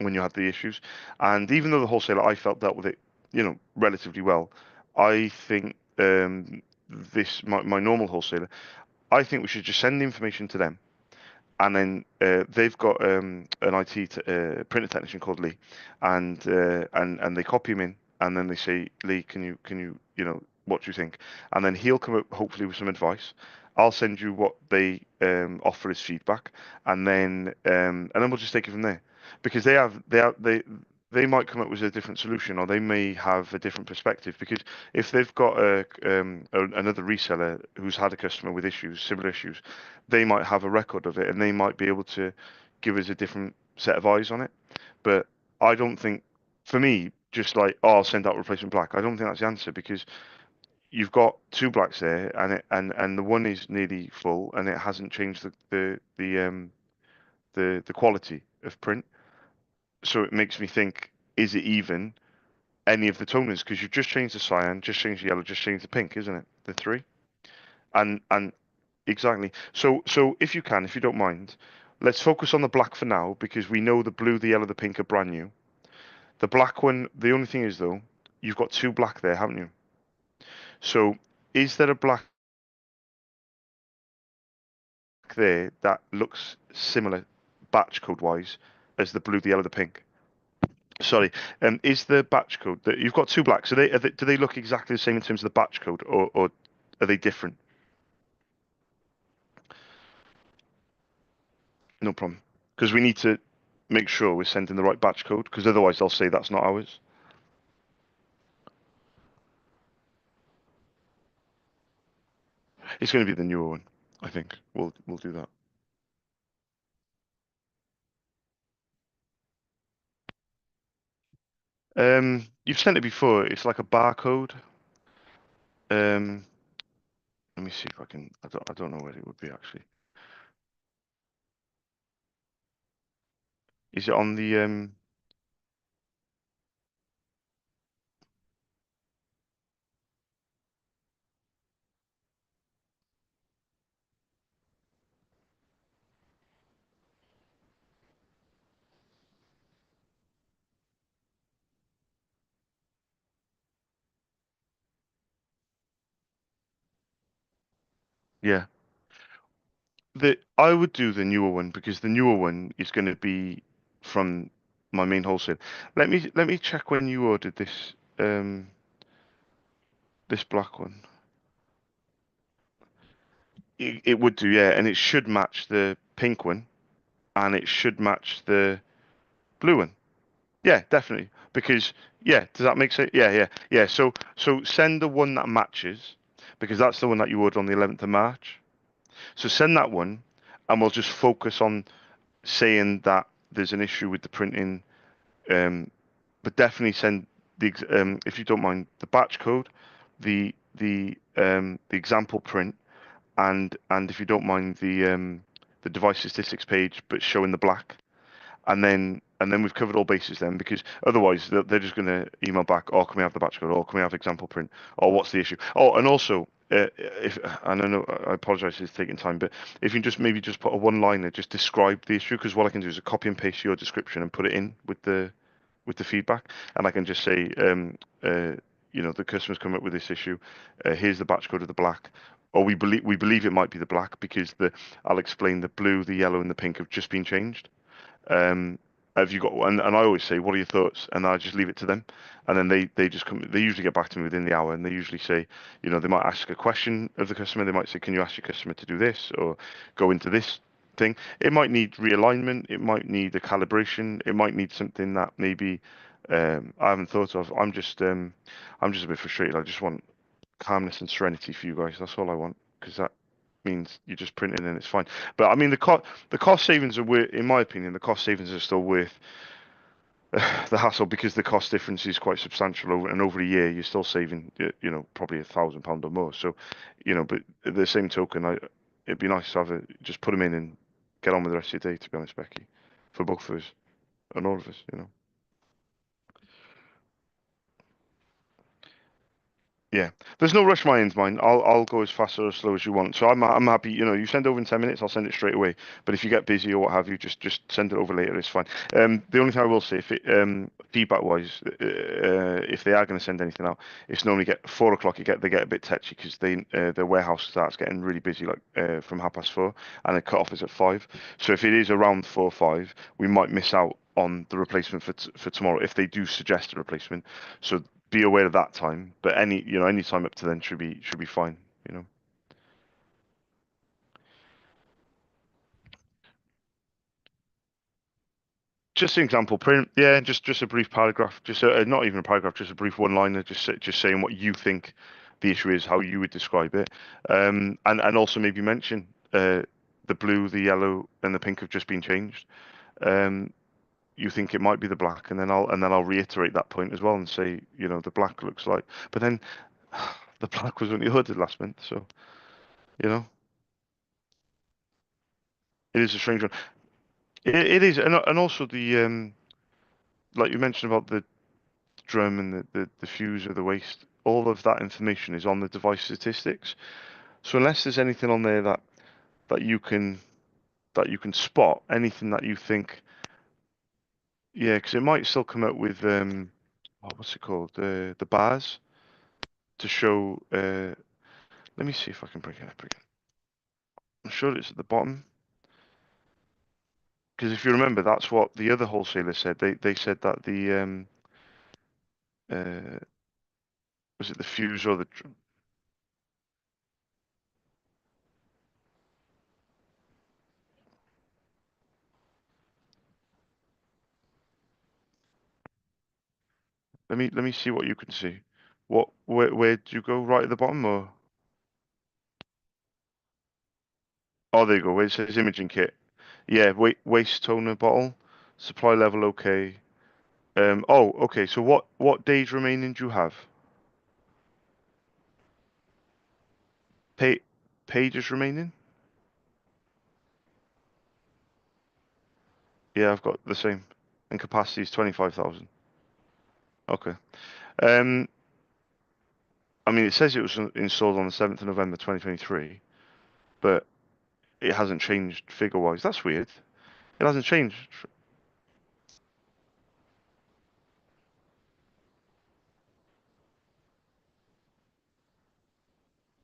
when you had the issues. And even though the wholesaler I felt dealt with it, relatively well, I think this my normal wholesaler, I think we should just send the information to them, and then they've got an printer technician called Lee, and they copy him in, and then they say, Lee, can you what do you think? And then he'll come up hopefully with some advice. I'll send you what they offer as feedback, and then we'll just take it from there, because they might come up with a different solution, or they may have a different perspective. Because if they've got another reseller who's had a customer with issues, similar issues, they might have a record of it, and they might be able to give us a different set of eyes on it. But I don't think, for me, just like, oh, I'll send out replacement black. I don't think that's the answer, because you've got two blacks there, and the one is nearly full, and it hasn't changed the quality of print. So it makes me think, is it even any of the toners? Because you've just changed the cyan, just changed the yellow, just changed the pink, isn't it? The three. And exactly. So if you don't mind, let's focus on the black for now because we know the blue, the yellow, the pink are brand new. The black one, the only thing is though, you've got two black there, haven't you? So is there a black there that looks similar batch code wise as the blue, the yellow, the pink? Sorry, is the batch code that you've got two blacks? Do they look exactly the same in terms of the batch code, or are they different? No problem, because we need to make sure we're sending the right batch code, because otherwise they'll say that's not ours. It's going to be the newer one, I think. We'll do that. You've sent it before. It's like a barcode. Um, let me see if I can. I don't know where it would be actually. Is it on the Yeah. I would do the newer one because the newer one is going to be from my main wholesale. Let me check when you ordered this black one. It would do, yeah, and it should match the pink one, and it should match the blue one. Yeah, definitely. Because yeah, does that make sense? Yeah. So send the one that matches, because that's the one that you ordered on the 11th of March. So send that one, and we'll just focus on saying that there's an issue with the printing. Um, but definitely send if you don't mind, the batch code, the example print, and if you don't mind, the device statistics page, but showing the black, and then we've covered all bases then, because otherwise they're just going to email back, oh, can we have the batch code, or can we have example print, or what's the issue? Oh, and also, if and I know I apologize, it's taking time, but if you just maybe just put a one liner, just describe the issue, because what I can do is copy and paste your description and put it in with the feedback, and I can just say, the customer's come up with this issue. Here's the batch code of the black, or we believe it might be the black because I'll explain the blue, the yellow, and the pink have just been changed. Um, have you got? And I always say, what are your thoughts? And I just leave it to them, and then they just come. They usually get back to me within the hour, and they usually say, they might ask a question of the customer. They might say, can you ask your customer to do this or go into this thing? It might need realignment. It might need a calibration. It might need something that maybe I haven't thought of. I'm just a bit frustrated. I just want calmness and serenity for you guys. That's all I want, because that means you just print it and it's fine. But I mean, the cost savings are worth, in my opinion, the cost savings are still worth the hassle, because the cost difference is quite substantial over a year. You're still saving, probably £1,000 or more. So, but at the same token, it'd be nice to just put them in and get on with the rest of your day. To be honest, Becky, for both of us and all of us. Yeah, there's no rush my end, mine. I'll go as fast or as slow as you want. So I'm happy. You send over in 10 minutes, I'll send it straight away. But if you get busy or what have you, just send it over later. It's fine. The only thing I will say, if feedback wise, if they are going to send anything out, it's normally get 4 o'clock. They get a bit touchy because the warehouse starts getting really busy, like from 4:30, and the cut off is at 5. So if it is around 4 or 5, we might miss out on the replacement for tomorrow if they do suggest a replacement. So be aware of that time. But any time up to then should be fine. You know, just an example print. Yeah, just a brief paragraph. Just not even a paragraph. Just a brief one-liner. Just saying what you think the issue is, how you would describe it, and also maybe mention the blue, the yellow, and the pink have just been changed. Um, you think it might be the black, and then I'll reiterate that point as well and say, the black looks like. But then the black was only ordered last month, so you know it is a strange one. It is, and also like you mentioned about the drum and the fuse or the waste, all of that information is on the device statistics. So unless there's anything on there that you can that you can spot anything that you think. Yeah, because it might still come up with what's it called? The bars to show. Let me see if I can bring it up again. I'm sure it's at the bottom. Because if you remember, that's what the other wholesaler said. They said that the uh, was it the fuse or the let me see what you can see. Where do you go? Right at the bottom or oh there you go. Where it says imaging kit. Yeah, waste toner bottle. Supply level okay. Oh, okay. So what days remaining do you have? Pay pages remaining? Yeah, I've got the same. And capacity is 25,000. Okay. Um, I mean, it says it was installed on the 7th of November 2023, but it hasn't changed figure-wise. That's weird. It hasn't changed.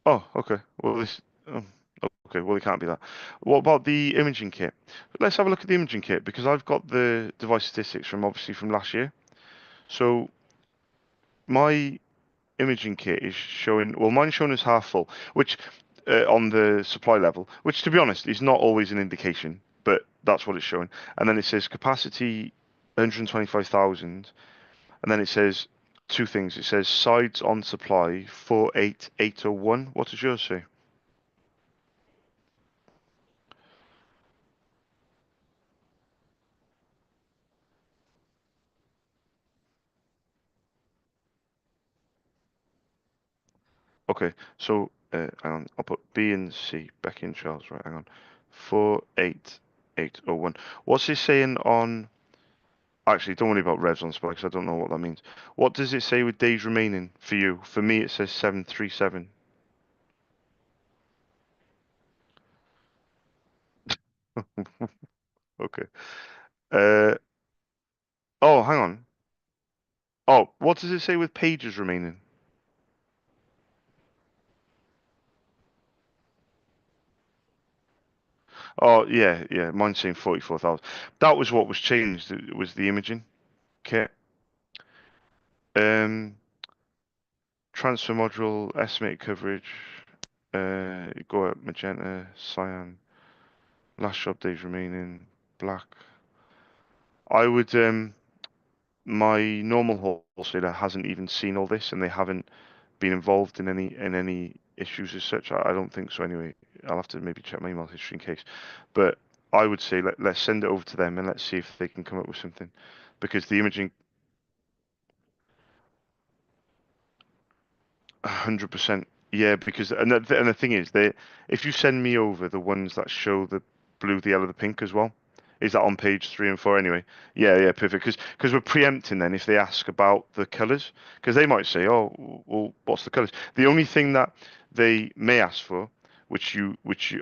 Oh, okay. Well, oh, okay. Well, it can't be that. What about the imaging kit? Let's have a look at the imaging kit because I've got the device statistics from obviously from last year. So my imaging kit is showing, well, mine's showing as half full, which on the supply level, which to be honest is not always an indication, but that's what it's showing. And then it says capacity 125,000, and then it says two things. It says sides on supply 48801. What does yours say? Okay, so hang on, I'll put B and C, Becky and Charles, right? Hang on, 48801. What's it saying on? Actually, don't worry about revs on spikes. I don't know what that means. What does it say with days remaining for you? For me, it says 737. Okay. Uh, oh, hang on. Oh, what does it say with pages remaining? Oh, yeah, yeah. Mine's saying 44,000. That was what was changed. It was the imaging kit. Um, transfer module, estimated coverage. Go at magenta, cyan. Last shop days remaining, black. I would my normal wholesaler hasn't even seen all this, and they haven't been involved in any issues as such. I don't think so. Anyway, I'll have to maybe check my email history in case. But I would say let's send it over to them and let's see if they can come up with something, because the imaging 100%. Yeah, because and the thing is, they if you send me over the ones that show the blue, the yellow, the pink as well, is that on page 3 and 4 anyway? Yeah, yeah, perfect. Because we're preempting then if they ask about the colours, because they might say, oh, well, what's the colours? The only thing that they may ask for, which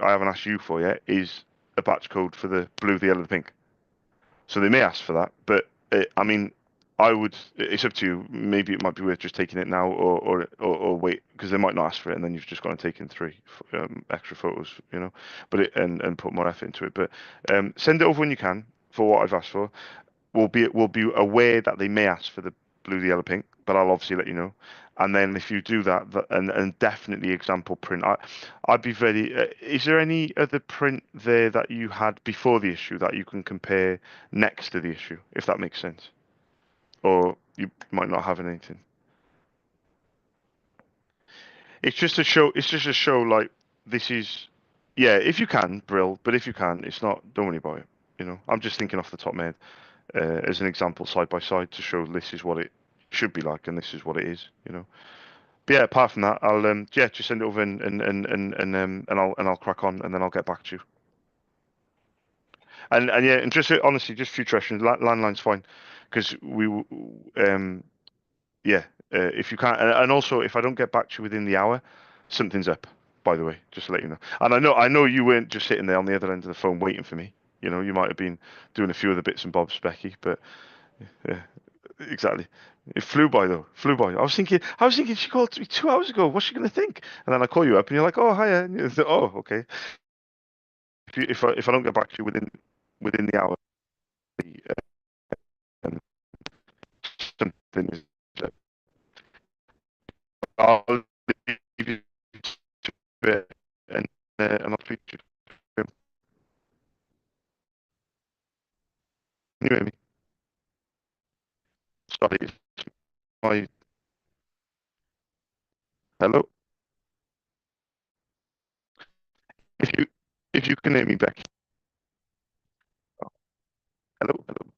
I haven't asked you for yet, is a batch code for the blue, the yellow, the pink. So they may ask for that, but I mean, I would. It's up to you. Maybe it might be worth just taking it now, or wait, because they might not ask for it, and then you've just got to take in three extra photos, But and put more effort into it. But send it over when you can for what I've asked for. We'll be aware that they may ask for the blue, the yellow, pink, but I'll obviously let you know. And then if you do that, and definitely example print, I'd be very. Is there any other print there that you had before the issue that you can compare next to the issue, if that makes sense? Or you might not have anything. It's just a show. It's just a show like this is. Yeah, if you can, brill. But if you can, it's not. Don't worry about it. I'm just thinking off the top of my head as an example, side by side, to show this is what it should be like and this is what it is. But yeah, apart from that, I'll yeah, just send it over and I'll crack on and then I'll get back to you. And yeah, and just honestly, just future questions. Landline's fine because yeah, if you can't, and also if I don't get back to you within the hour, something's up. by the way, just to let you know. And I know you weren't just sitting there on the other end of the phone waiting for me. You know, you might have been doing a few other bits and bobs, Becky, but yeah, exactly. It flew by though, flew by. I was thinking she called me 2 hours ago. What's she gonna think? And then I call you up, and you're like, "Oh, hiya." And you say, "Oh, okay." If I don't get back to you within the hour, um, something is, I'll leave you to it, and I'll speak to you. Can you hear me? Sorry, it's my hello. If you can hear me back. Oh, hello, hello.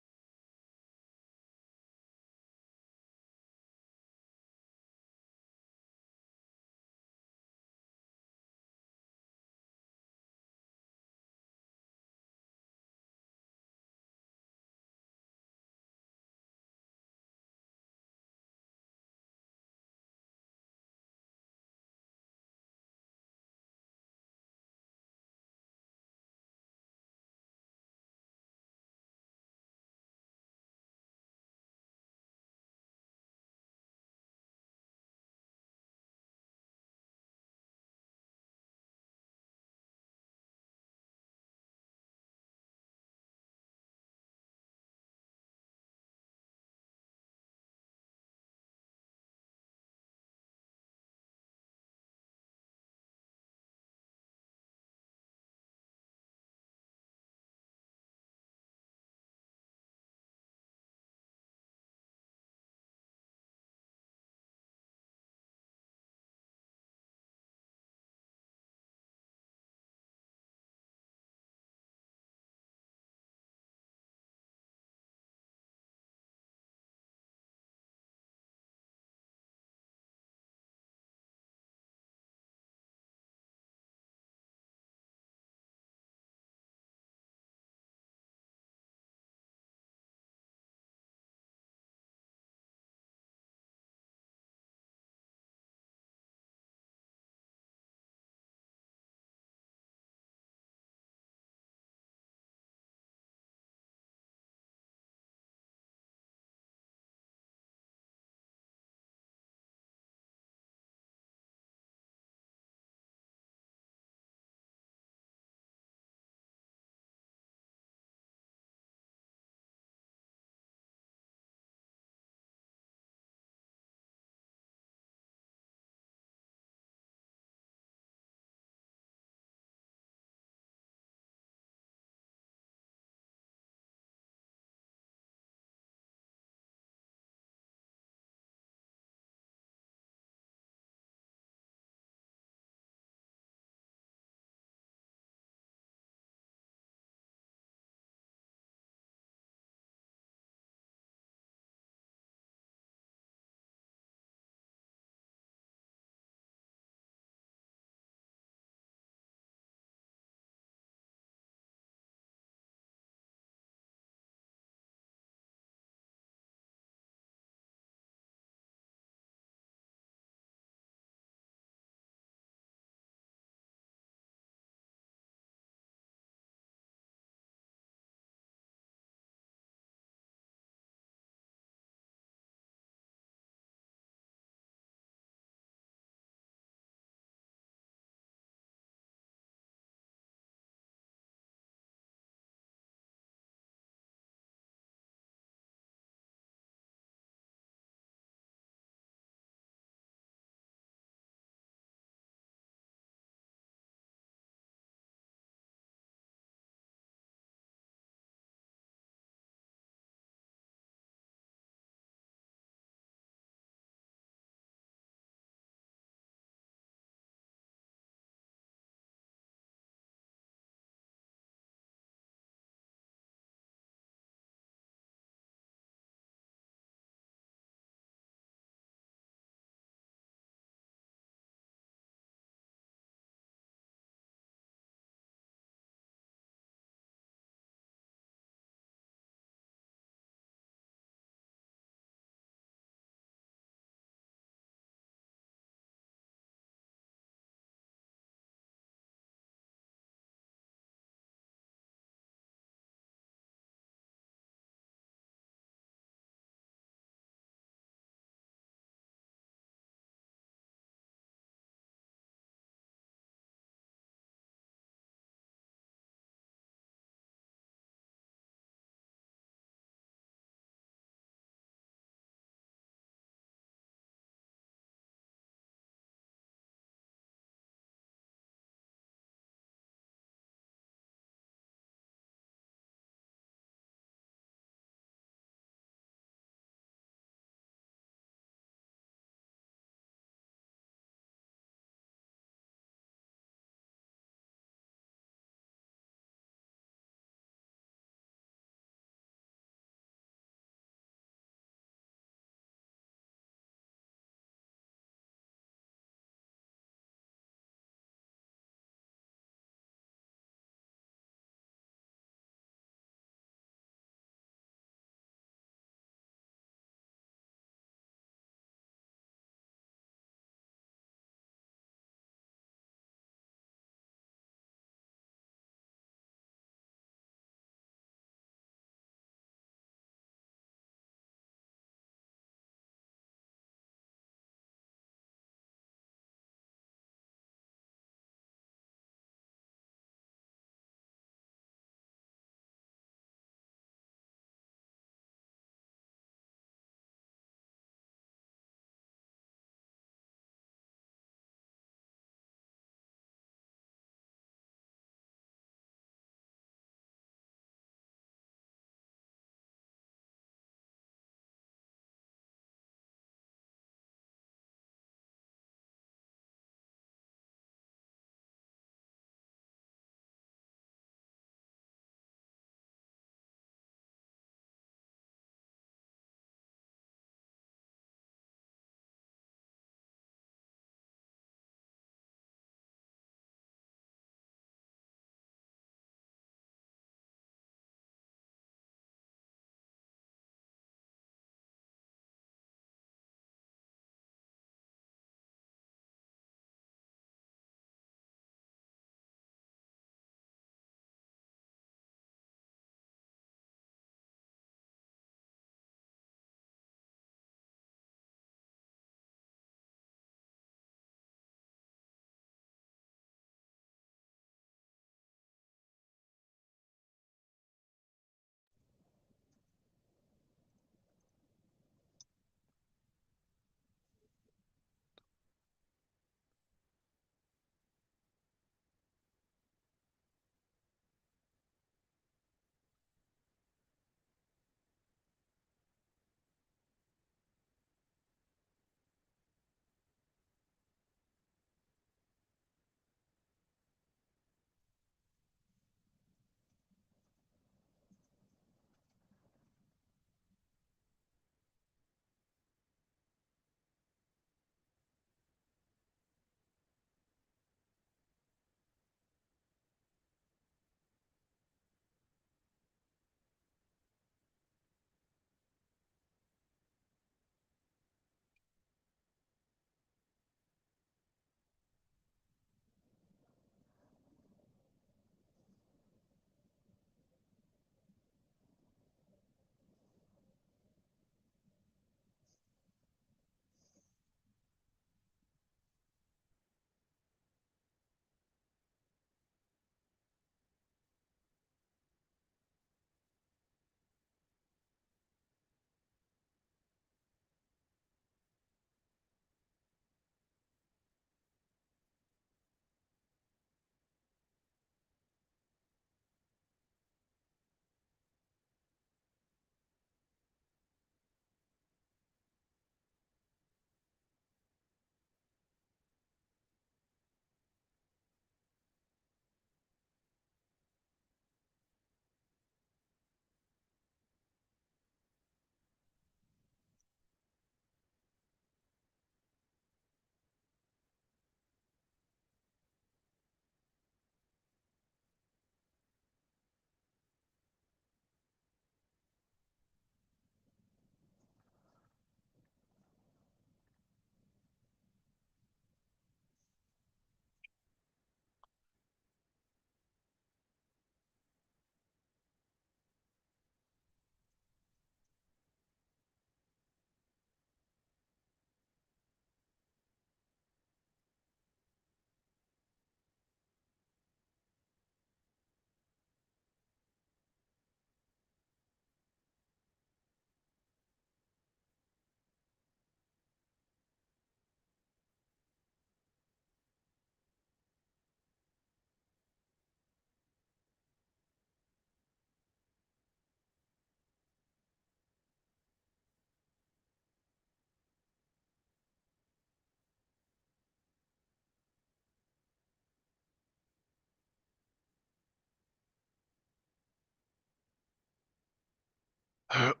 Hi,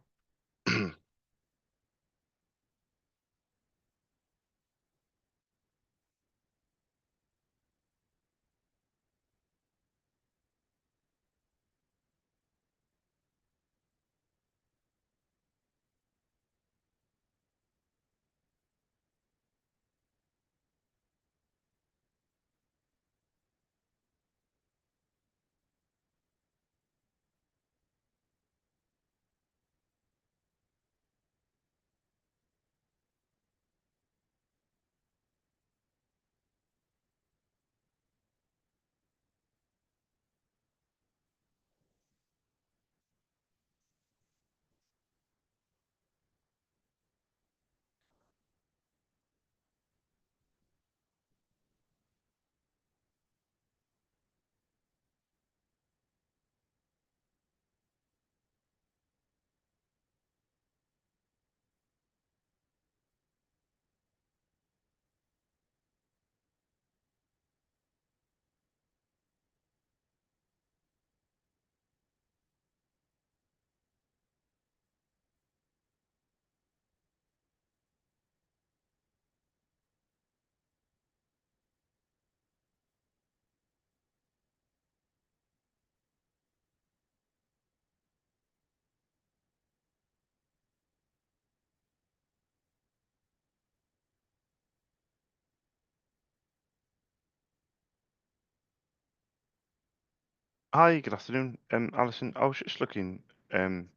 good afternoon, Alison. I was just looking. Um,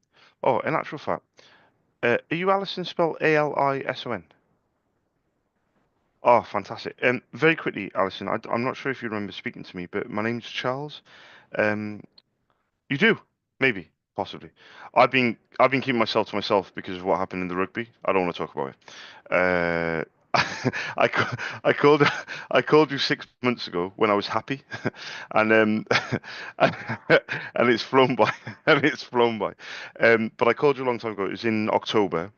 oh, in actual fact, are you Alison? Spelled Alison? Oh, fantastic. Very quickly, Alison. I'm not sure if you remember speaking to me, but my name's Charles. Um, you do, maybe, possibly. I've been keeping myself to myself because of what happened in the rugby. I don't want to talk about it. I called I called you 6 months ago when I was happy, and and it's flown by, and it's flown by. But I called you a long time ago. It was in October.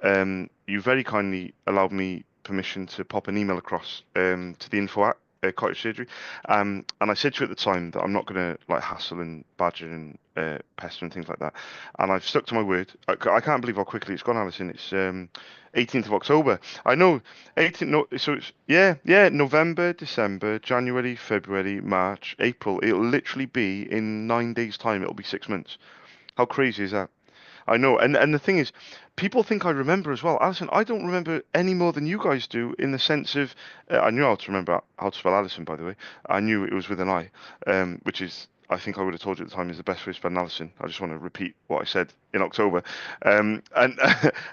You very kindly allowed me permission to pop an email across to the info at Cottage Surgery, and I said to you at the time that I'm not going to like hassle and badger and pester and things like that, and I've stuck to my word. I can't believe how quickly it's gone, Alison. It's 18th of October. I know 18th. No, so it's yeah, November, December, January, February, March, April. It'll literally be in 9 days' time. It'll be 6 months. How crazy is that? I know, and the thing is, people think I remember as well. Alison, I don't remember any more than you guys do in the sense of I knew how to remember how to spell Alison, by the way. I knew it was with an I, which is I think I would have told you at the time is the best way to spell Alison. I just want to repeat what I said in October, and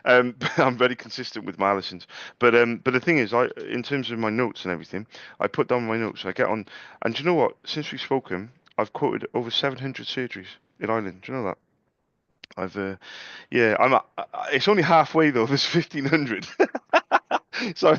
I'm very consistent with my Alisons. But the thing is, in terms of my notes and everything, I put down my notes. I get on, and do you know what? Since we've spoken, I've quoted over 700 surgeries in Ireland. Do you know that? I've yeah, it's only halfway though. There's 1,500. So,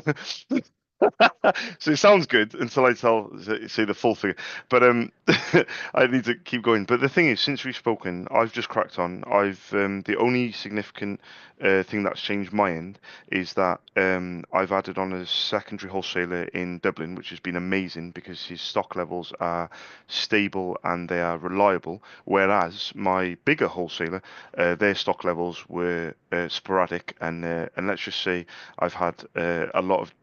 so it sounds good until I say the full figure. But I need to keep going. But the thing is, since we've spoken, I've just cracked on. I've the only significant thing that's changed my end is that I've added on a secondary wholesaler in Dublin, which has been amazing because his stock levels are stable and they are reliable. Whereas my bigger wholesaler, their stock levels were sporadic, and let's just say I've had a lot of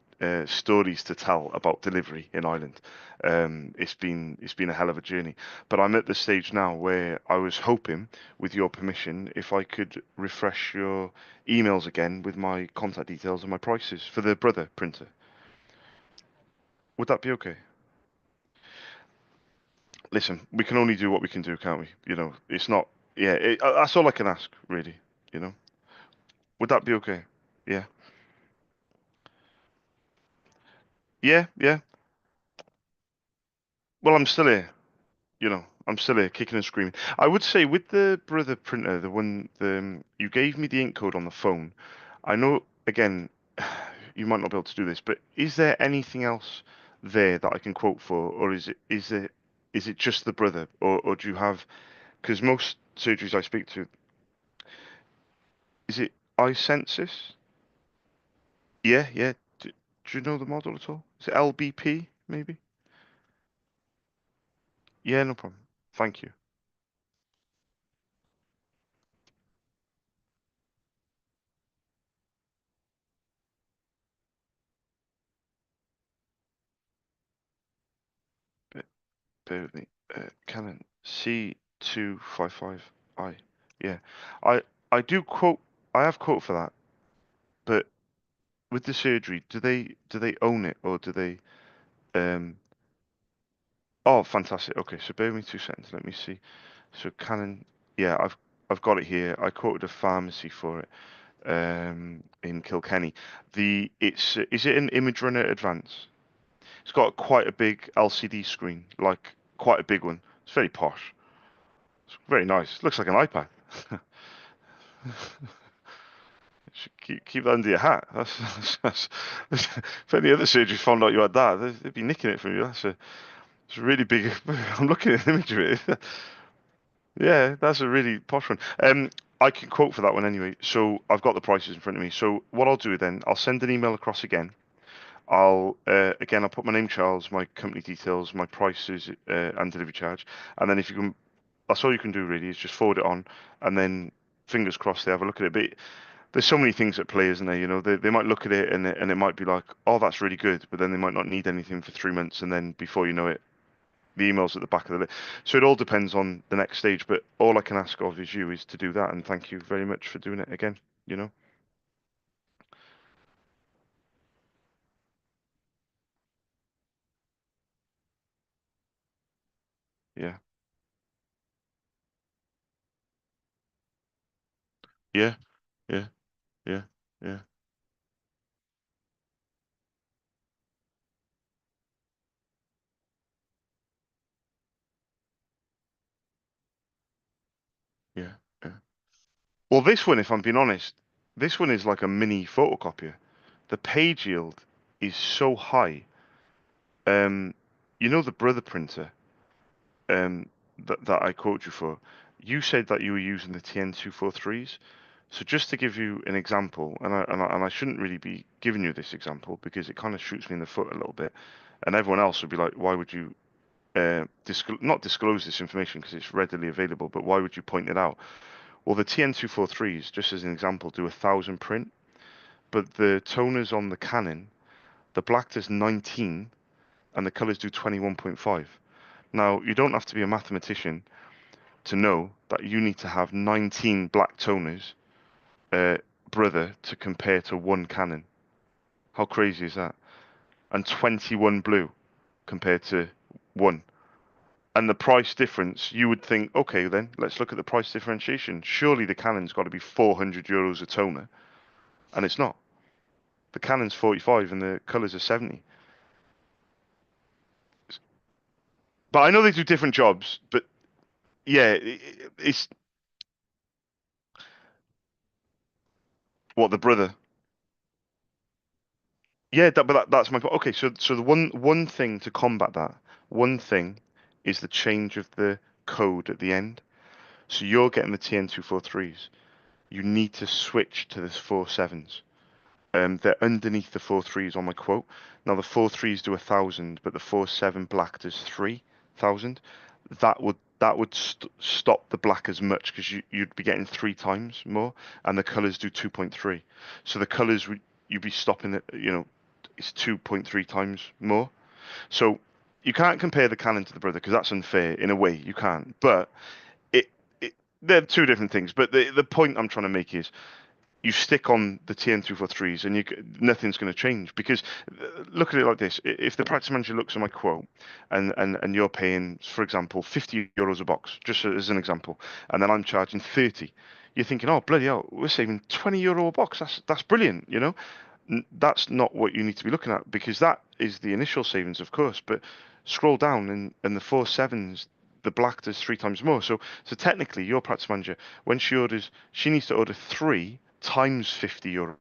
stories to tell about delivery in Ireland. It's been a hell of a journey, but I'm at the stage now where I was hoping, with your permission, if I could refresh your emails again with my contact details and my prices for the brother printer. Would that be okay? Listen, we can only do what we can do, can't we? It's not. Yeah, that's all I can ask, really. You know, would that be okay? Yeah, yeah, yeah. Well, I'm still here. I'm still here, kicking and screaming. I would say with the brother printer, the one you gave me the ink code on the phone. I know again, you might not be able to do this, but is there anything else there that I can quote for, or is it just the brother, or do you have? Because most surgeries I speak to, is it iSensis? Yeah, yeah. Do you know the model at all? Is it LBP maybe? Yeah, no problem. Thank you. bear with me. Canon C255i. Yeah, I I do quote. I have quote for that, but with the surgery, do they own it or do they? Um. Oh, fantastic. Okay, so bear with me 2 seconds. Let me see. So Canon. Yeah, I've got it here. I quoted a pharmacy for it. In Kilkenny. It's is it an Image Runner Advance? It's got quite a big LCD screen, like quite a big one. It's very posh. It's very nice. Looks like an iPad. Should keep that under your hat. If any other surgery found out you had that, they'd be nicking it from you. It's a really big. I'm looking at an image of it. Yeah, that's a really posh one. I can quote for that one anyway. So I've got the prices in front of me. So what I'll do then, I'll send an email across again. I'll put my name, Charles, my company details, my prices, and delivery charge, and then if you can, that's all you can do really is just forward it on, and then fingers crossed they have a look at it. But there's so many things at play, isn't there? You know, they might look at it and it might be like, oh, that's really good, but then they might not need anything for 3 months, and then before you know it, the email's at the back of the list. So it all depends on the next stage. But all I can ask of is you is to do that, and thank you very much for doing it again. You know, yeah, yeah, yeah, yeah, yeah, yeah, yeah. Well, this one, if I'm being honest, this one is like a mini photocopier. The page yield is so high. Um, you know the Brother printer that I quoted you for. You said that you were using the TN243s. So just to give you an example, and I shouldn't really be giving you this example because it kind of shoots me in the foot a little bit, and everyone else would be like, why would you not disclose this information because it's readily available, but why would you point it out? Well, the TN243s, just as an example, do 1,000 print, but the toners on the Canon, the black does 19 and the colors do 21.5. Now, you don't have to be a mathematician to know that you need to have 19 black toners, uh, brother, to compare to one Canon. How crazy is that? And 21 blue compared to one. And the price difference, you would think, okay, then let's look at the price differentiation. Surely the Canon's got to be 400 euros a toner, and it's not. The Canon's 45 and the colors are 70. But I know they do different jobs, but yeah, it's what the brother. Yeah, that's my point. Okay, so the one thing to combat that, one thing is the change of the code at the end. So you're getting the TN243s. You need to switch to the 47s. They're underneath the 43s on my quote. Now the 43s do 1,000, but the 47 black does 3,000. That would stop the black as much because you'd be getting 3 times more, and the colors do 2.3. So the colors would you'd be stopping it. You know, it's 2.3 times more. So you can't compare the Canon to the Brother because that's unfair in a way. You can't, but it, it they're two different things. But the point I'm trying to make is you stick on the TN243s and nothing's going to change because look at it like this. If the practice manager looks at my quote and you're paying, for example, 50 euros a box, just as an example, and then I'm charging 30, you're thinking, oh, bloody hell, we're saving 20 euro a box. That's brilliant, you know? That's not what you need to be looking at because that is the initial savings, of course, but scroll down and the 47s, the black does 3 times more. So technically, your practice manager, when she orders, she needs to order 3 times 50 euro,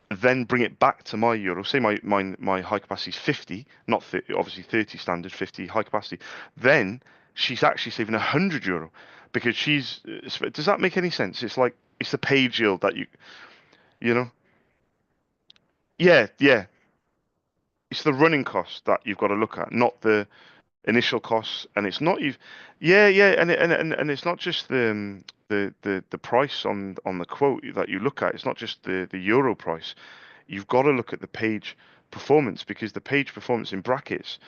then bring it back to my euro. Say my high capacity is 50, not 30, obviously 30 standard, 50 high capacity. Then she's actually saving 100 euro because she's. Does that make any sense? It's like it's the page yield that you know. Yeah, yeah. It's the running cost that you've got to look at, not the initial costs. And it's not you. Yeah, yeah, and it's not just the price on the quote that you look at. It's not just the euro price. You've got to look at the page performance because the page performance in brackets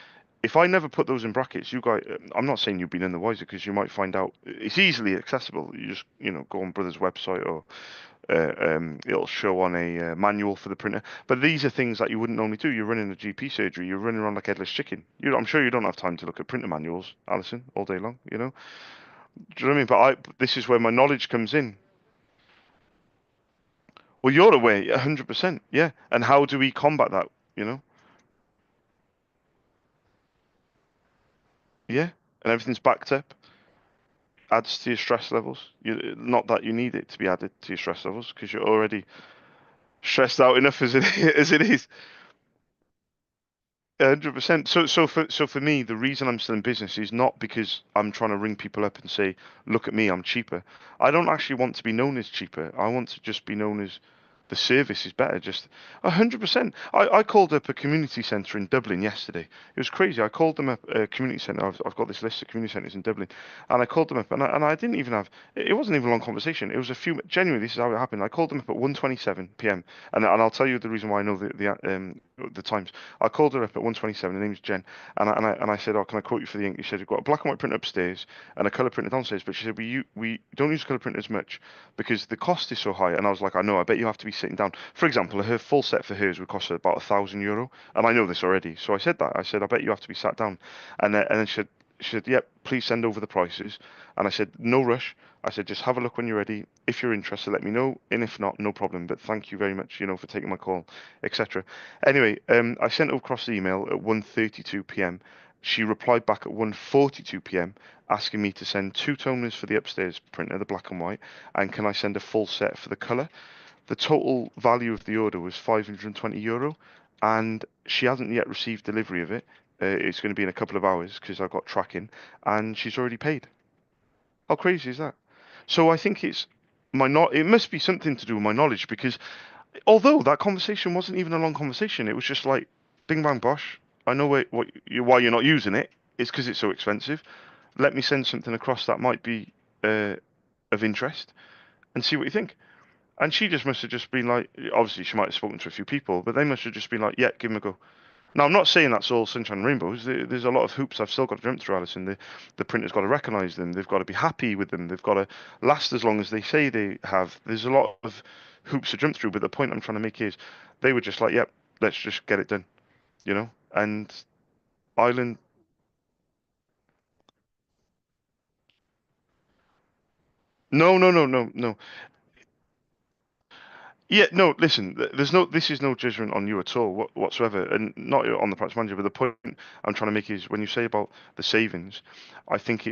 if I never put those in brackets, you guys, I'm not saying you've been in the wiser because you might find out it's easily accessible. You just, go on Brother's website or it'll show on a manual for the printer. But these are things that you wouldn't normally do. You're running a GP surgery. You're running around like headless chicken. I'm sure you don't have time to look at printer manuals, Alison, all day long. Do you know what I mean? But this is where my knowledge comes in. Well, you're aware, 100%, yeah. And how do we combat that? You know, yeah. And everything's backed up. Adds to your stress levels. Not that you need it to be added to your stress levels because you're already stressed out enough as it as it is. 100%. So for me, the reason I'm still in business is not because I'm trying to ring people up and say, "Look at me, I'm cheaper." I don't actually want to be known as cheaper. I want to just be known as the service is better. Just 100%. I called up a community centre in Dublin yesterday. It was crazy. I called them up a community centre. I've got this list of community centres in Dublin, and I called them up, and I didn't even have. It wasn't even a long conversation. It was a few. Genuinely, this is how it happened. I called them up at 1:27 p.m. and I'll tell you the reason why I know the times. I called her up at 1:27. Her name's Jen, and I said, "Oh, can I quote you for the ink?" She said, "You've got a black and white printer upstairs and a colour printer downstairs." But she said, "We don't use colour printers much because the cost is so high." And I was like, "I know. I bet you have to be sitting down." For example, her full set for hers would cost her about €1,000, and I know this already. So I said that. I said, "I bet you have to be sat down." And then she said, "Yep, please send over the prices." And I said, "No rush." I said, "Just have a look when you're ready. If you're interested, let me know. And if not, no problem. But thank you very much, for taking my call, etc." Anyway, I sent across the email at 1:32 p.m. She replied back at 1:42 p.m. asking me to send two toners for the upstairs printer, the black and white, and can I send a full set for the colour. The total value of the order was €520, and she hasn't yet received delivery of it. It's going to be in a couple of hours because I've got tracking, and she's already paid. How crazy is that? So I think it's my not. It must be something to do with my knowledge because although that conversation wasn't even a long conversation, it was just like, bing bang bosh. I know why you're not using it. It's because it's so expensive. Let me send something across that might be uh, of interest and see what you think. And she just must have just been like, obviously she might have spoken to a few people, but they must have just been like, yeah, give him a go. Now I'm not saying that's all sunshine and rainbows. There's a lot of hoops I've still got to jump through, Alison. The printer's got to recognise them. They've got to be happy with them. They've got to last as long as they say they have. There's a lot of hoops to jump through. But the point I'm trying to make is, they were just like, yep, let's just get it done, And Ireland, no, no, no, no, no. Yeah, no, listen, this is no judgment on you at all whatsoever, and not on the practice manager, but the point I'm trying to make is when you say about the savings, I think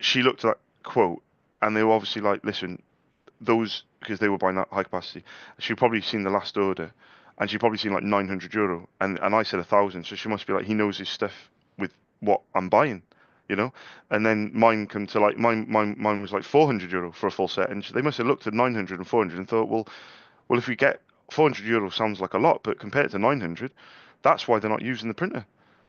she looked at that quote and they were obviously like, listen, those, because they were buying that high capacity, she probably seen the last order, and she probably seen like €900, and I said 1,000, so she must be like, he knows his stuff with what I'm buying, you know. And then mine come to like mine was like €400 for a full set, and they must have looked at 900 and 400 and thought, well, if we get €400 sounds like a lot, but compared to 900, that's why they're not using the printer.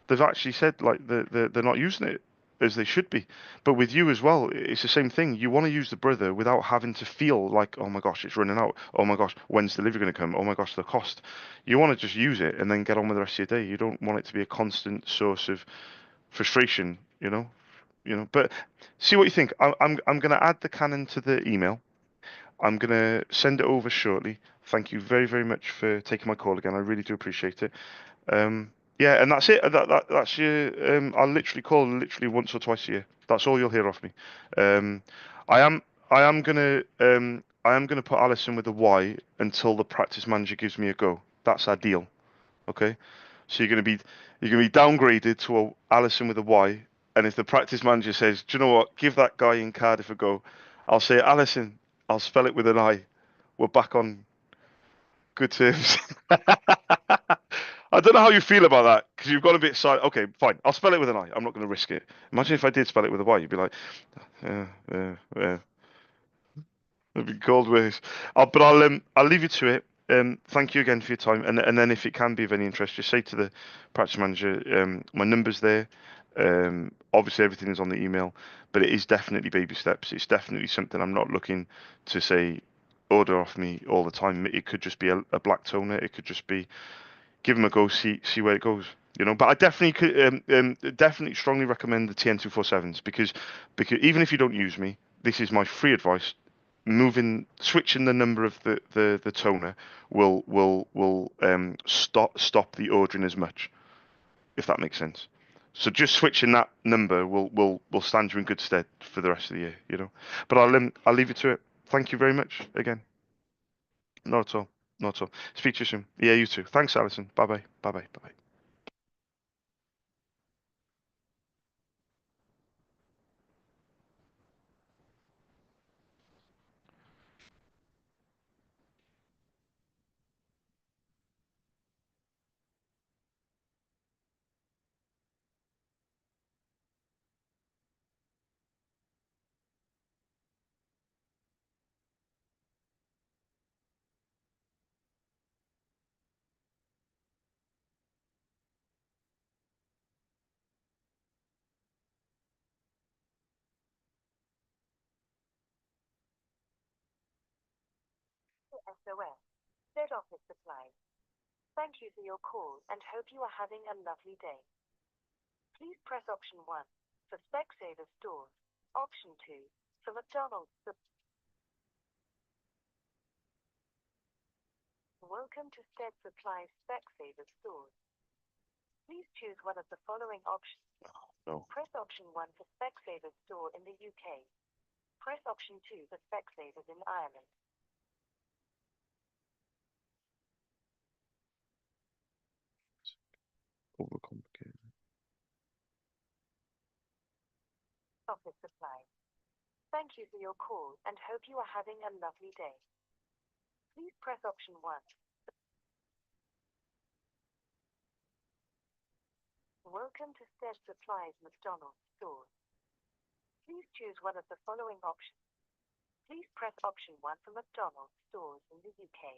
They've actually said like they're not using it as they should be. But with you as well, it's the same thing. You want to use the Brother without having to feel like, oh my gosh, it's running out. Oh my gosh, when's delivery going to come? Oh my gosh, the cost. You want to just use it and then get on with the rest of your day. You don't want it to be a constant source of frustration, But see what you think. I'm going to add the Canon to the email. I'm going to send it over shortly. Thank you very, very much for taking my call again. I really do appreciate it. Um, yeah, and that's it. That's your. I'll literally call literally once or twice a year. That's all you'll hear off me. Um, I am. I am gonna. I am gonna put Alison with a Y until the practice manager gives me a go. That's our deal. Okay. So you're gonna be downgraded to a Alison with a Y, and if the practice manager says, "Do you know what? Give that guy in Cardiff a go," I'll say, "Alison, I'll spell it with an I. We're back on good terms." I don't know how you feel about that because you've got a bit side. Okay, fine. I'll spell it with an I. I'm not going to risk it. Imagine if I did spell it with a Y. You'd be like, yeah. It'd be cold ways. But I'll leave you to it. Thank you again for your time. And then if it can be of any interest, just say to the practice manager, my number's there. Obviously everything is on the email, but it is definitely baby steps. It's definitely something I'm not looking to say order off me all the time. It could just be a black toner. It could just be give them a go, see where it goes. you know. But I definitely could, definitely strongly recommend the TN247s because even if you don't use me, this is my free advice. Switching the number of the toner will stop the ordering as much, if that makes sense. So just switching that number will stand you in good stead for the rest of the year, you know. But I'll leave you to it. Thank you very much again. Not at all. Not at all. Speak to you soon. Yeah, you too. Thanks, Alison. Bye bye. Bye bye. Bye bye. SOS. Dead Office Supplies. Thank you for your call and hope you are having a lovely day. Please press option 1 for Specsavers stores. Option 2 for McDonald's. Welcome to Stead Supplies Specsavers stores. Please choose one of the following options. No. Press option 1 for Specsavers store in the UK. Press option 2 for Specsavers in Ireland. Overcomplicated. Office Supplies. Thank you for your call and hope you are having a lovely day. Please press option 1. Welcome to Stead Supplies McDonald's stores. Please choose one of the following options. Please press option 1 for McDonald's stores in the UK.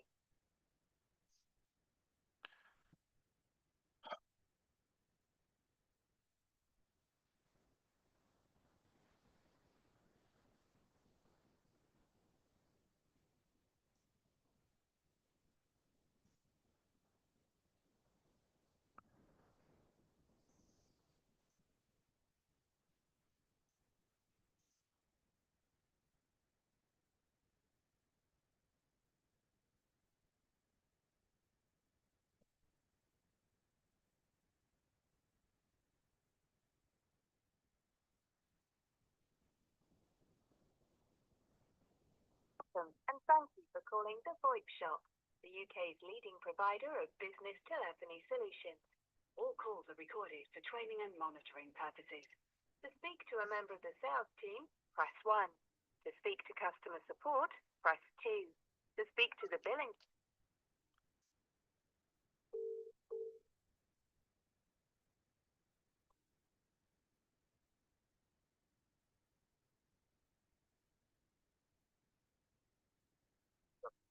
And thank you for calling the VoIP Shop, the UK's leading provider of business telephony solutions. All calls are recorded for training and monitoring purposes. To speak to a member of the sales team, press 1. To speak to customer support, press 2. To speak to the billing.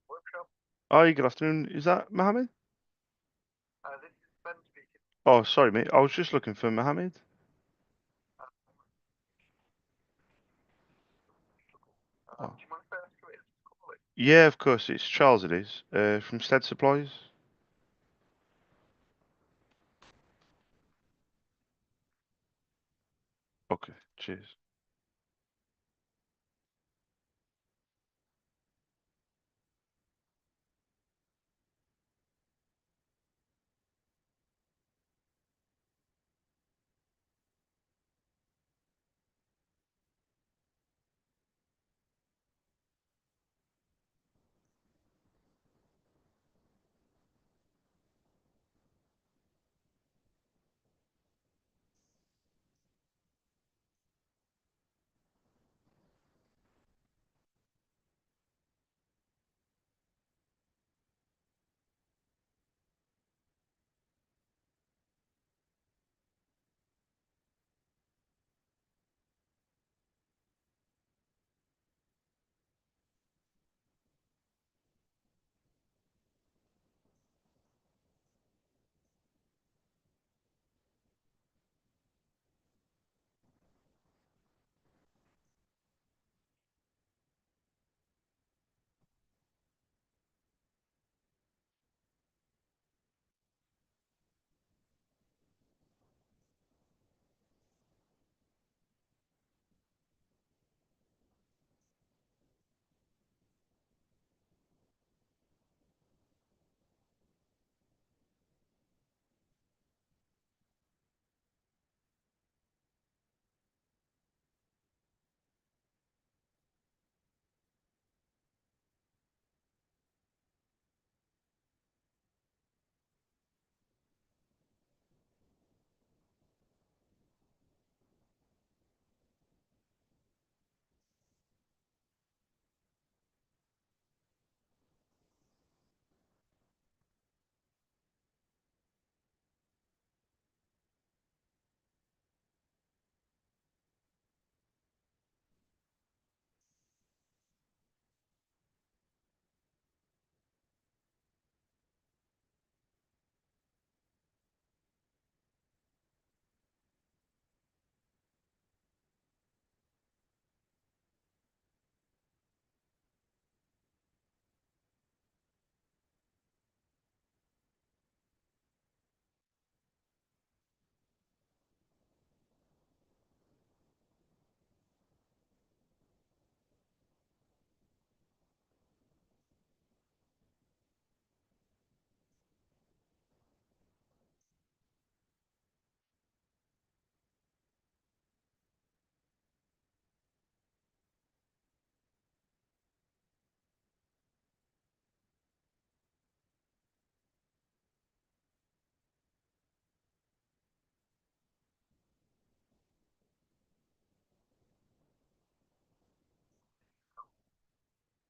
Workshop. Hi, good afternoon. Is that Mohammed? This is Ben speaking. Oh, sorry, mate. I was just looking for Mohammed. Oh. Do you mind if I ask who it is calling? Yeah, of course. It's Charles. It is. From Stead Supplies. Okay. Cheers.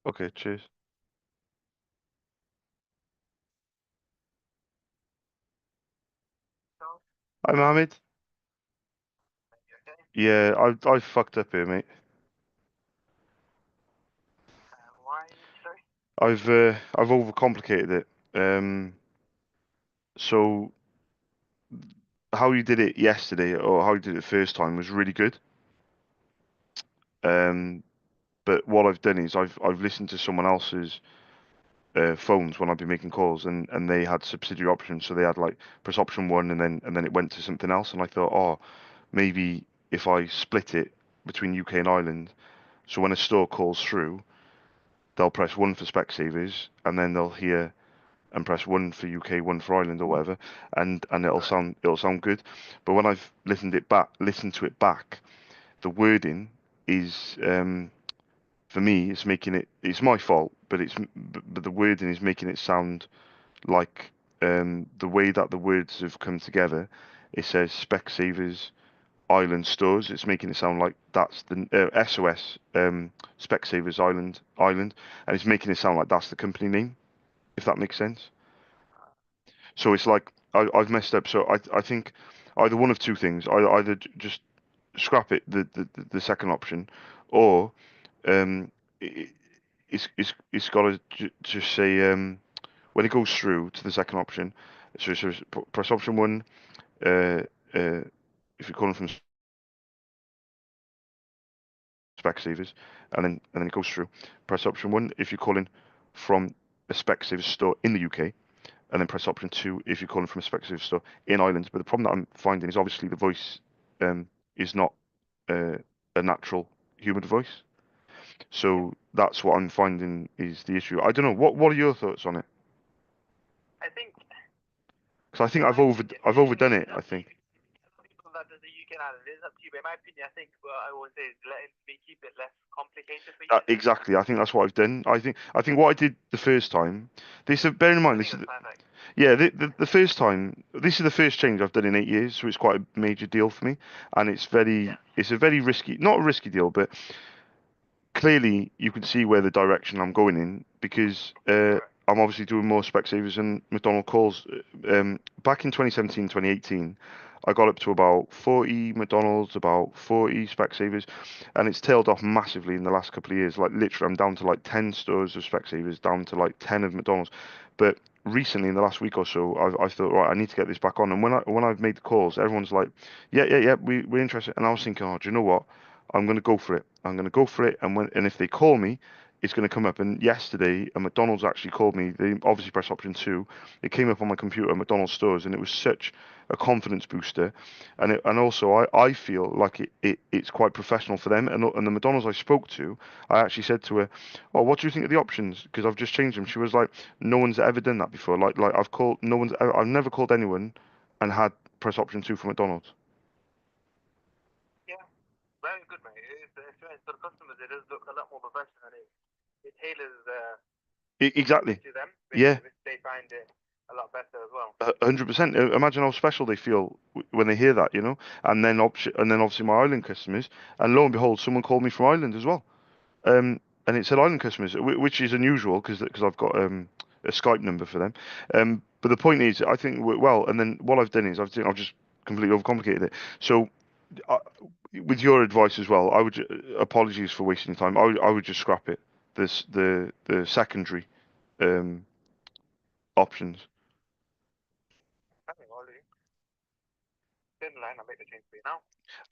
Okay, cheers. So, Hi, Mohammed. you okay? Yeah, I fucked up here, mate. Why, sorry? I've overcomplicated it. So how you did it yesterday, or how you did it first time, was really good. Um, but what I've done is I've listened to someone else's phones when I've been making calls, and they had subsidiary options, so they had like press option one, and then it went to something else, and I thought, oh, maybe if I split it between UK and Ireland, so when a store calls through, they'll press one for Specsavers, and then they'll hear and press one for UK, one for Ireland or whatever, and it'll Right. sound good. But when I've listened to it back, the wording is for me, it's making it. It's my fault, but the wording is making it sound like the way that the words have come together. It says Specsavers Island Stores. It's making it sound like that's the SOS Specsavers Island, and it's making it sound like that's the company name. If that makes sense. So it's like I've messed up. So I think either one of two things. I either just scrap it, the second option, or um, it, it's got to just say when it goes through to the second option. So press option one uh, uh, if you're calling from Specsavers, and then it goes through. Press option one if you're calling from a Specsavers store in the UK, and then press option two if you're calling from a Specsavers store in Ireland. But the problem that I'm finding is obviously the voice is not uh, a natural human voice. Yeah. So that's what I'm finding is the issue. I don't know. What are your thoughts on it? I think, Because I think in my opinion, I've overdone it. it's I up to you. think. People that does the UK and Ireland, it's up to you. But in my opinion, I think what I always say is let me keep it less complicated for you. Exactly. I think that's what I've done. I think what I did the first time. Bear in I mind think this is that's perfect. yeah the first time. This is the first change I've done in 8 years, so it's quite a major deal for me, and Yeah. it's a very risky, not a risky deal, but clearly you can see where the direction I'm going in because Correct. I'm obviously doing more Specsavers and McDonald calls. Back in 2017, 2018, I got up to about 40 McDonald's, about 40 Specsavers, and it's tailed off massively in the last couple of years. Like literally, I'm down to like 10 stores of Specsavers, down to like 10 of McDonald's. But recently, in the last week or so, I thought, right, I need to get this back on. And when I've made the calls, everyone's like, yeah, we're interested. And I was thinking, oh, do you know what? I'm going to go for it. I'm going to go for it. And if they call me, it's going to come up. And yesterday, a McDonald's actually called me. They obviously pressed option two. It came up on my computer, McDonald's stores, and it was such a confidence booster. And also, I feel like it's quite professional for them. And the McDonald's I spoke to, I actually said to her, "Oh, what do you think of the options? Because I've just changed them." She was like, "No one's ever done that before. Like I've never called anyone and had press option two for McDonald's." Yeah. Very good, mate. It's the experience for the customers. It does look a lot more professional, and it tailors Exactly. to them, Yeah. which they find it a lot better as well. 100%. Imagine how special they feel when they hear that, you know. And then obviously my island customers, and lo and behold, someone called me from Ireland as well. And it said island customers, which is unusual because I've got a Skype number for them. But the point is, I think well, and then what I've done is I've just completely overcomplicated it. So uh, with your advice as well, apologies for wasting your time. I would just scrap it. The secondary um, options. I think already. Stay in line. I'll make the change for you now.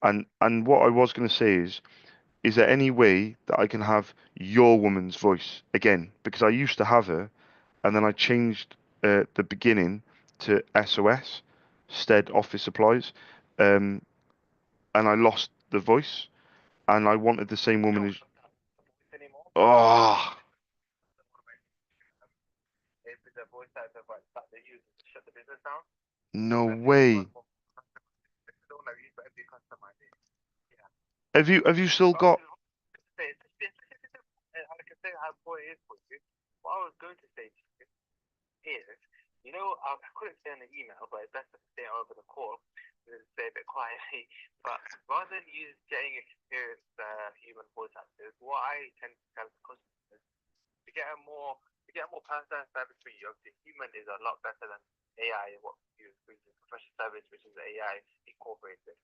And what I was going to say is there any way that I can have your woman's voice again? Because I used to have her, and then I changed the beginning to SOS, Stead Office Supplies, um, and I lost the voice, and I wanted the same You woman don't as. want that voice anymore. Oh, It's the voice that they use to shut the business down. no When they way. work for customers. This is the one that we use for every customer. Yeah. Have you still But I got? was going to say, I can say how important it is for you. What I was going to say to you is, I couldn't say on the email, but it's best to say it over the call. Say a bit quietly. But rather than getting experienced human voice actors, what I tend to tell customers to get a more personalized service for you. Obviously, human is a lot better than AI. What you use professional service, which is AI incorporated.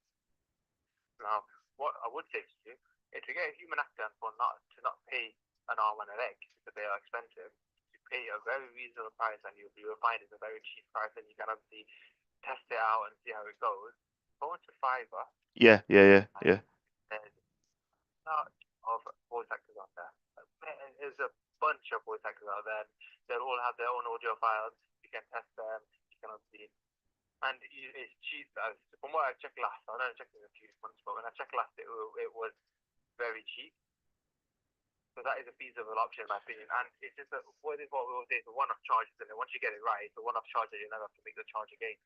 Now, what I would say to you is to get a human actor for not pay an arm and a leg because they are expensive. To pay a very reasonable price, and you will find it's a very cheap price, and you can obviously test it out and see how it goes. Go into Fiverr. Yeah. There's a lot of voice actors out there. There's a bunch of voice actors out there. They'll all have their own audio files. You can test them. You can obviously, and it's cheap. From what I checked last, I don't check it in a few months, but when I checked last, it was very cheap. So that is a feasible option, in my opinion. And it's just what we will say, it's a one-off charge, isn't it? Once you get it right, it's a one-off charge that you'll never have to make the charge again.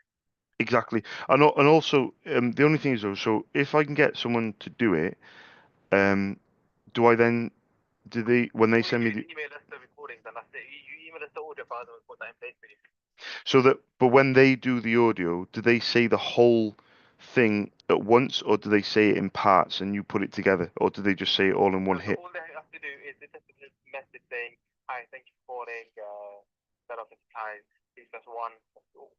Exactly. And also, the only thing is though, so if I can get someone to do it, do I then when they send me the email us the recordings, and that's it. You email us the audio files, and we'll put that in place for you. so that but when they do the audio, do they say the whole thing at once, or do they say it in parts and you put it together, or do they just say it all in one hit? All they have to do is they just message saying, "Hi, thank you for calling. That office time. Please press 1."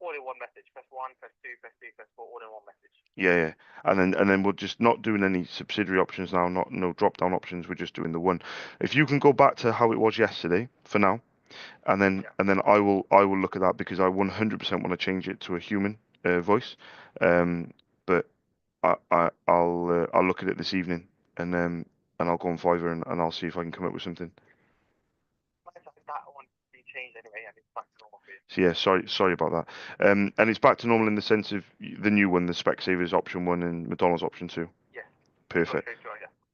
All in one message. Press 1, press 2, press 3, press 4. All in one message. Yeah. And then we're just not doing any subsidiary options now, no drop down options. We're just doing the one. If you can go back to how it was yesterday for now, and then I will look at that because I 100% want to change it to a human voice. But I'll look at it this evening, and I'll go on Fiverr and I'll see if I can come up with something. That one be changed anyway, and it's back to normal for you. So yeah, sorry about that. And it's back to normal in the sense of the new one, the Specsavers option 1 and McDonald's option 2. Yeah. Perfect. Okay,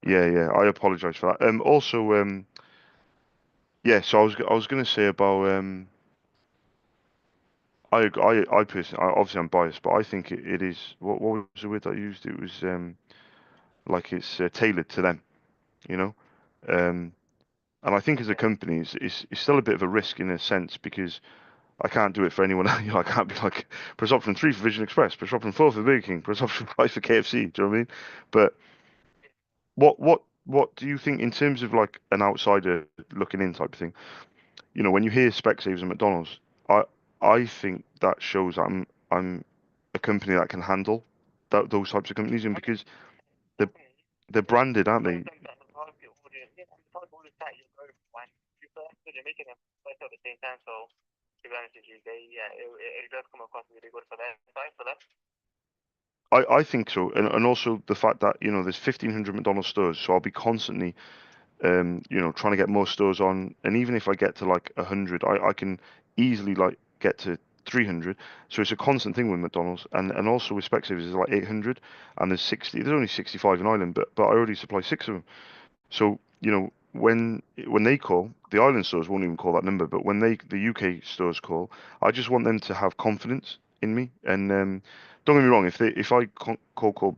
yeah. Yeah. I apologise for that. Also, yeah. So I was going to say about I personally, obviously I'm biased, but I think it is. What was the word I used? It was like it's tailored to them, you know. Um, and I think as a company, it's still a bit of a risk in a sense because I can't do it for anyone else. You know, I can't be like press option 3 for Vision Express, press option 4 for Burger King, press option 5 for KFC. Do you know what I mean? But what do you think in terms of like an outsider looking in type of thing? You know, when you hear Specsavers and McDonald's, I think that shows I'm a company that can handle those types of companies, and because they're branded, aren't they? You're making them both at the same time, so to be honest with you, it does come across really good for them. For them. I think so, and also the fact that you know there's 1,500 McDonald's stores, so I'll be constantly trying to get more stores on, and even if I get to like 100, I can easily like get to 300. So it's a constant thing with McDonald's, and also with Specsavers is like 800, and there's only 65 in Ireland, but I already supply 6 of them. So when they call, the island stores won't even call that number, but when the UK stores call, I just want them to have confidence in me. And don't get me wrong, if I call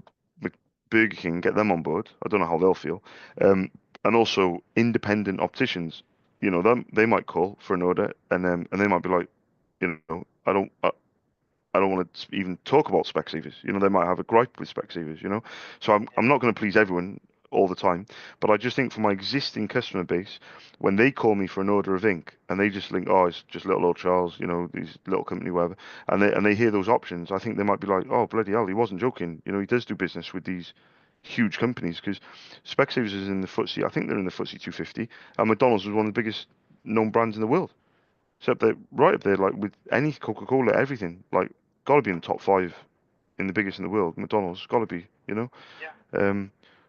Burger King, get them on board, I don't know how they'll feel. And also independent opticians, they might call for an order, and they might be like, I don't want to even talk about Specsavers. They might have a gripe with Specsavers. So I'm not going to please everyone all the time, but I just think for my existing customer base, when they call me for an order of ink and they just think, oh, it's just little old Charles, these little company, whatever, and they hear those options, I think they might be like, oh, bloody hell, he wasn't joking. He does do business with these huge companies because Specsavers is in the FTSE. I think they're in the FTSE 250, and McDonald's is one of the biggest known brands in the world. So right up there, like with any Coca-Cola, everything, like got to be in the top 5 in the biggest in the world. McDonald's got to be. Yeah.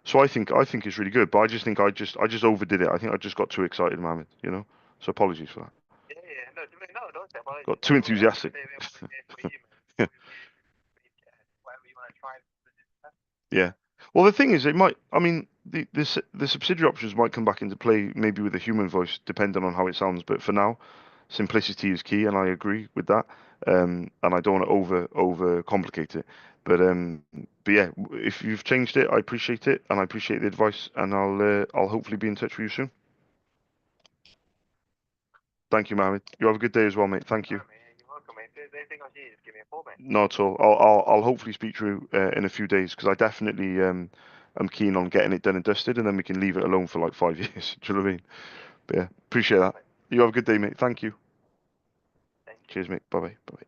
So I think it's really good, but I just think I just overdid it. I think I just got too excited, Mohammed. So apologies for that. Yeah. No, don't say apologies. Got too enthusiastic. Whatever you want to try. Yeah. Well, the thing is, it might. I mean, the subsidiary options might come back into play, maybe with a human voice, depending on how it sounds. But for now, simplicity is key, and I agree with that. And I don't want to over complicate it. But yeah, if you've changed it, I appreciate it, and I appreciate the advice, and I'll hopefully be in touch with you soon. Thank you, Mohammed. You have a good day as well, mate. Thank you. You're welcome, mate. If there's anything else you need, just give me a call, mate. Not at all. I'll hopefully speak to you in a few days because I definitely am keen on getting it done and dusted, and then we can leave it alone for like 5 years. Do you know what I mean? But yeah, appreciate that. You have a good day, mate. Thank you. Thank you. Cheers, mate. Bye bye. Bye bye.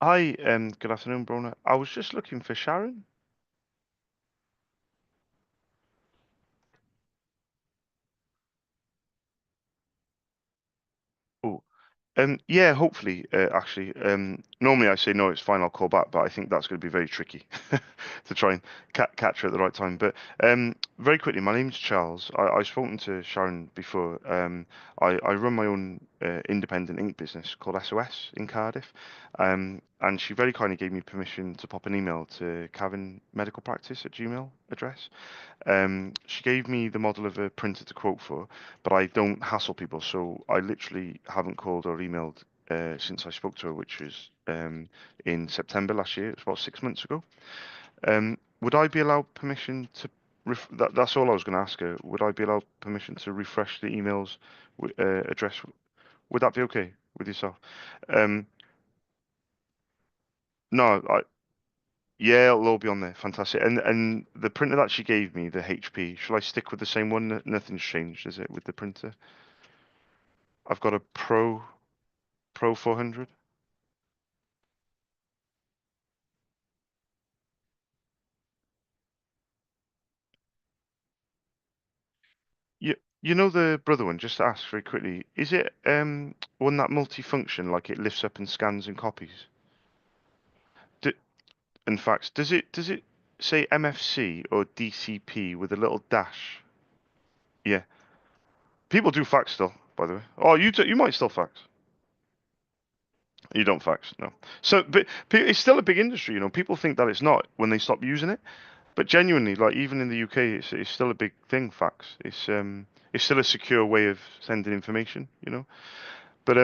Hi, good afternoon, Brona. I was just looking for Sharon. Oh, yeah, hopefully, actually. Normally I say no, it's fine, I'll call back, but I think that's going to be very tricky to try and catch her at the right time. But very quickly, my name's Charles. I've spoken to Sharon before. I run my own independent ink business called SOS in Cardiff, and she very kindly gave me permission to pop an email to Cavan Medical Practice at Gmail address. She gave me the model of a printer to quote for, but I don't hassle people, so I literally haven't called or emailed since I spoke to her, which was in September last year. It's about 6 months ago. Would I be allowed permission to? That's all I was going to ask her. Would I be allowed permission to refresh the emails address? Would that be okay with yourself? Um, no, yeah, it'll all be on there. Fantastic. And the printer that she gave me, the HP, shall I stick with the same one? Nothing's changed, is it, with the printer? I've got a Pro 400. You you know the brother one, just to ask very quickly, is it one that multifunction, like it lifts up and scans and copies? D In fact, does it say MFC or DCP with a little dash? Yeah. People do fax still, by the way. Oh, you might still fax. You don't fax, no. So, but it's still a big industry, you know. People think that it's not when they stop using it, but genuinely, like even in the UK, it's still a big thing. Fax. It's still a secure way of sending information, you know. But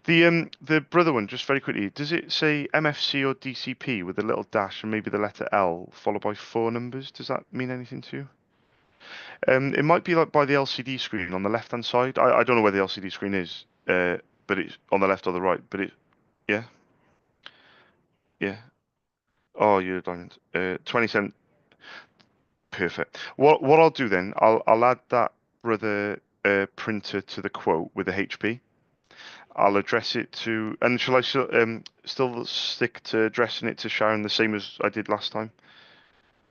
the brother one, just very quickly, does it say MFC or DCP with a little dash and maybe the letter L followed by four numbers? Does that mean anything to you? It might be like by the LCD screen on the left hand side. I don't know where the LCD screen is, but it's on the left or the right. But yeah, yeah. Oh, you're a diamond. 20 cent. Perfect. What I'll do then, I'll add that brother printer to the quote with the HP. I'll address it to, and shall I still stick to addressing it to Sharon the same as I did last time?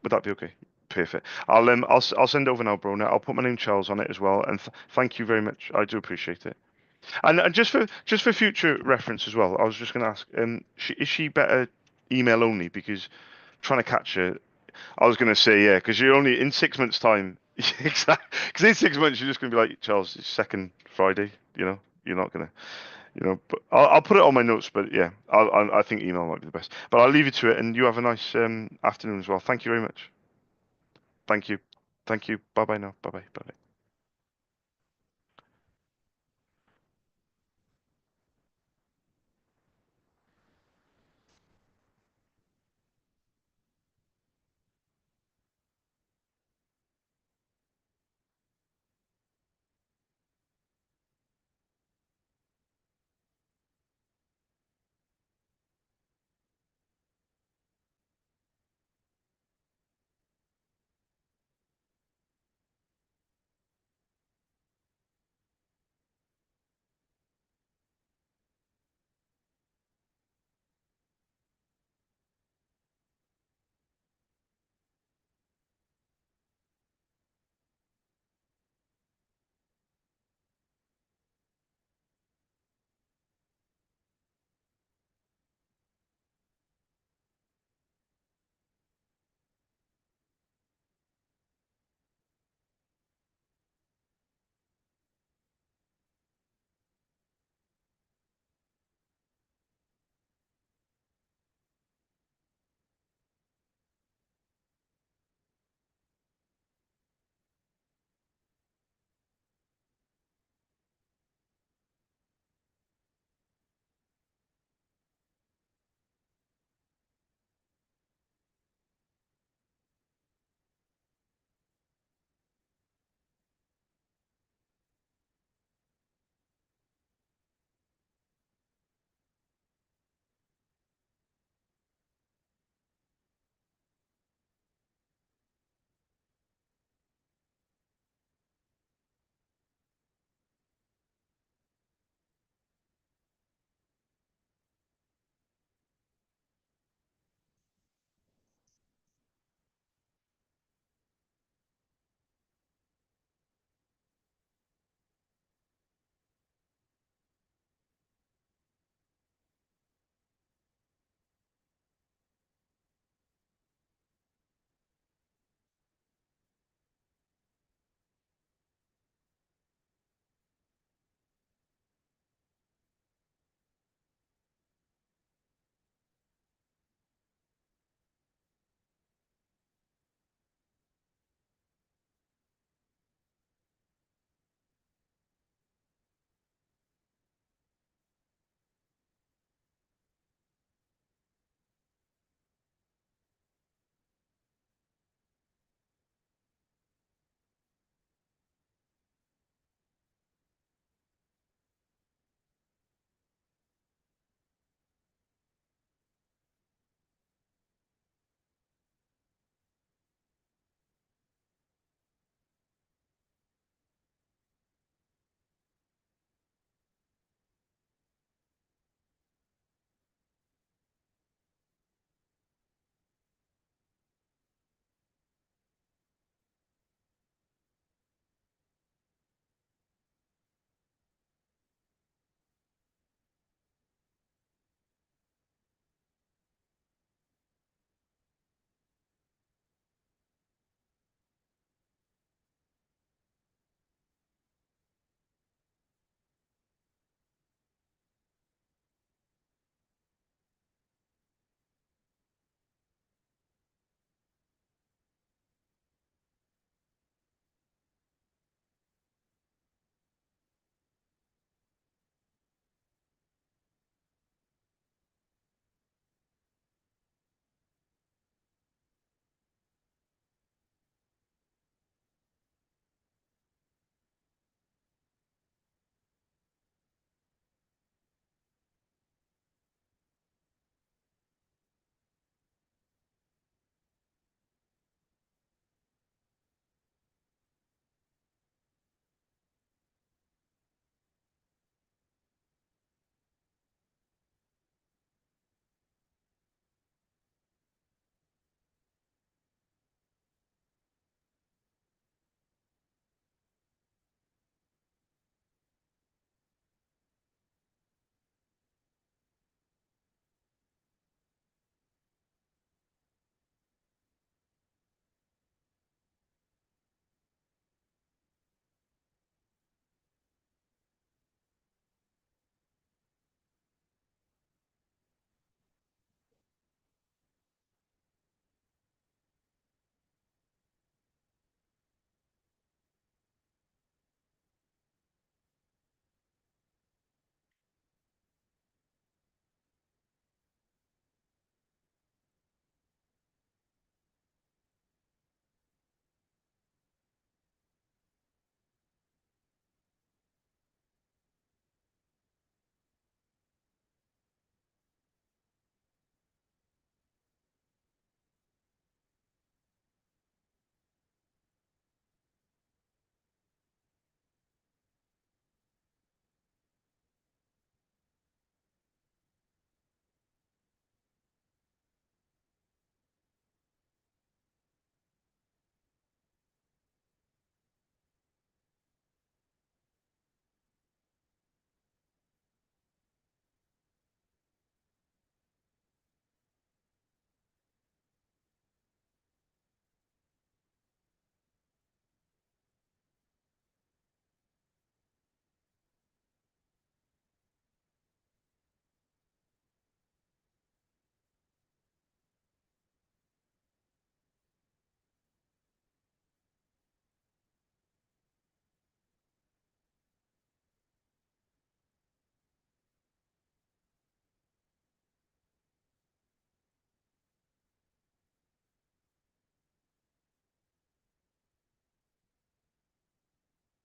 Would that be okay? Perfect. I'll send it over now, bro. Now I'll put my name Charles on it as well, and thank you very much. I do appreciate it. And just for future reference as well, I was just going to ask, is she better email only because trying to catch her. I was going to say, yeah, because you're only in 6 months' time. Exactly. Because in 6 months, you're just going to be like, Charles, it's second Friday. You know, you're not going to, but I'll put it on my notes. But yeah, I think email might be the best. But I'll leave you to it, and you have a nice afternoon as well. Thank you very much. Thank you. Thank you. Bye bye now. Bye bye. Bye bye.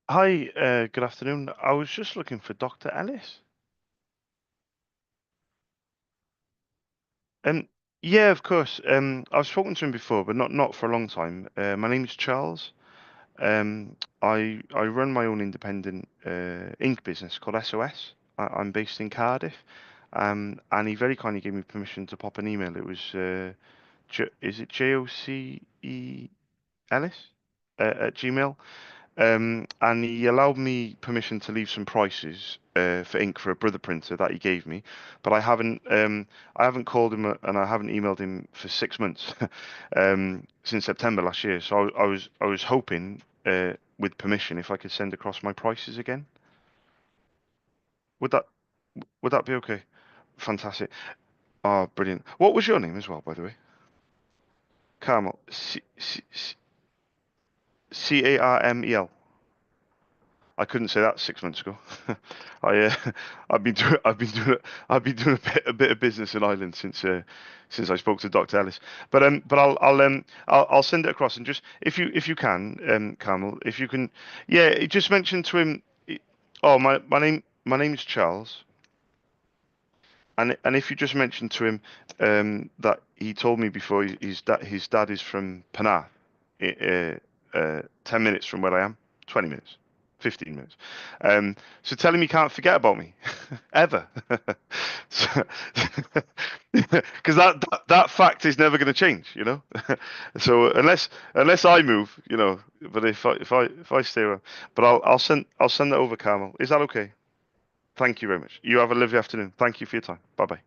Hi, good afternoon. I was just looking for Dr. Ellis. Um, yeah, of course. I've spoken to him before, but not for a long time. My name's Charles. I run my own independent ink business called SOS. I'm based in Cardiff. And he very kindly gave me permission to pop an email. It was is it JOCE Ellis at Gmail? And he allowed me permission to leave some prices for ink for a brother printer that he gave me, but I haven't called him and I haven't emailed him for 6 months since September last year. So I was hoping, with permission, if I could send across my prices again. Would that would that be okay? Fantastic. Oh, brilliant. What was your name as well, by the way? Carmel. Carmel. I couldn't say that 6 months ago. I I've been doing a bit of business in Ireland since I spoke to Dr. Ellis. But I'll send it across, and just if you can, Carmel, if you can, yeah, just mention to him. Oh, my name's Charles, and if you just mention to him that he told me before his dad is from Penarth, 10 minutes from where I am, 20 minutes, 15 minutes. So tell him he can't forget about me ever, because that fact is never going to change, you know. So unless I move, you know, but if I stay around, but I'll send that over, Carmel. Is that okay? Thank you very much. You have a lovely afternoon. Thank you for your time. Bye bye.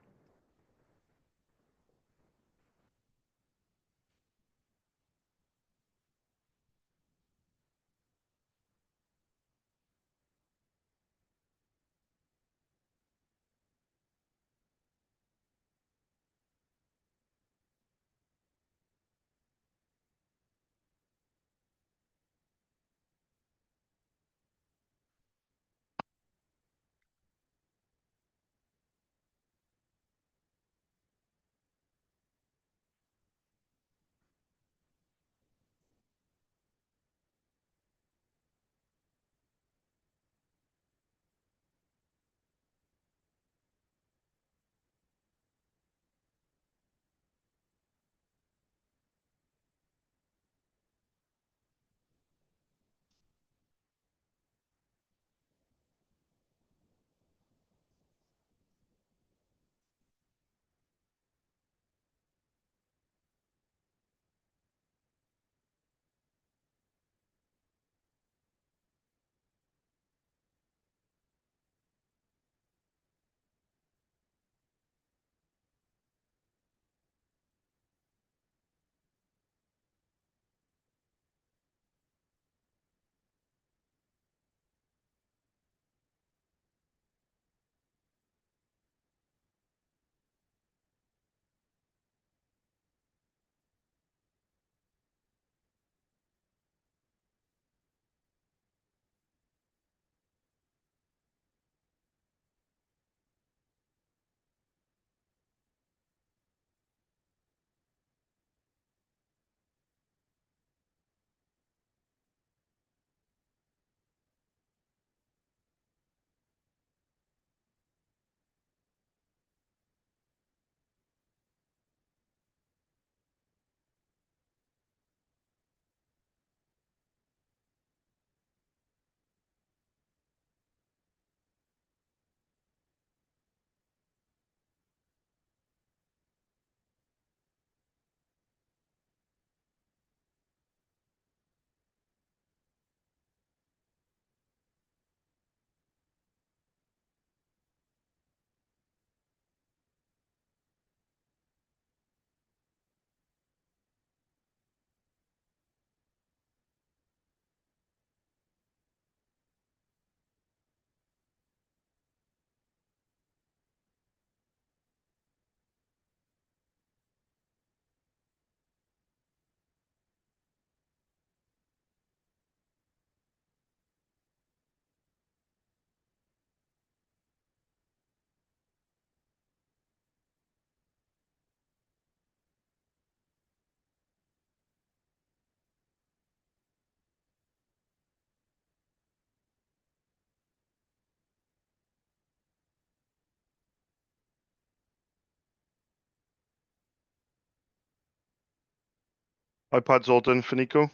iPad's all done for Nico.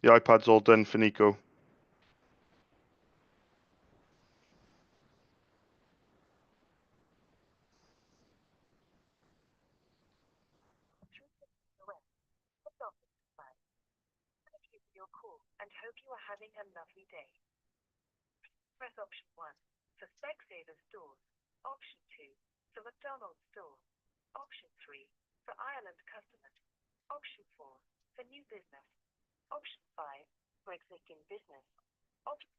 The iPad's all done for Nico. Thank you for your call and hope you are having a lovely day. Press option 1 for Specsavers stores, option 2 for McDonald's stores, option 3 for Ireland customers, option 4 for new business, option 5 for existing business, option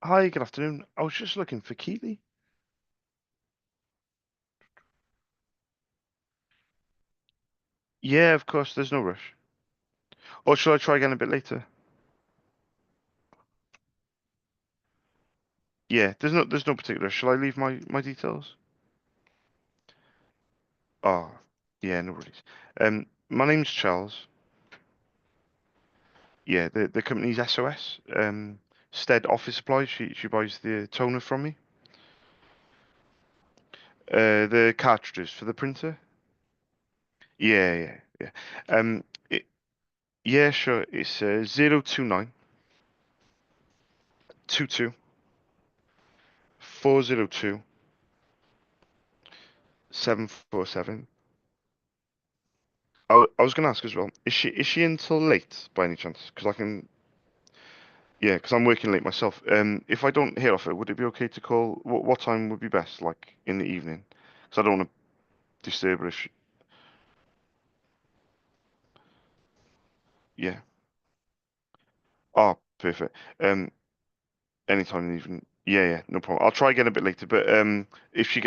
Hi, good afternoon. I was just looking for Keely. Yeah, of course. There's no rush. Or shall I try again a bit later? Yeah, there's no particular. Shall I leave my details? Oh, yeah, no worries. My name's Charles. Yeah, the company's SOS. Stead Office Supplies. She buys the toner from me. The cartridges for the printer. Yeah, yeah, yeah. It, yeah, sure. It's 029 747. I was going to ask as well. Is she until late by any chance? Because I can. Yeah, because I'm working late myself. If I don't hear off her, would it be okay to call? What time would be best? Like in the evening? Because I don't want to disturb her if she. Yeah. Oh, perfect. Anytime in the evening. Yeah, yeah, no problem. I'll try again a bit later, but if she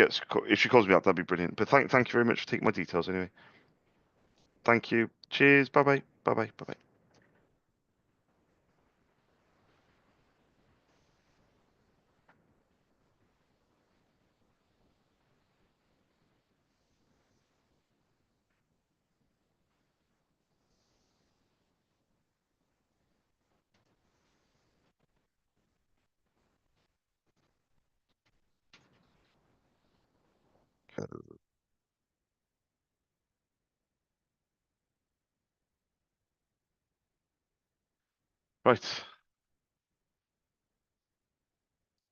calls me up, that'd be brilliant. But thank you very much for taking my details anyway. Thank you. Cheers. Bye bye. Bye bye. Bye bye. Right.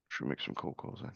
Should we make some cold calls then?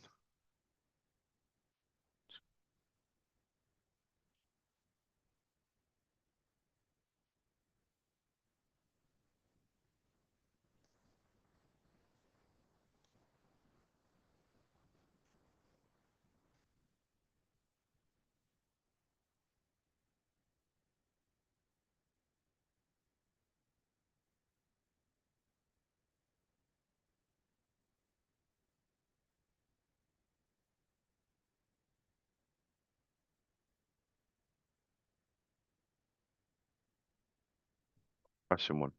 Question one.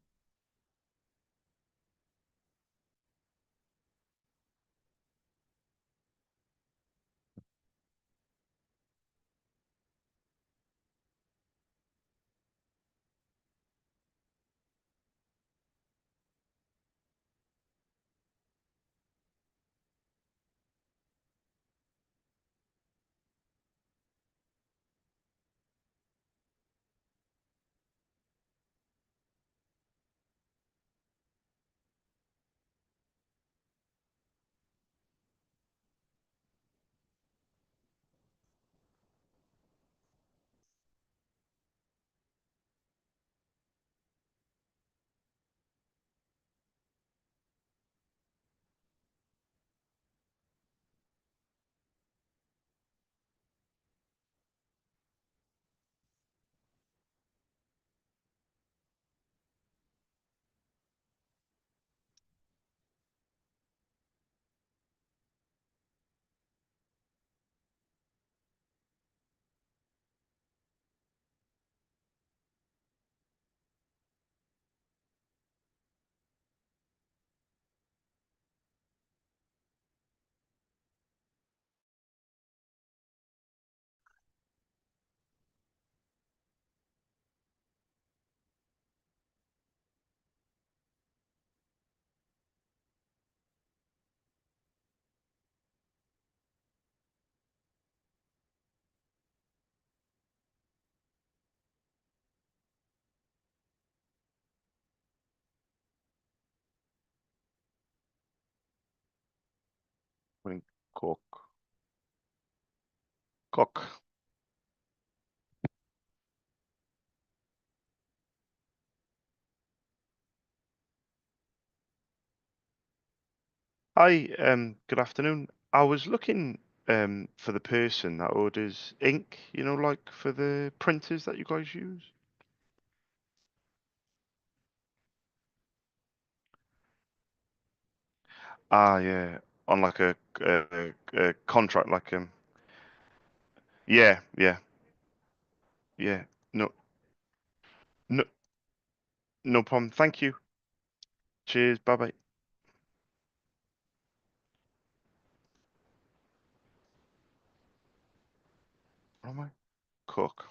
Morning. Cock. Cock. Hi. Good afternoon. I was looking for the person that orders ink. Like for the printers that you guys use. Ah, yeah. On like a contract, yeah, yeah, yeah. No. No, no problem. Thank you. Cheers. Bye bye. Where am I? Cook.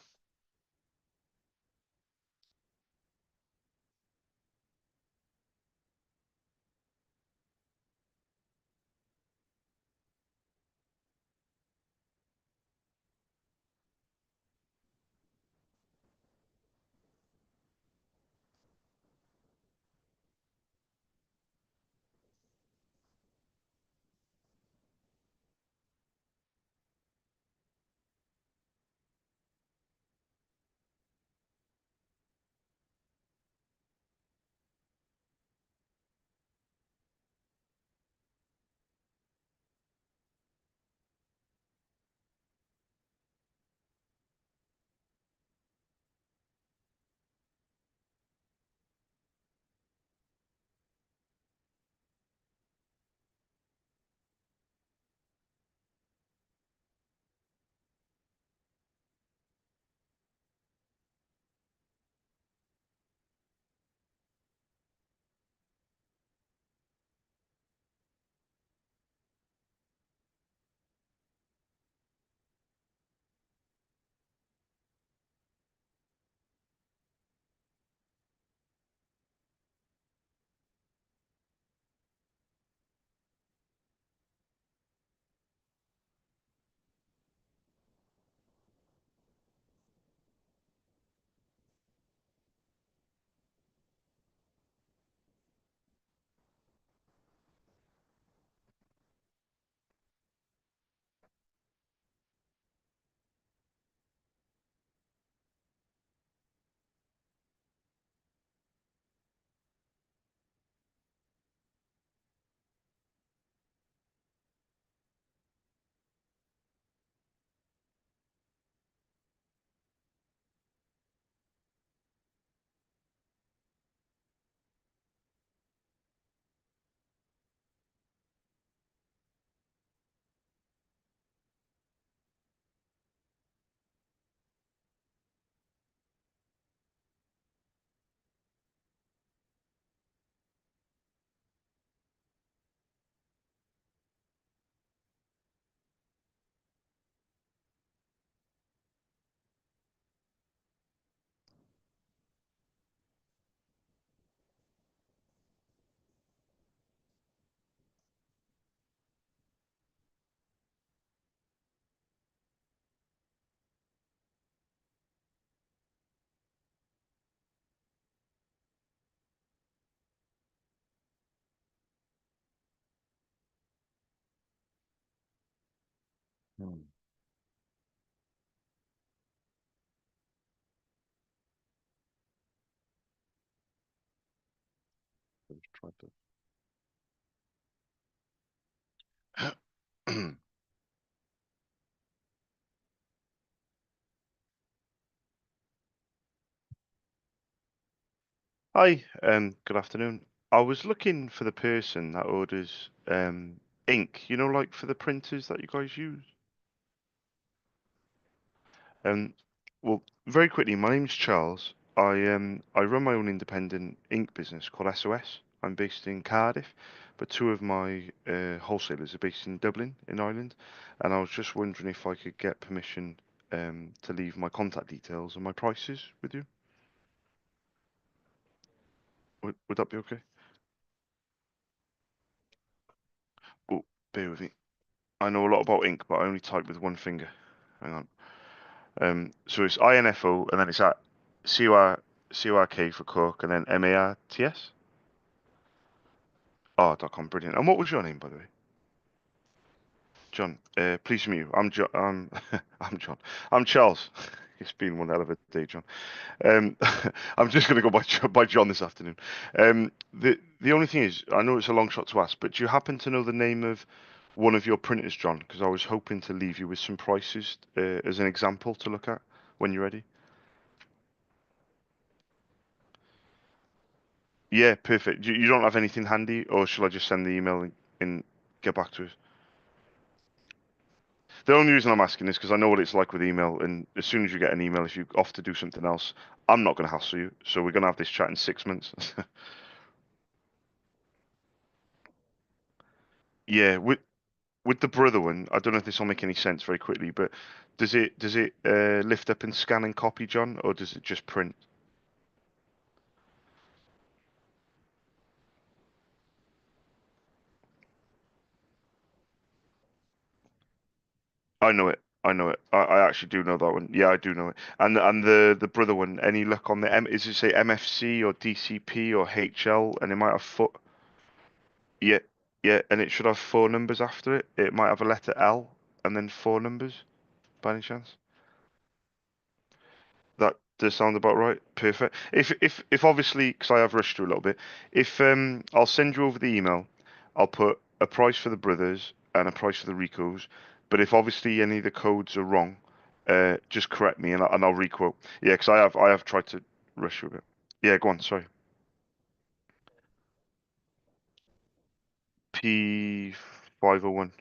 Hmm. Let's try to. Hi, good afternoon. I was looking for the person that orders ink, like for the printers that you guys use. Um, well, very quickly, my name's Charles. I run my own independent ink business called SOS. I'm based in Cardiff, but two of my wholesalers are based in Dublin, in Ireland, and I was just wondering if I could get permission to leave my contact details and my prices with you. Would that be okay? Oh, bear with me. I know a lot about ink, but I only type with one finger. Hang on. So it's INFO, and then it's at CORK for Cork, and then MARTS. Oh, .com, brilliant. And what was your name, by the way? John. Pleased to meet you. I'm John. I'm John. I'm Charles. It's been one hell of a day, John. Um, I'm just going to go by John this afternoon. The only thing is, I know it's a long shot to ask, but do you happen to know the name of one of your printers, John? Because I was hoping to leave you with some prices as an example to look at when you're ready. Yeah, perfect. You don't have anything handy, or shall I just send the email and get back to us? The only reason I'm asking is because I know what it's like with email, and as soon as you get an email, if you off to do something else, I'm not going to hassle you. So we're going to have this chat in 6 months. Yeah, with the brother one, I don't know if this will make any sense very quickly, but does it lift up and scan and copy, John, or does it just print? I know it. I know it. I actually do know that one. Yeah, I do know it. And the brother one, any luck on the M? Is it say MFC or DCP or HL? And it might have four. Yeah, yeah, and it should have four numbers after it. It might have a letter L and then four numbers, by any chance. That does sound about right. Perfect. If obviously, because I have rushed through a little bit, if I'll send you over the email. I'll put a price for the brothers and a price for the Ricos. But if obviously any of the codes are wrong, just correct me and I'll requote. Yeah, because I have tried to rush you a bit. Yeah, go on. Sorry. P501.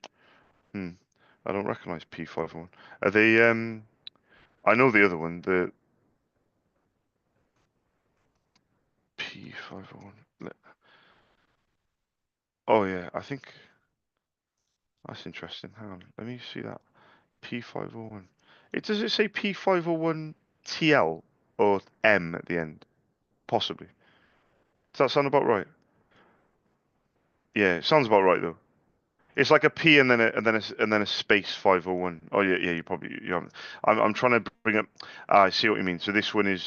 Hmm. I don't recognize P501. Are they? I know the other one. The P501. Oh yeah, I think that's interesting. Hang on, let me see that. P501. Does it say P501 TL or M at the end? Possibly. Does that sound about right? Yeah, it sounds about right though. It's like a P and then a space 501. Oh yeah, yeah. You probably you haven't. I'm trying to bring up. I see what you mean. So this one is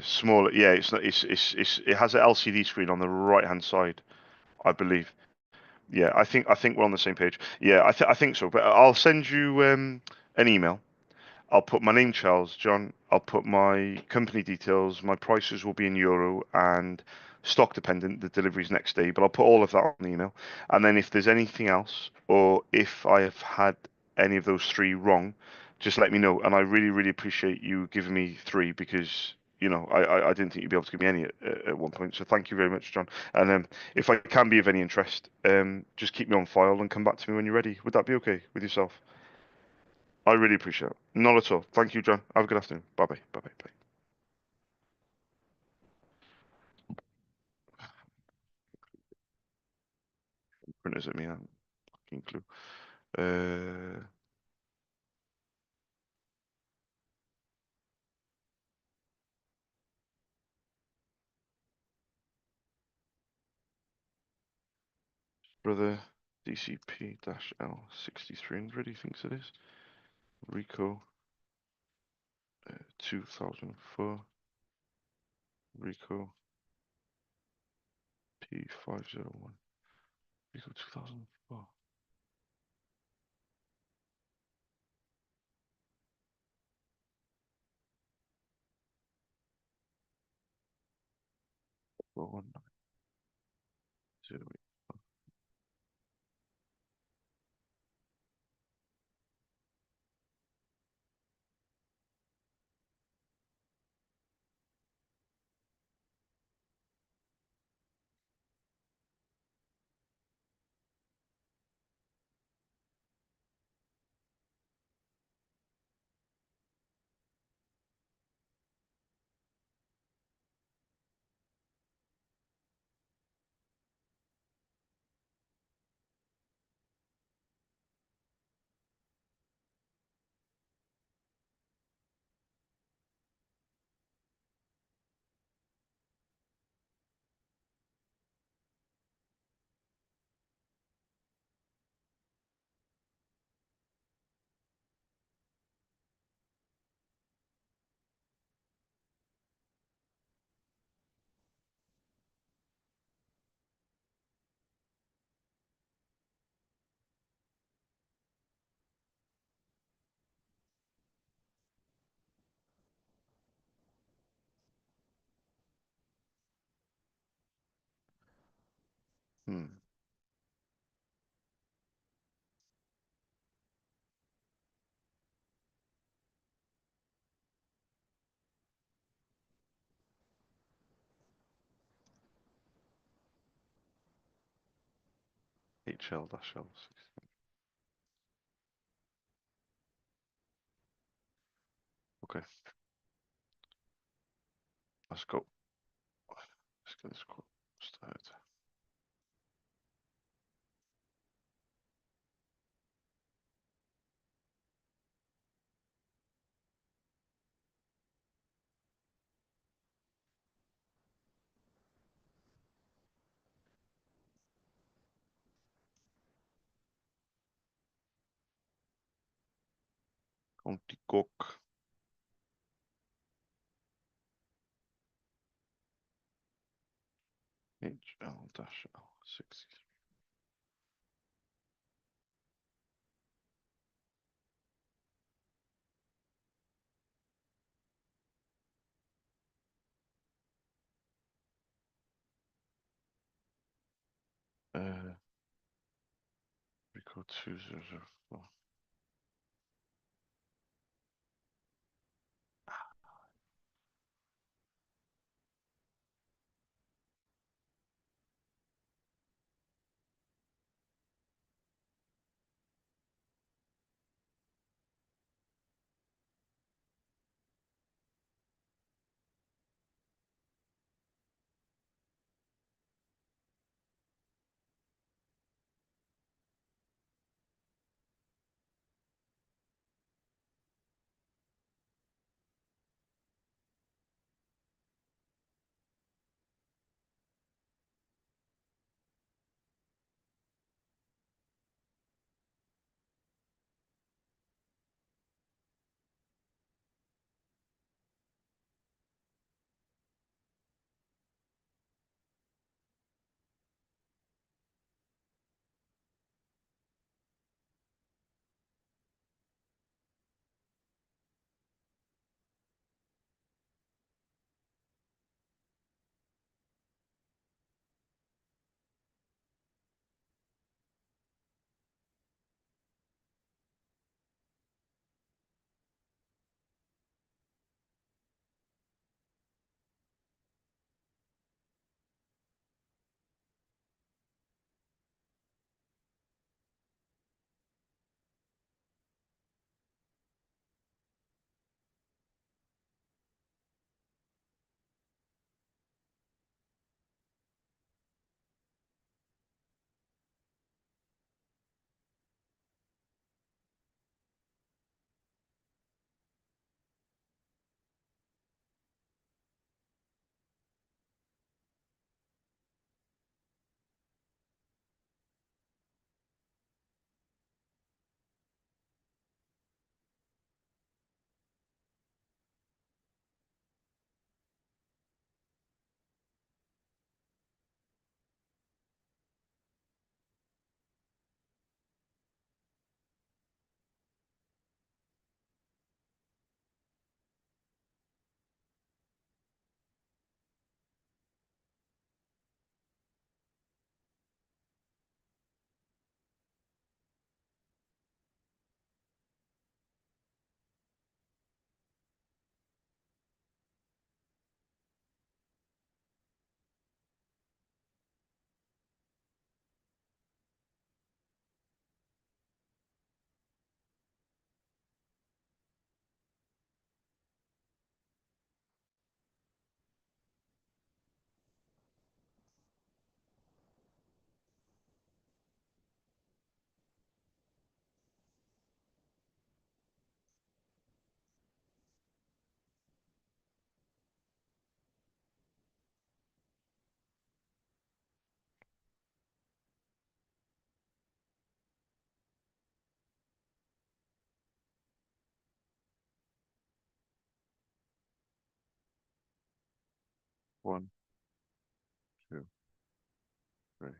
smaller. Yeah, it's not. It has an LCD screen on the right hand side, I believe. Yeah, I think we're on the same page. Yeah, I think so. But I'll send you an email. I'll put my name, Charles John. I'll put my company details. My prices will be in euro and stock dependent. The delivery's next day, but I'll put all of that on the email. And then if there's anything else, or if I have had any of those three wrong, just let me know. And I really, really appreciate you giving me three because I didn't think you'd be able to give me any at one point. So thank you very much, John. And if I can be of any interest, just keep me on file and come back to me when you're ready. Would that be okay with yourself? I really appreciate it. Not at all. Thank you, John. Have a good afternoon. Bye bye. Bye bye. Bye. Printers at me. I have fucking clue. Uh, brother DCP-L6300. He thinks it is. Rico 2004. Rico P501. Rico 2004. Four one nine zero eight. Hmm. HL-L. Okay. Let's go. Let's get this quote started. County Cook. HL-L60. Record 2004. One, two, three.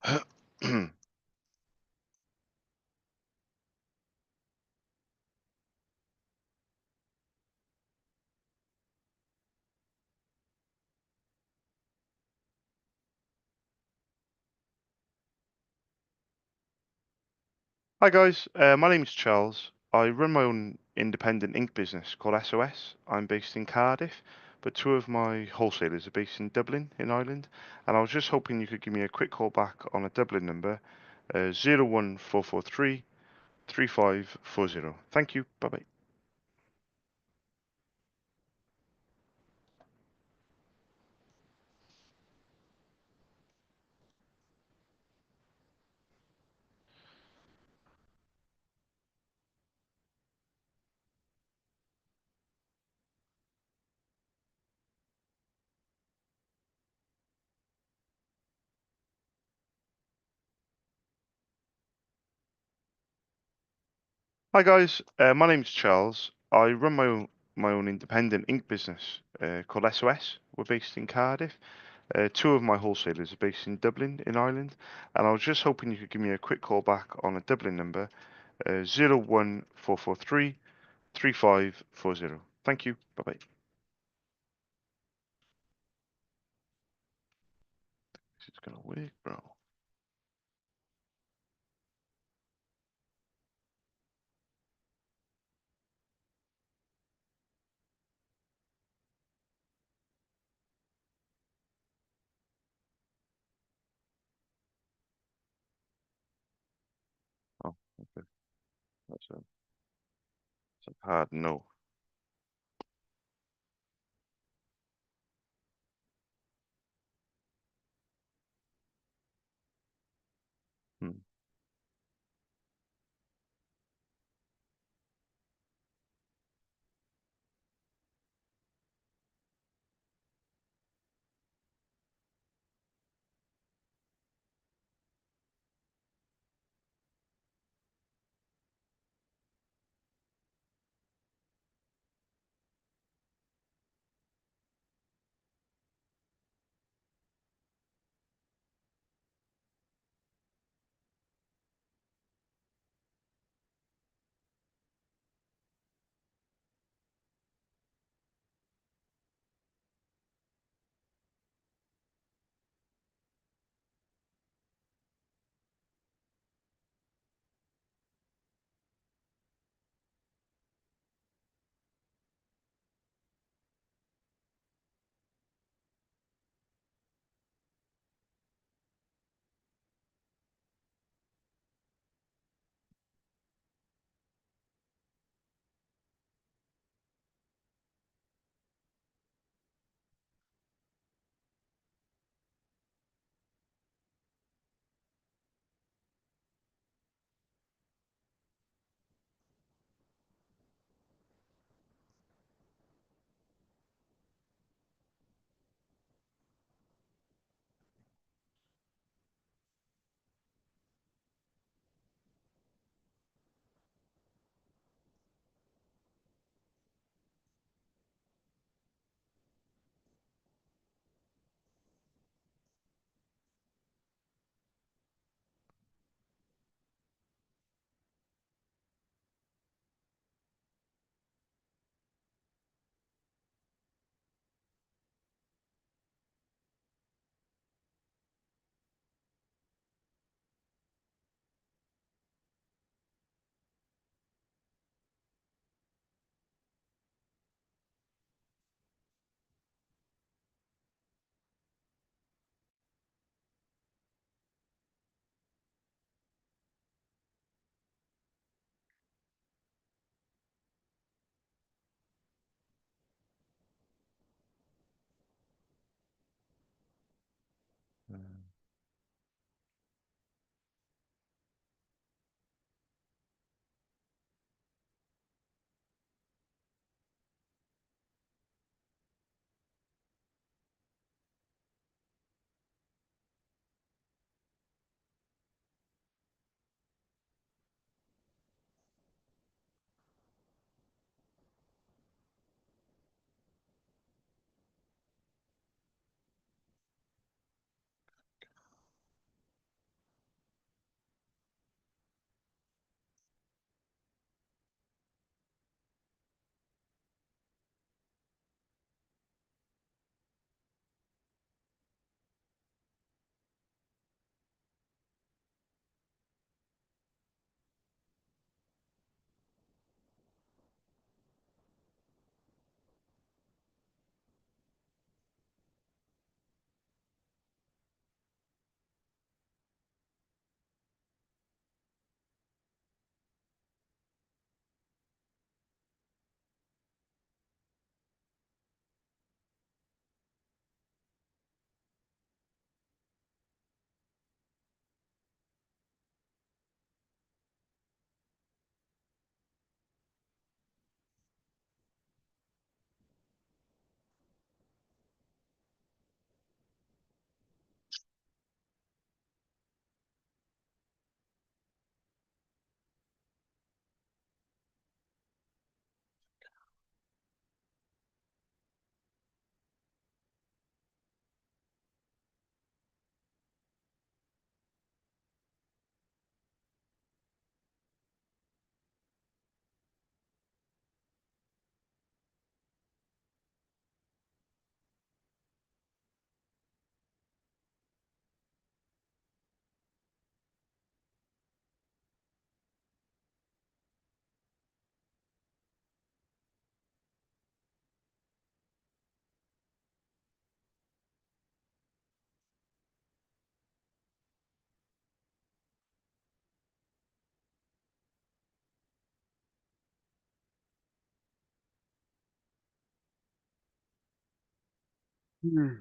Hi guys, my name is Charles. I run my own independent ink business called SOS. I'm based in Cardiff, but two of my wholesalers are based in Dublin, in Ireland, and I was just hoping you could give me a quick call back on a Dublin number, 01443 3540. Thank you. Bye bye. Hi guys, my name's Charles. I run my own independent ink business called SOS. We're based in Cardiff. Two of my wholesalers are based in Dublin, in Ireland, and I was just hoping you could give me a quick call back on a Dublin number, 01443 3540. Thank you. Bye bye. This is gonna work, bro. Oh, okay. That's a hard no. Hmm. Hmm.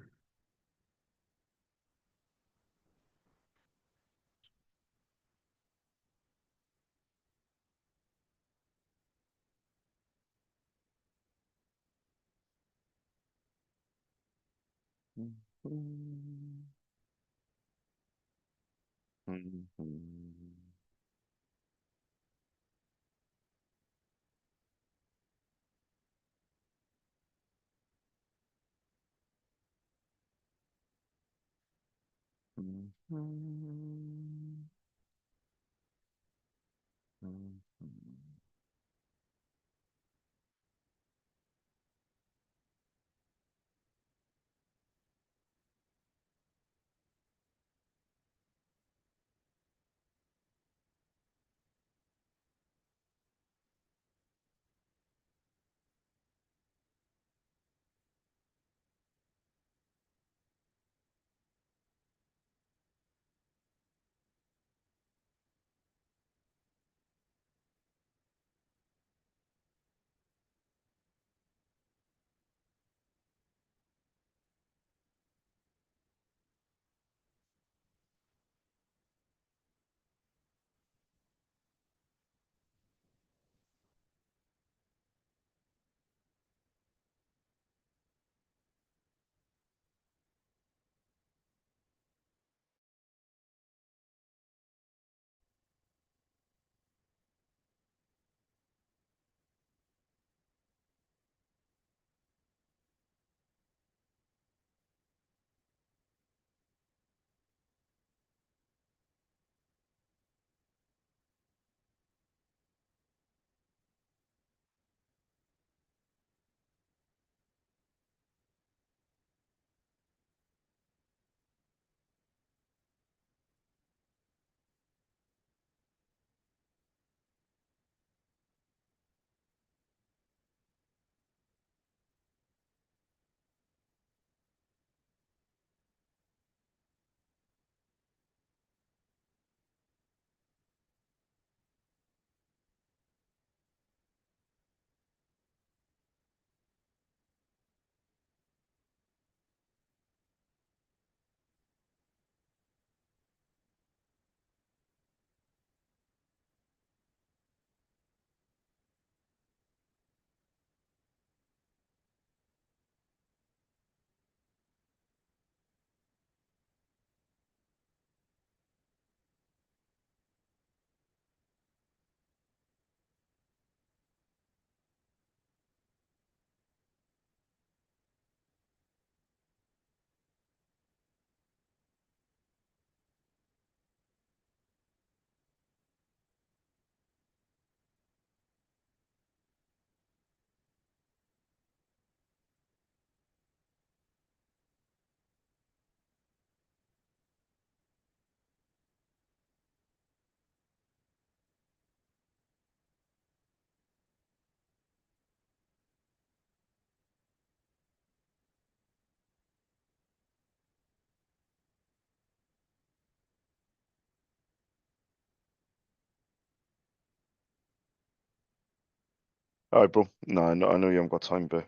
All right, bro. No, I know you haven't got time, but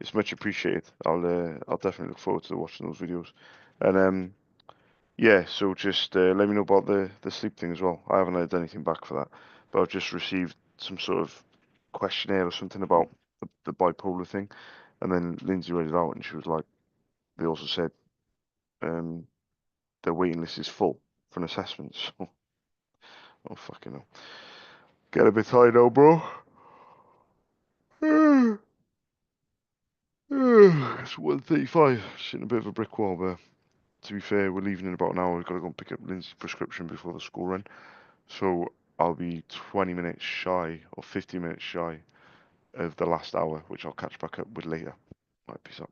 it's much appreciated. I'll definitely look forward to watching those videos. And yeah, so just let me know about the sleep thing as well. I haven't heard anything back for that, but I've just received some sort of questionnaire or something about the bipolar thing, and then Lindsay read it out, and she was like, they also said um their waiting list is full for an assessment. So, oh fucking hell, get a bit tired now, bro. It's 1:35. Sitting a bit of a brick wall, but to be fair, we're leaving in about an hour. We've got to go and pick up Lindsay's prescription before the school run. So I'll be 20 minutes shy or 50 minutes shy of the last hour, which I'll catch back up with later. Right, peace out.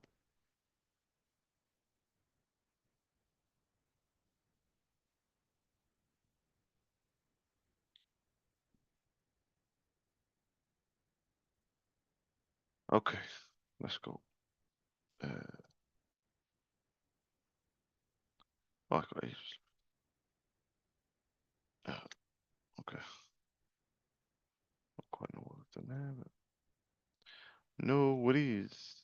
Okay, let's go. Uh, oh, I got ages. Okay, not quite know what I've done there, but no worries.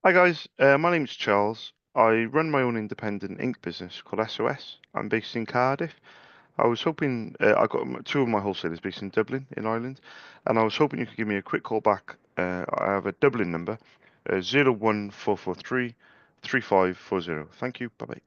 Hi guys, my name's Charles. I run my own independent ink business called SOS. I'm based in Cardiff. I was hoping I got two of my wholesalers based in Dublin, in Ireland, and I was hoping you could give me a quick call back. I have a Dublin number, 01443 3540. Thank you. Bye bye.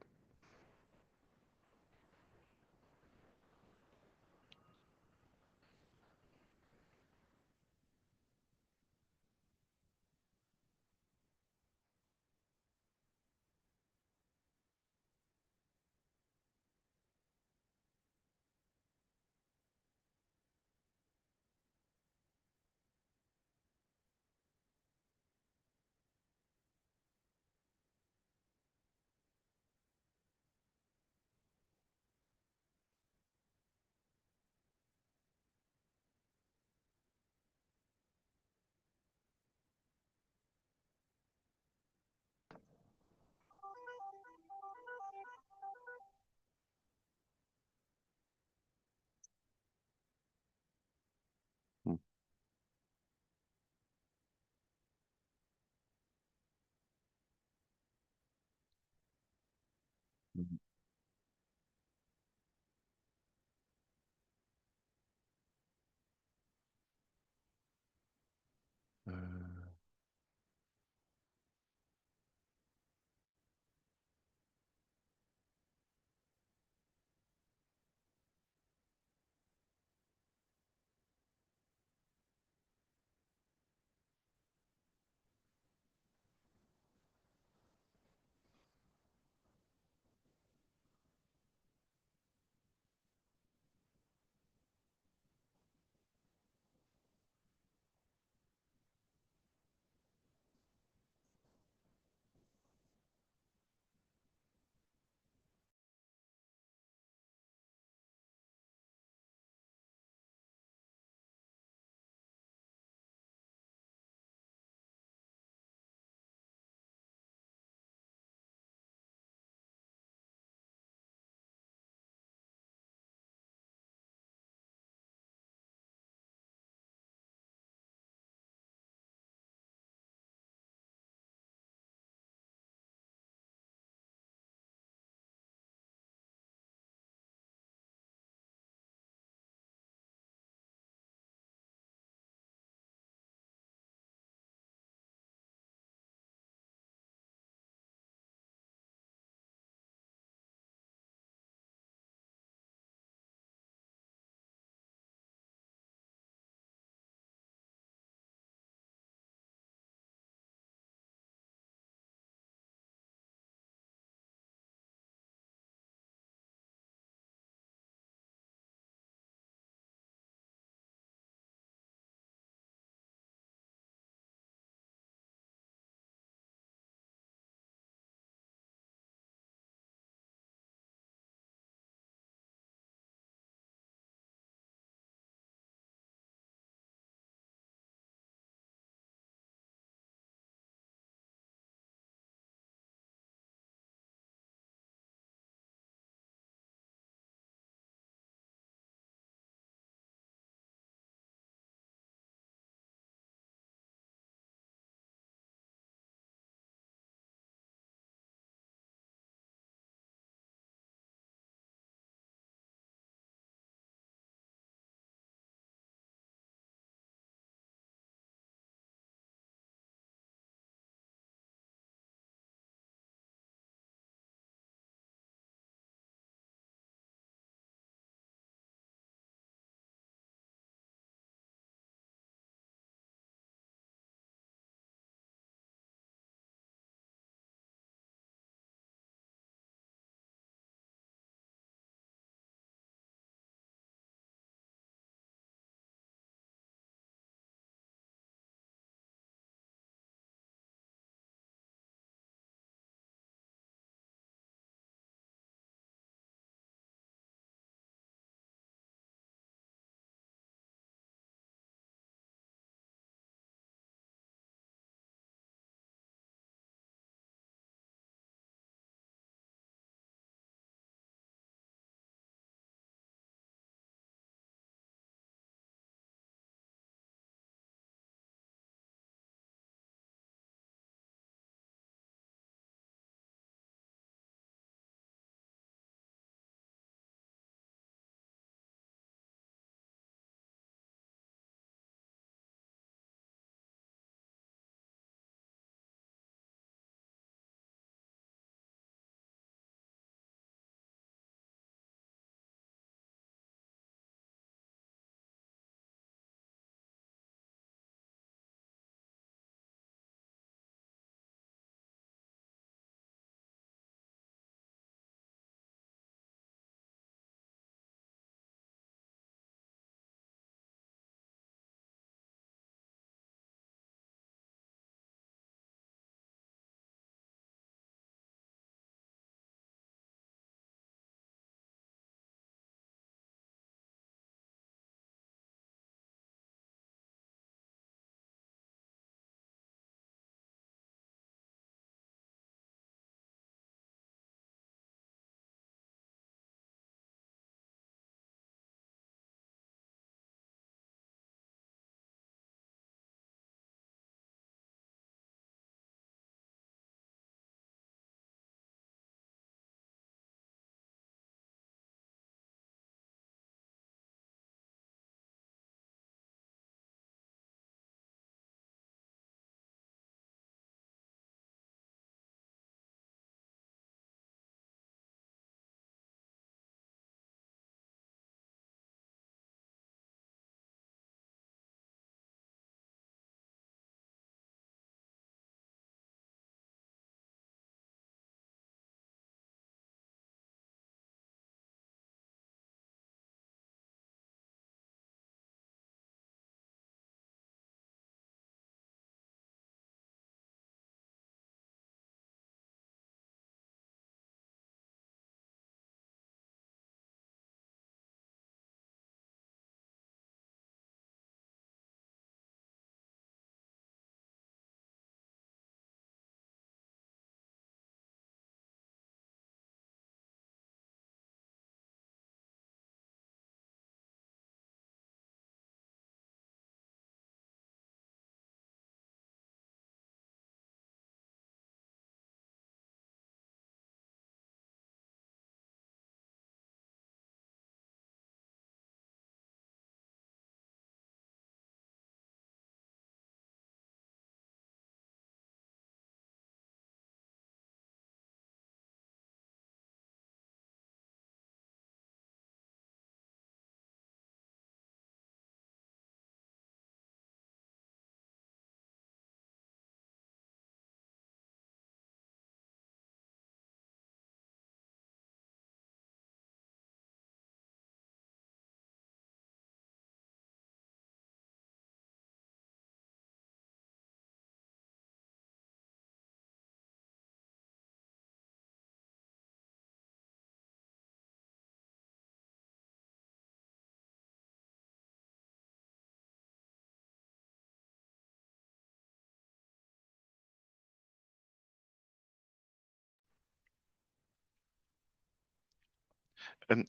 Um,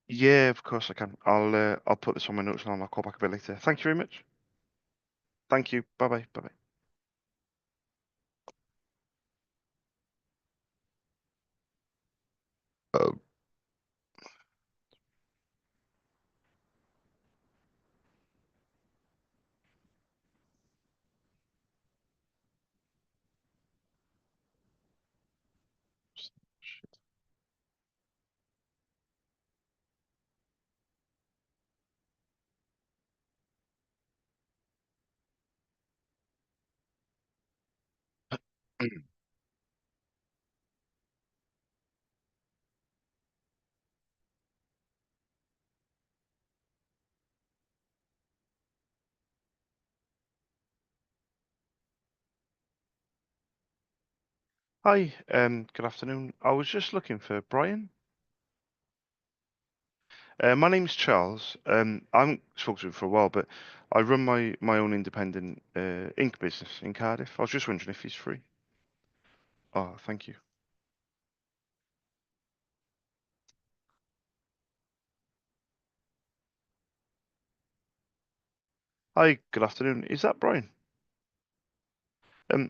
yeah, of course I can. I'll put this on my notes now and I'll call back a bit later. Thank you very much. Thank you. Bye bye. Bye bye. Oh. Hi, good afternoon. I was just looking for Brian. My name's Charles. I haven't spoken to him for a while, but I run my own independent ink business in Cardiff. I was just wondering if he's free. Oh, thank you. Hi, good afternoon. Is that Brian?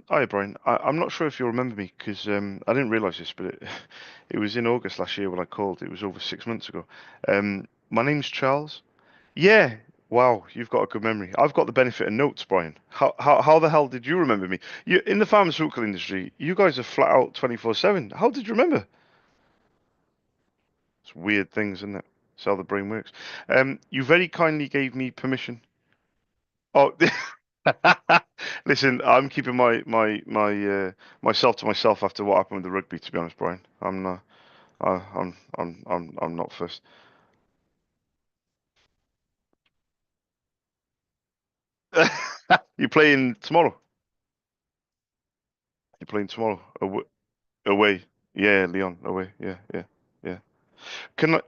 Hi, Brian. I'm not sure if you'll remember me because I didn't realise this, but it was in August last year when I called. It was over 6 months ago. My name's Charles. Yeah. Wow, you've got a good memory. I've got the benefit of notes, Brian. How the hell did you remember me? You in the pharmaceutical industry, you guys are flat out 24/7. How did you remember? It's weird things, isn't it? It's how the brain works. You very kindly gave me permission. Oh, listen, I'm keeping myself to myself after what happened with the rugby. To be honest, Brian, I'm not fussed. You playing tomorrow? You're playing tomorrow away. Yeah, Leon away. Yeah, yeah, yeah. Can I?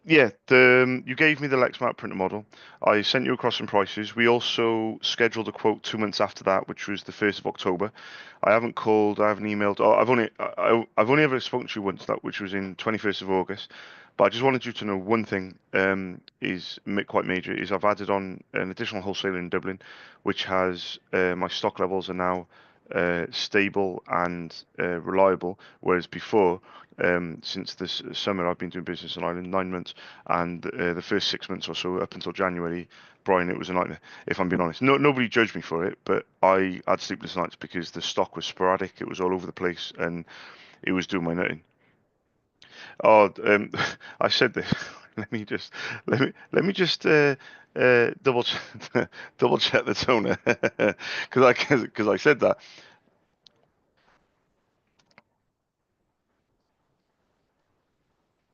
Yeah, you gave me the Lexmark printer model. I sent you across some prices. We also scheduled a quote 2 months after that, which was the 1st of October. I haven't called, I haven't emailed. Oh, I've only ever spoken to you once, that which was in 21st of August. But I just wanted you to know one thing is quite major, is I've added on an additional wholesaler in Dublin, which has my stock levels are now stable and reliable, whereas before since this summer. I've been doing business in Ireland 9 months, and the first 6 months or so, up until January, Brian, it was a nightmare. If I'm being honest, nobody judged me for it, but I had sleepless nights because the stock was sporadic. It was all over the place, and it was doing my nutting. Oh, I said this. Let me just double double check the toner because I said that.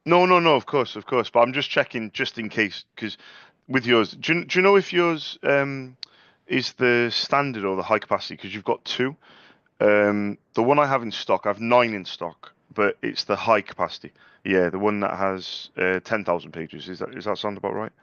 No, no, no, of course. But I'm just checking just in case, because with yours, do you know if yours is the standard or the high capacity? Because you've got two. The one I have in stock, I have nine in stock, but it's the high capacity. Yeah, the one that has 10,000 pages. Is that sound about right?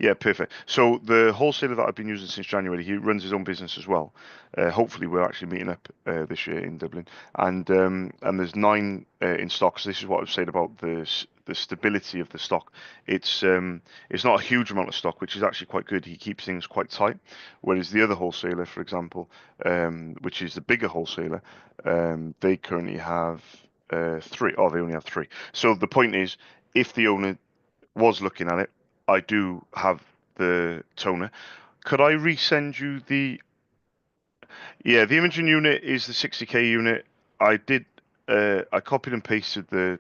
Yeah, perfect. So the wholesaler that I've been using since January, he runs his own business as well. Hopefully, we're actually meeting up this year in Dublin, and there's nine in stock. So this is what I've said about the stability of the stock. It's not a huge amount of stock, which is actually quite good. He keeps things quite tight, whereas the other wholesaler, for example, which is the bigger wholesaler, they currently have three. Oh, they only have three. So the point is, if the owner was looking at it, I do have the toner. Could I resend you the? Yeah, the imaging unit is the 60K unit. I did. I copied and pasted the.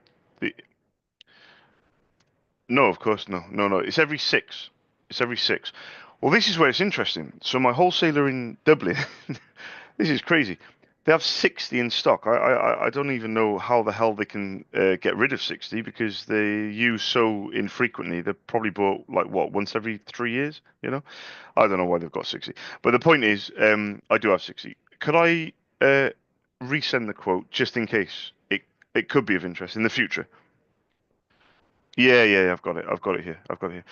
No, of course, no, no, no. It's every six. It's every six. Well, this is where it's interesting. So my wholesaler in Dublin, this is crazy. They have 60 in stock. I don't even know how the hell they can get rid of 60 because they use so infrequently. They're probably bought like what once every 3 years. I don't know why they've got 60. But the point is, I do have 60. Could I resend the quote just in case it could be of interest in the future? Yeah, yeah, yeah, I've got it. I've got it here. I've got it here.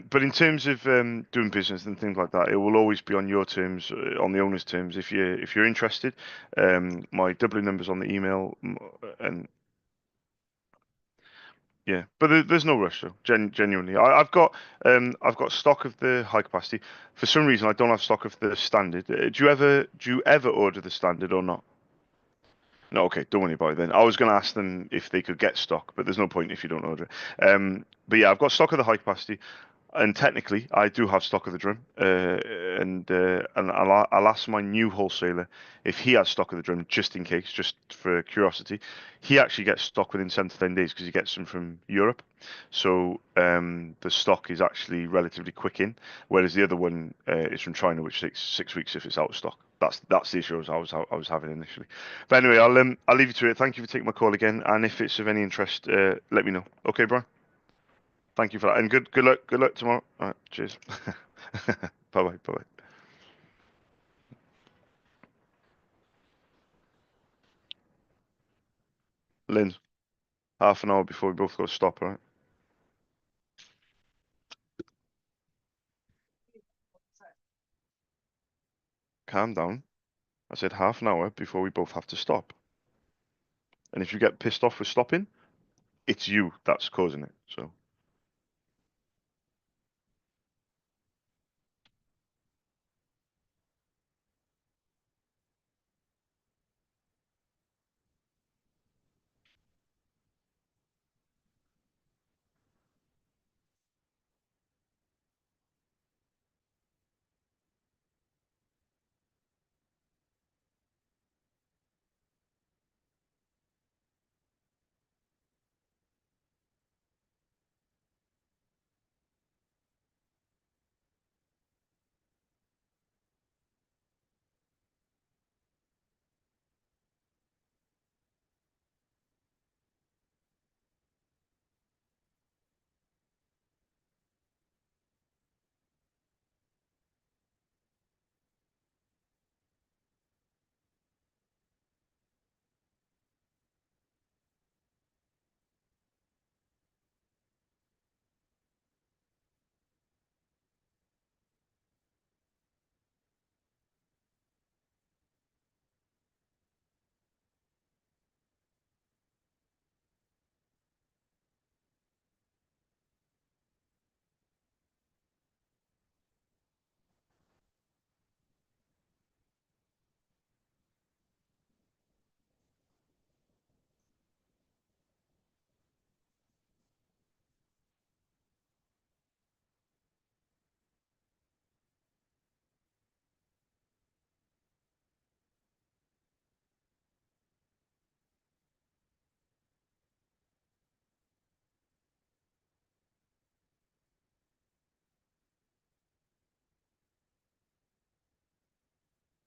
But in terms of doing business and things like that, it will always be on your terms, on the owner's terms. If you're interested, my Dublin number's on the email, and Yeah, but there's no rush though. Genuinely, I've got stock of the high capacity. For some reason, I don't have stock of the standard. Do you ever order the standard or not? No, okay, don't worry about it then. I was going to ask them if they could get stock, but there's no point if you don't order it. But yeah, I've got stock of the high capacity, and technically, I do have stock of the drum. And I'll ask my new wholesaler if he has stock of the drum, just in case, just for curiosity. He actually gets stock within 7 to 10 days because he gets them from Europe. So the stock is actually relatively quick in, whereas the other one is from China, which takes 6 weeks if it's out of stock. That's the issue I was having initially. But anyway, I'll leave you to it. Thank you for taking my call again, and if it's of any interest, let me know. Okay, Brian. Thank you for that, and good luck tomorrow. All right, cheers. Bye bye. Bye bye. Lynn, half an hour before we both got to stop. All right, calm down. I said half an hour before we both have to stop. And if you get pissed off with stopping, it's you that's causing it. So,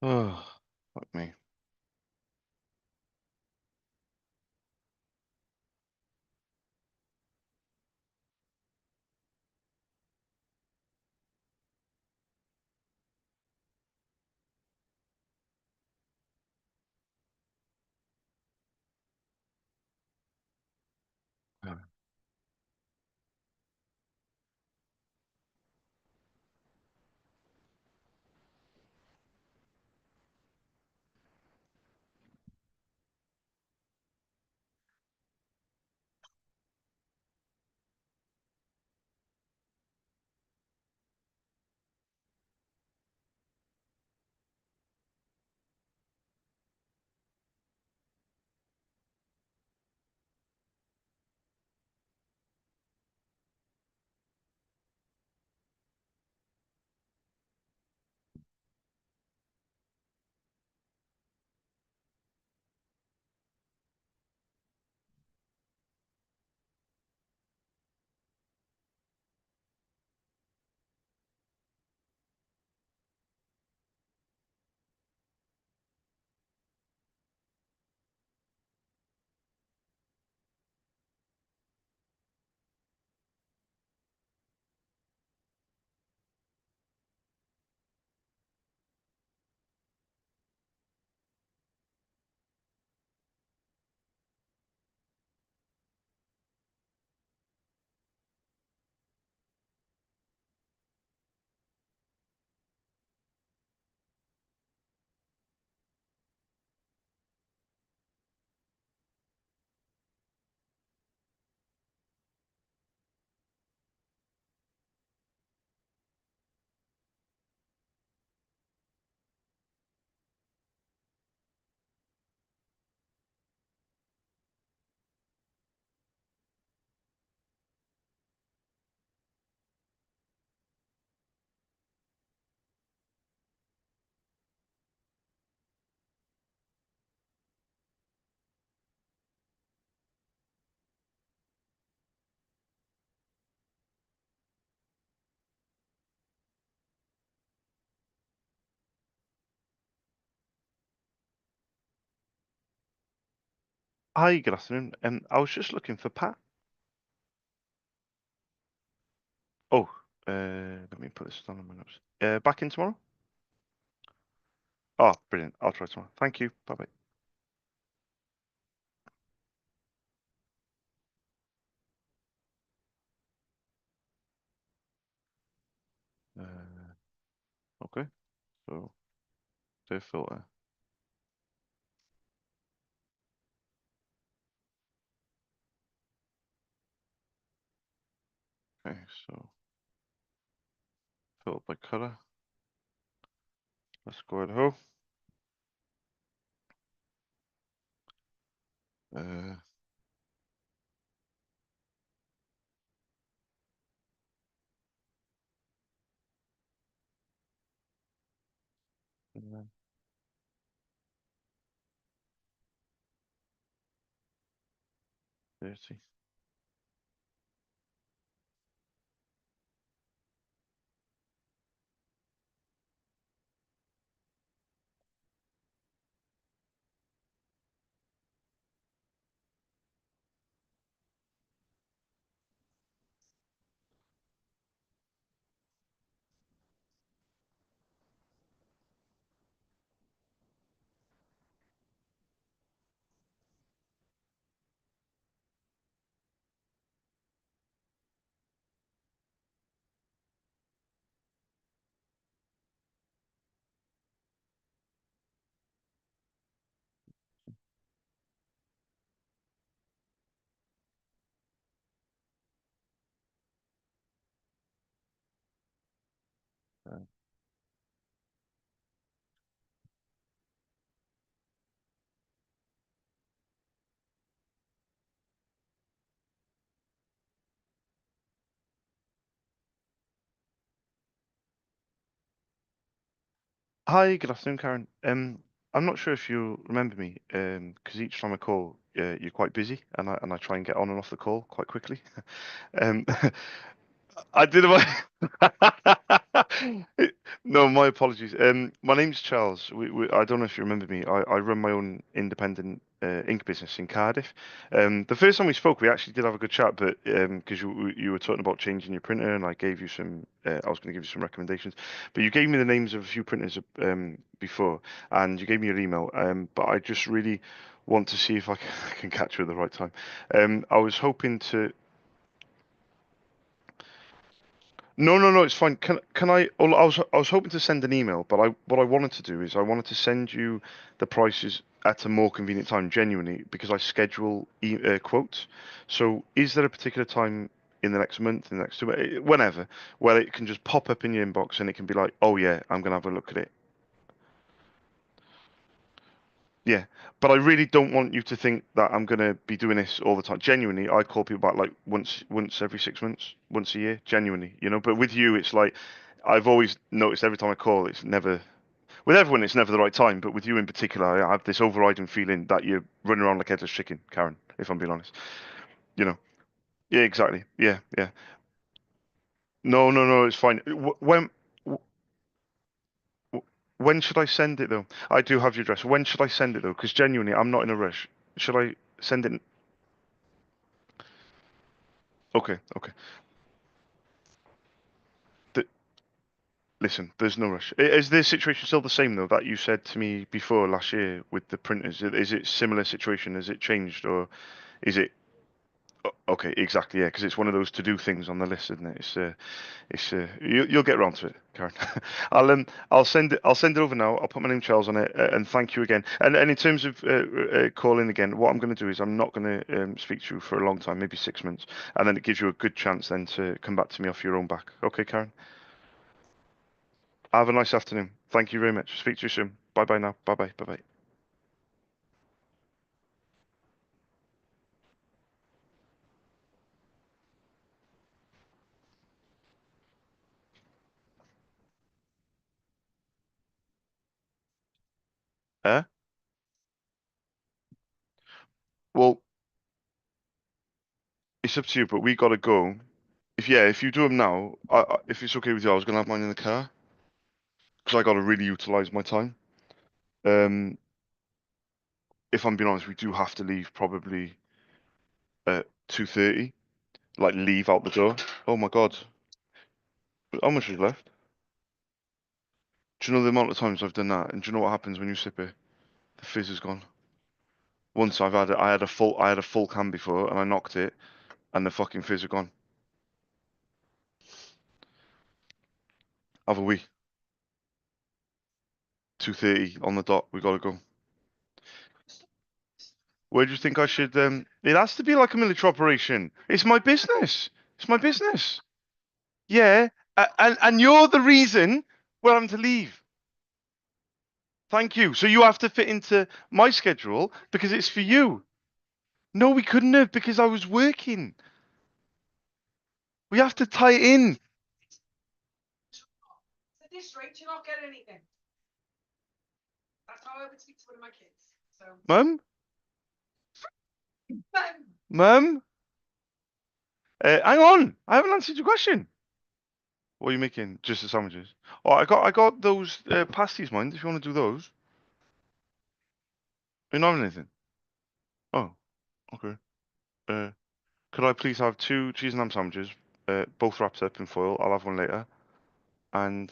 oh, fuck me. Hi, good afternoon. I was just looking for Pat. Oh, let me put this down on my notes. Back in tomorrow? Oh, brilliant. I'll try tomorrow. Thank you. Bye bye. Okay, so save filter. Okay, so filter by color. Let's go ahead. Ho. Uh, and then 30. Uh, 'Hi, good afternoon, Karen. I'm not sure if you remember me, because each time I call, you're quite busy, and I try and get on and off the call quite quickly. Um, I did No, my apologies. My name's Charles. I don't know if you remember me. I run my own independent ink business in Cardiff. The first time we spoke, we actually did have a good chat, but because you were talking about changing your printer, and I gave you some, I was going to give you some recommendations, but you gave me the names of a few printers before, and you gave me your email. But I just really want to see if I can catch you at the right time. I was hoping to. No, no, no, it's fine. Can I? Well, I was hoping to send an email, but what I wanted to do is I wanted to send you the prices at a more convenient time, genuinely, because I schedule quotes. So, is there a particular time in the next month, in the next 2 months, whenever, where it can just pop up in your inbox and it can be like, oh yeah, I'm gonna have a look at it. Yeah, but I really don't want you to think that I'm gonna be doing this all the time. Genuinely, I call people back like once every 6 months, once a year. Genuinely, But with you, it's like I've always noticed every time I call, it's never with everyone, it's never the right time. But with you in particular, I have this overriding feeling that you're running around like headless chicken, Karen. If I'm being honest, you know. Yeah, exactly. Yeah, yeah. No, no, no, it's fine. W- when should I send it though? I do have your address. When should I send it though? Because genuinely, I'm not in a rush. Should I send it? Okay, okay. Th Listen, there's no rush. Is the situation still the same though that you said to me before last year with the printers? Is it similar situation? Has it changed or is it? Okay, exactly. Yeah, because it's one of those to-do things on the list, isn't it? You'll get around to it, Karen. I'll send it over now. I'll put my name Charles on it, and thank you again. And in terms of calling again, what I'm going to do is I'm not going to speak to you for a long time, maybe 6 months, and then it gives you a good chance then to come back to me off your own back. Okay, Karen. Have a nice afternoon. Thank you very much. Speak to you soon. Bye bye now. Bye bye. Bye bye. Well, it's up to you, but we gotta go. If you do them now, if it's okay with you, I was gonna have mine in the car because I gotta really utilize my time. Um, if I'm being honest, we do have to leave probably at 2:30. Like leave out the door. Oh my god. How much is left? Do you know the amount of times I've done that? And do you know what happens when you sip it? The fizz is gone. Once I had a full can before, and I knocked it, and the fucking fizz are gone. Have a wee. 2:30 on the dot. We gotta go. Where do you think I should? It has to be like a military operation. It's my business. It's my business. Yeah, and you're the reason we're having to leave. Thank you. So you have to fit into my schedule because it's for you. No, we couldn't have because I was working. We have to tie it in. At this rate, you're not getting anything. That's how I would speak to one of my kids. So, Mum? Mum, Mum? Hang on. I haven't answered your question. What are you making? Just the sandwiches. Oh, I got those pasties, mind, if you want to do those. You're not having anything? Oh, okay. Uh, could I please have 2 cheese and ham sandwiches, both wrapped up in foil? I'll have one later. And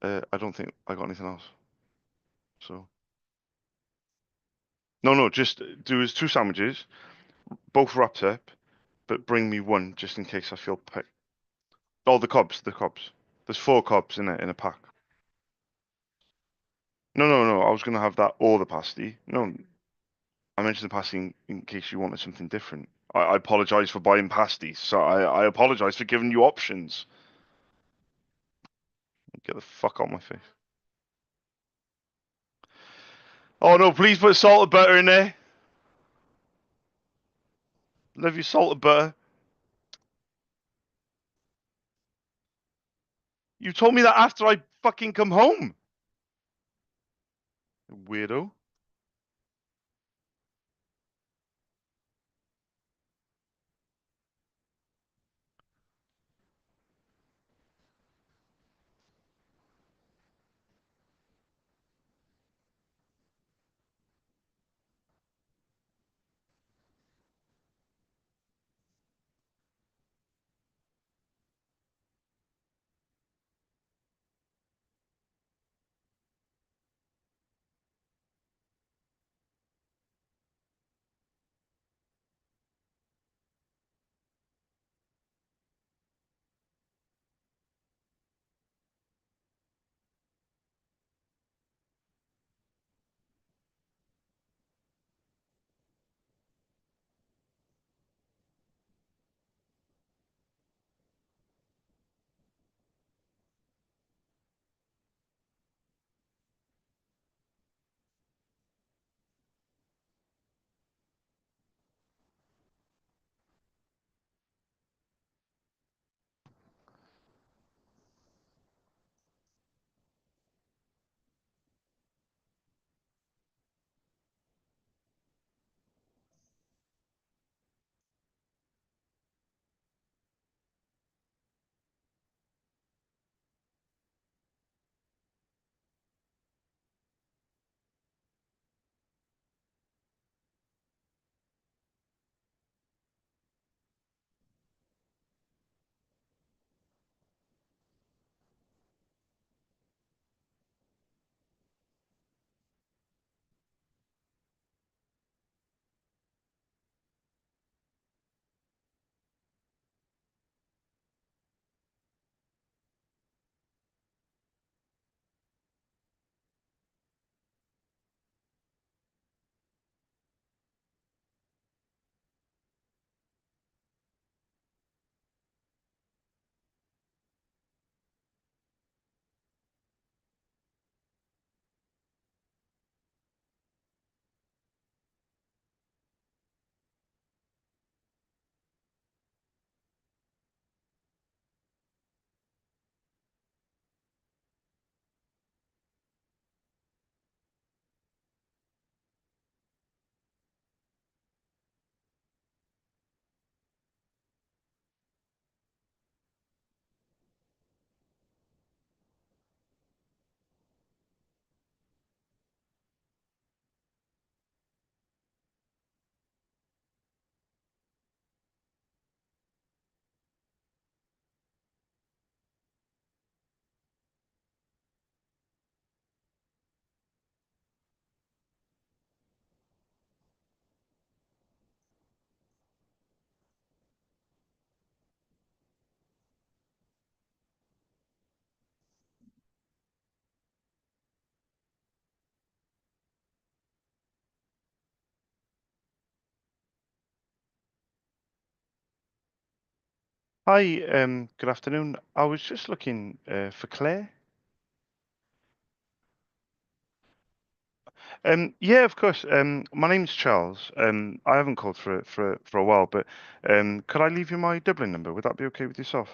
I don't think I got anything else. So no, just do as 2 sandwiches, both wrapped up, but bring me one just in case I feel Oh, the cobs. There's 4 cobs in it in a pack. No. I was gonna have that or the pasty. No, I mentioned the pasty in case you wanted something different. I apologize for buying pasties. So I apologize for giving you options. Get the fuck out of my face. Oh no, please put salt and butter in there. Love your salt and butter. You told me that after I fucking come home. Weirdo. Hi, good afternoon. I was just looking for Claire. Yeah, of course. My name's Charles. I haven't called for a while, but could I leave you my Dublin number? Would that be okay with yourself?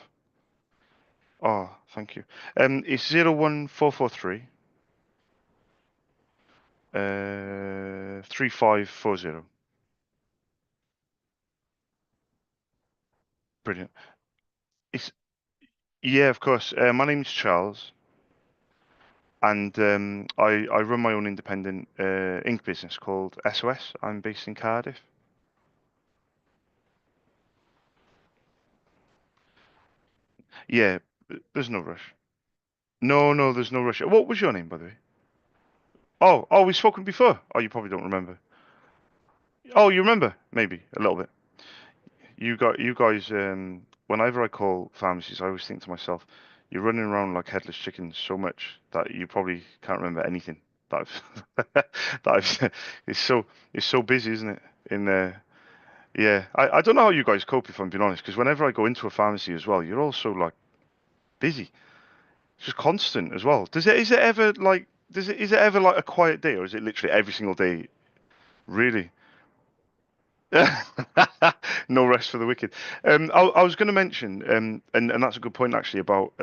Oh, thank you. It's 01443 3540. Brilliant. It's Yeah, of course. My name's Charles, and I run my own independent ink business called SOS. I'm based in Cardiff. Yeah, there's no rush. No, no, there's no rush. What was your name, by the way? Oh, we've spoken before. Oh, you probably don't remember. Oh, you remember? Maybe a little bit. You guys. Whenever I call pharmacies, I always think to myself, you're running around like headless chickens so much that you probably can't remember anything. That I've, that I've, it's so busy, isn't it? In Yeah, I don't know how you guys cope if I'm being honest, because whenever I go into a pharmacy as well, you're also like busy. It's just constant as well. Is it ever like is it ever like a quiet day, or is it literally every single day? Really? No rest for the wicked. I was going to mention, and that's a good point actually about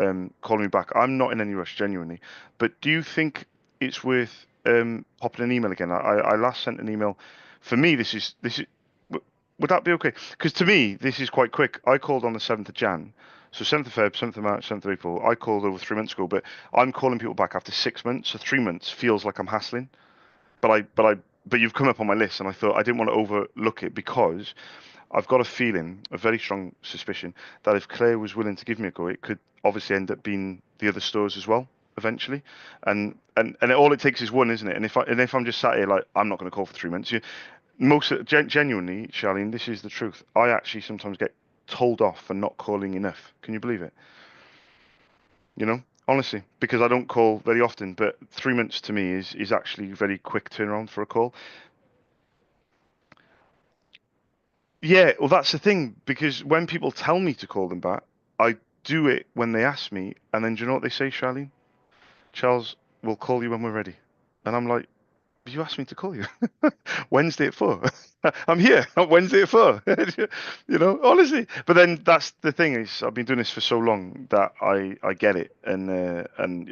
calling me back. I'm not in any rush, genuinely. But do you think it's worth popping an email again? I last sent an email. For me, this is. Would that be okay? Because to me, this is quite quick. I called on the 7th of Jan. So 7th of Feb, 7th of March, 7th of April. I called over 3 months ago, but I'm calling people back after 6 months. So 3 months feels like I'm hassling. But you've come up on my list, and I thought I didn't want to overlook it because I've got a feeling, a very strong suspicion, that if Claire was willing to give me a go, it could obviously end up being the other stores as well eventually. And all it takes is one, isn't it? And if I'm just sat here like I'm not going to call for 3 months, genuinely, Charlene, this is the truth. I actually sometimes get told off for not calling enough. Can you believe it? Honestly, because I don't call very often, but 3 months to me is actually very quick turnaround for a call. Yeah, well, that's the thing, because when people tell me to call them back, I do it when they ask me, and then do you know what they say, Charlene? Charles, we'll call you when we're ready. And I'm like, you asked me to call you. Wednesday at 4. I'm here on Wednesday at 4. Honestly. But then that's the thing is I've been doing this for so long that I get it, and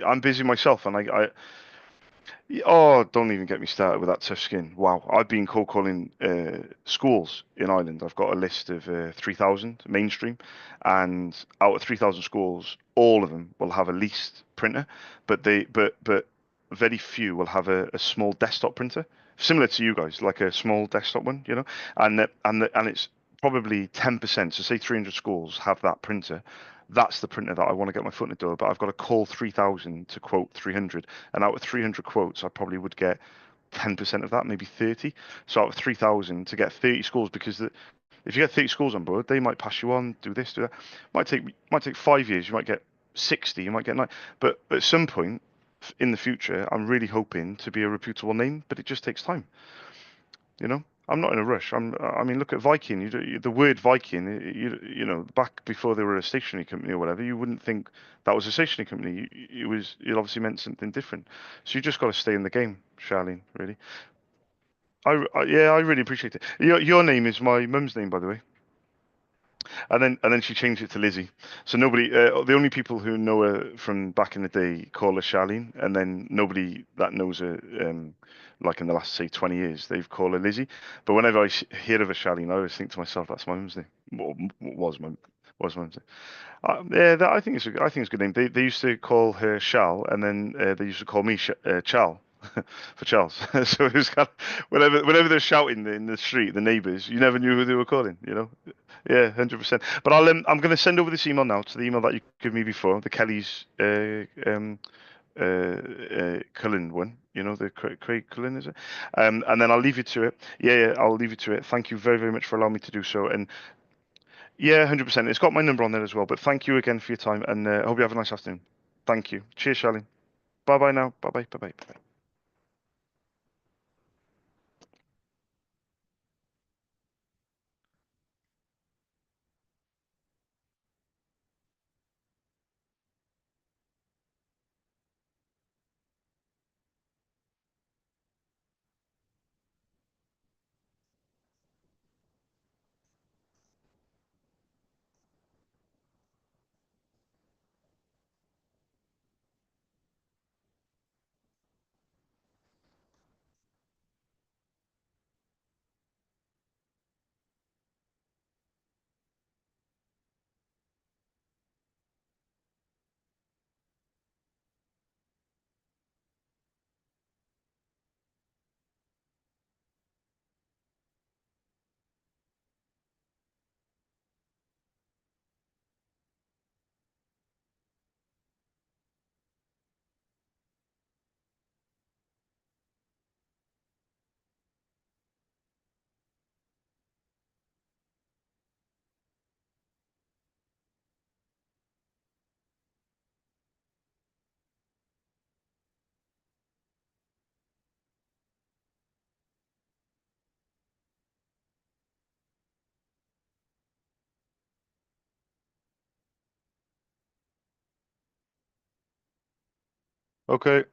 I'm busy myself, and oh, don't even get me started with that tough skin. Wow, I've been cold calling schools in Ireland. I've got a list of 3,000 mainstream, and out of 3,000 schools, all of them will have a leased printer, but very few will have a small desktop printer, similar to you guys, like a small desktop one, and it's probably 10%. So say 300 schools have that printer. That's the printer that I want to get my foot in the door, but I've got to call 3,000 to quote 300. And out of 300 quotes, I probably would get 10% of that, maybe 30. So out of 3,000 to get 30 schools, because if you get 30 schools on board, they might pass you on, do this, do that. Might take 5 years. You might get 60. You might get 9. But at some point in the future, I'm really hoping to be a reputable name, but it just takes time. I'm not in a rush. I mean, look at Viking. The word Viking, back before they were a stationery company or whatever, you wouldn't think that was a stationery company. It obviously meant something different. So you just got to stay in the game, Charlene, really. Yeah, I really appreciate it. Your name is my mum's name, by the way. And then she changed it to Lizzie. So nobody, the only people who know her from back in the day call her Charlene, and then nobody that knows her, like in the last say 20 years, they've called her Lizzie. But whenever hear of a Charlene, I always think to myself, that's my mum's name. Was my mum's name. Yeah, I think it's a good name. They used to call her Shal, and then they used to call me Chal. For Charles. So it was kind of whenever they're shouting in the street, the neighbours, you never knew who they were calling. Yeah, 100%. But I'm going to send over this email now to the email that you gave me before, the Kelly's Cullen one. The Craig Cullen, is it? And then I'll leave you to it. Yeah, I'll leave you to it. Thank you very, very much for allowing me to do so. And yeah, 100%. It's got my number on there as well. But thank you again for your time, and I hope you have a nice afternoon. Thank you. Cheers, Charlene. Bye bye now. Bye bye. Bye bye. Bye bye. Okay.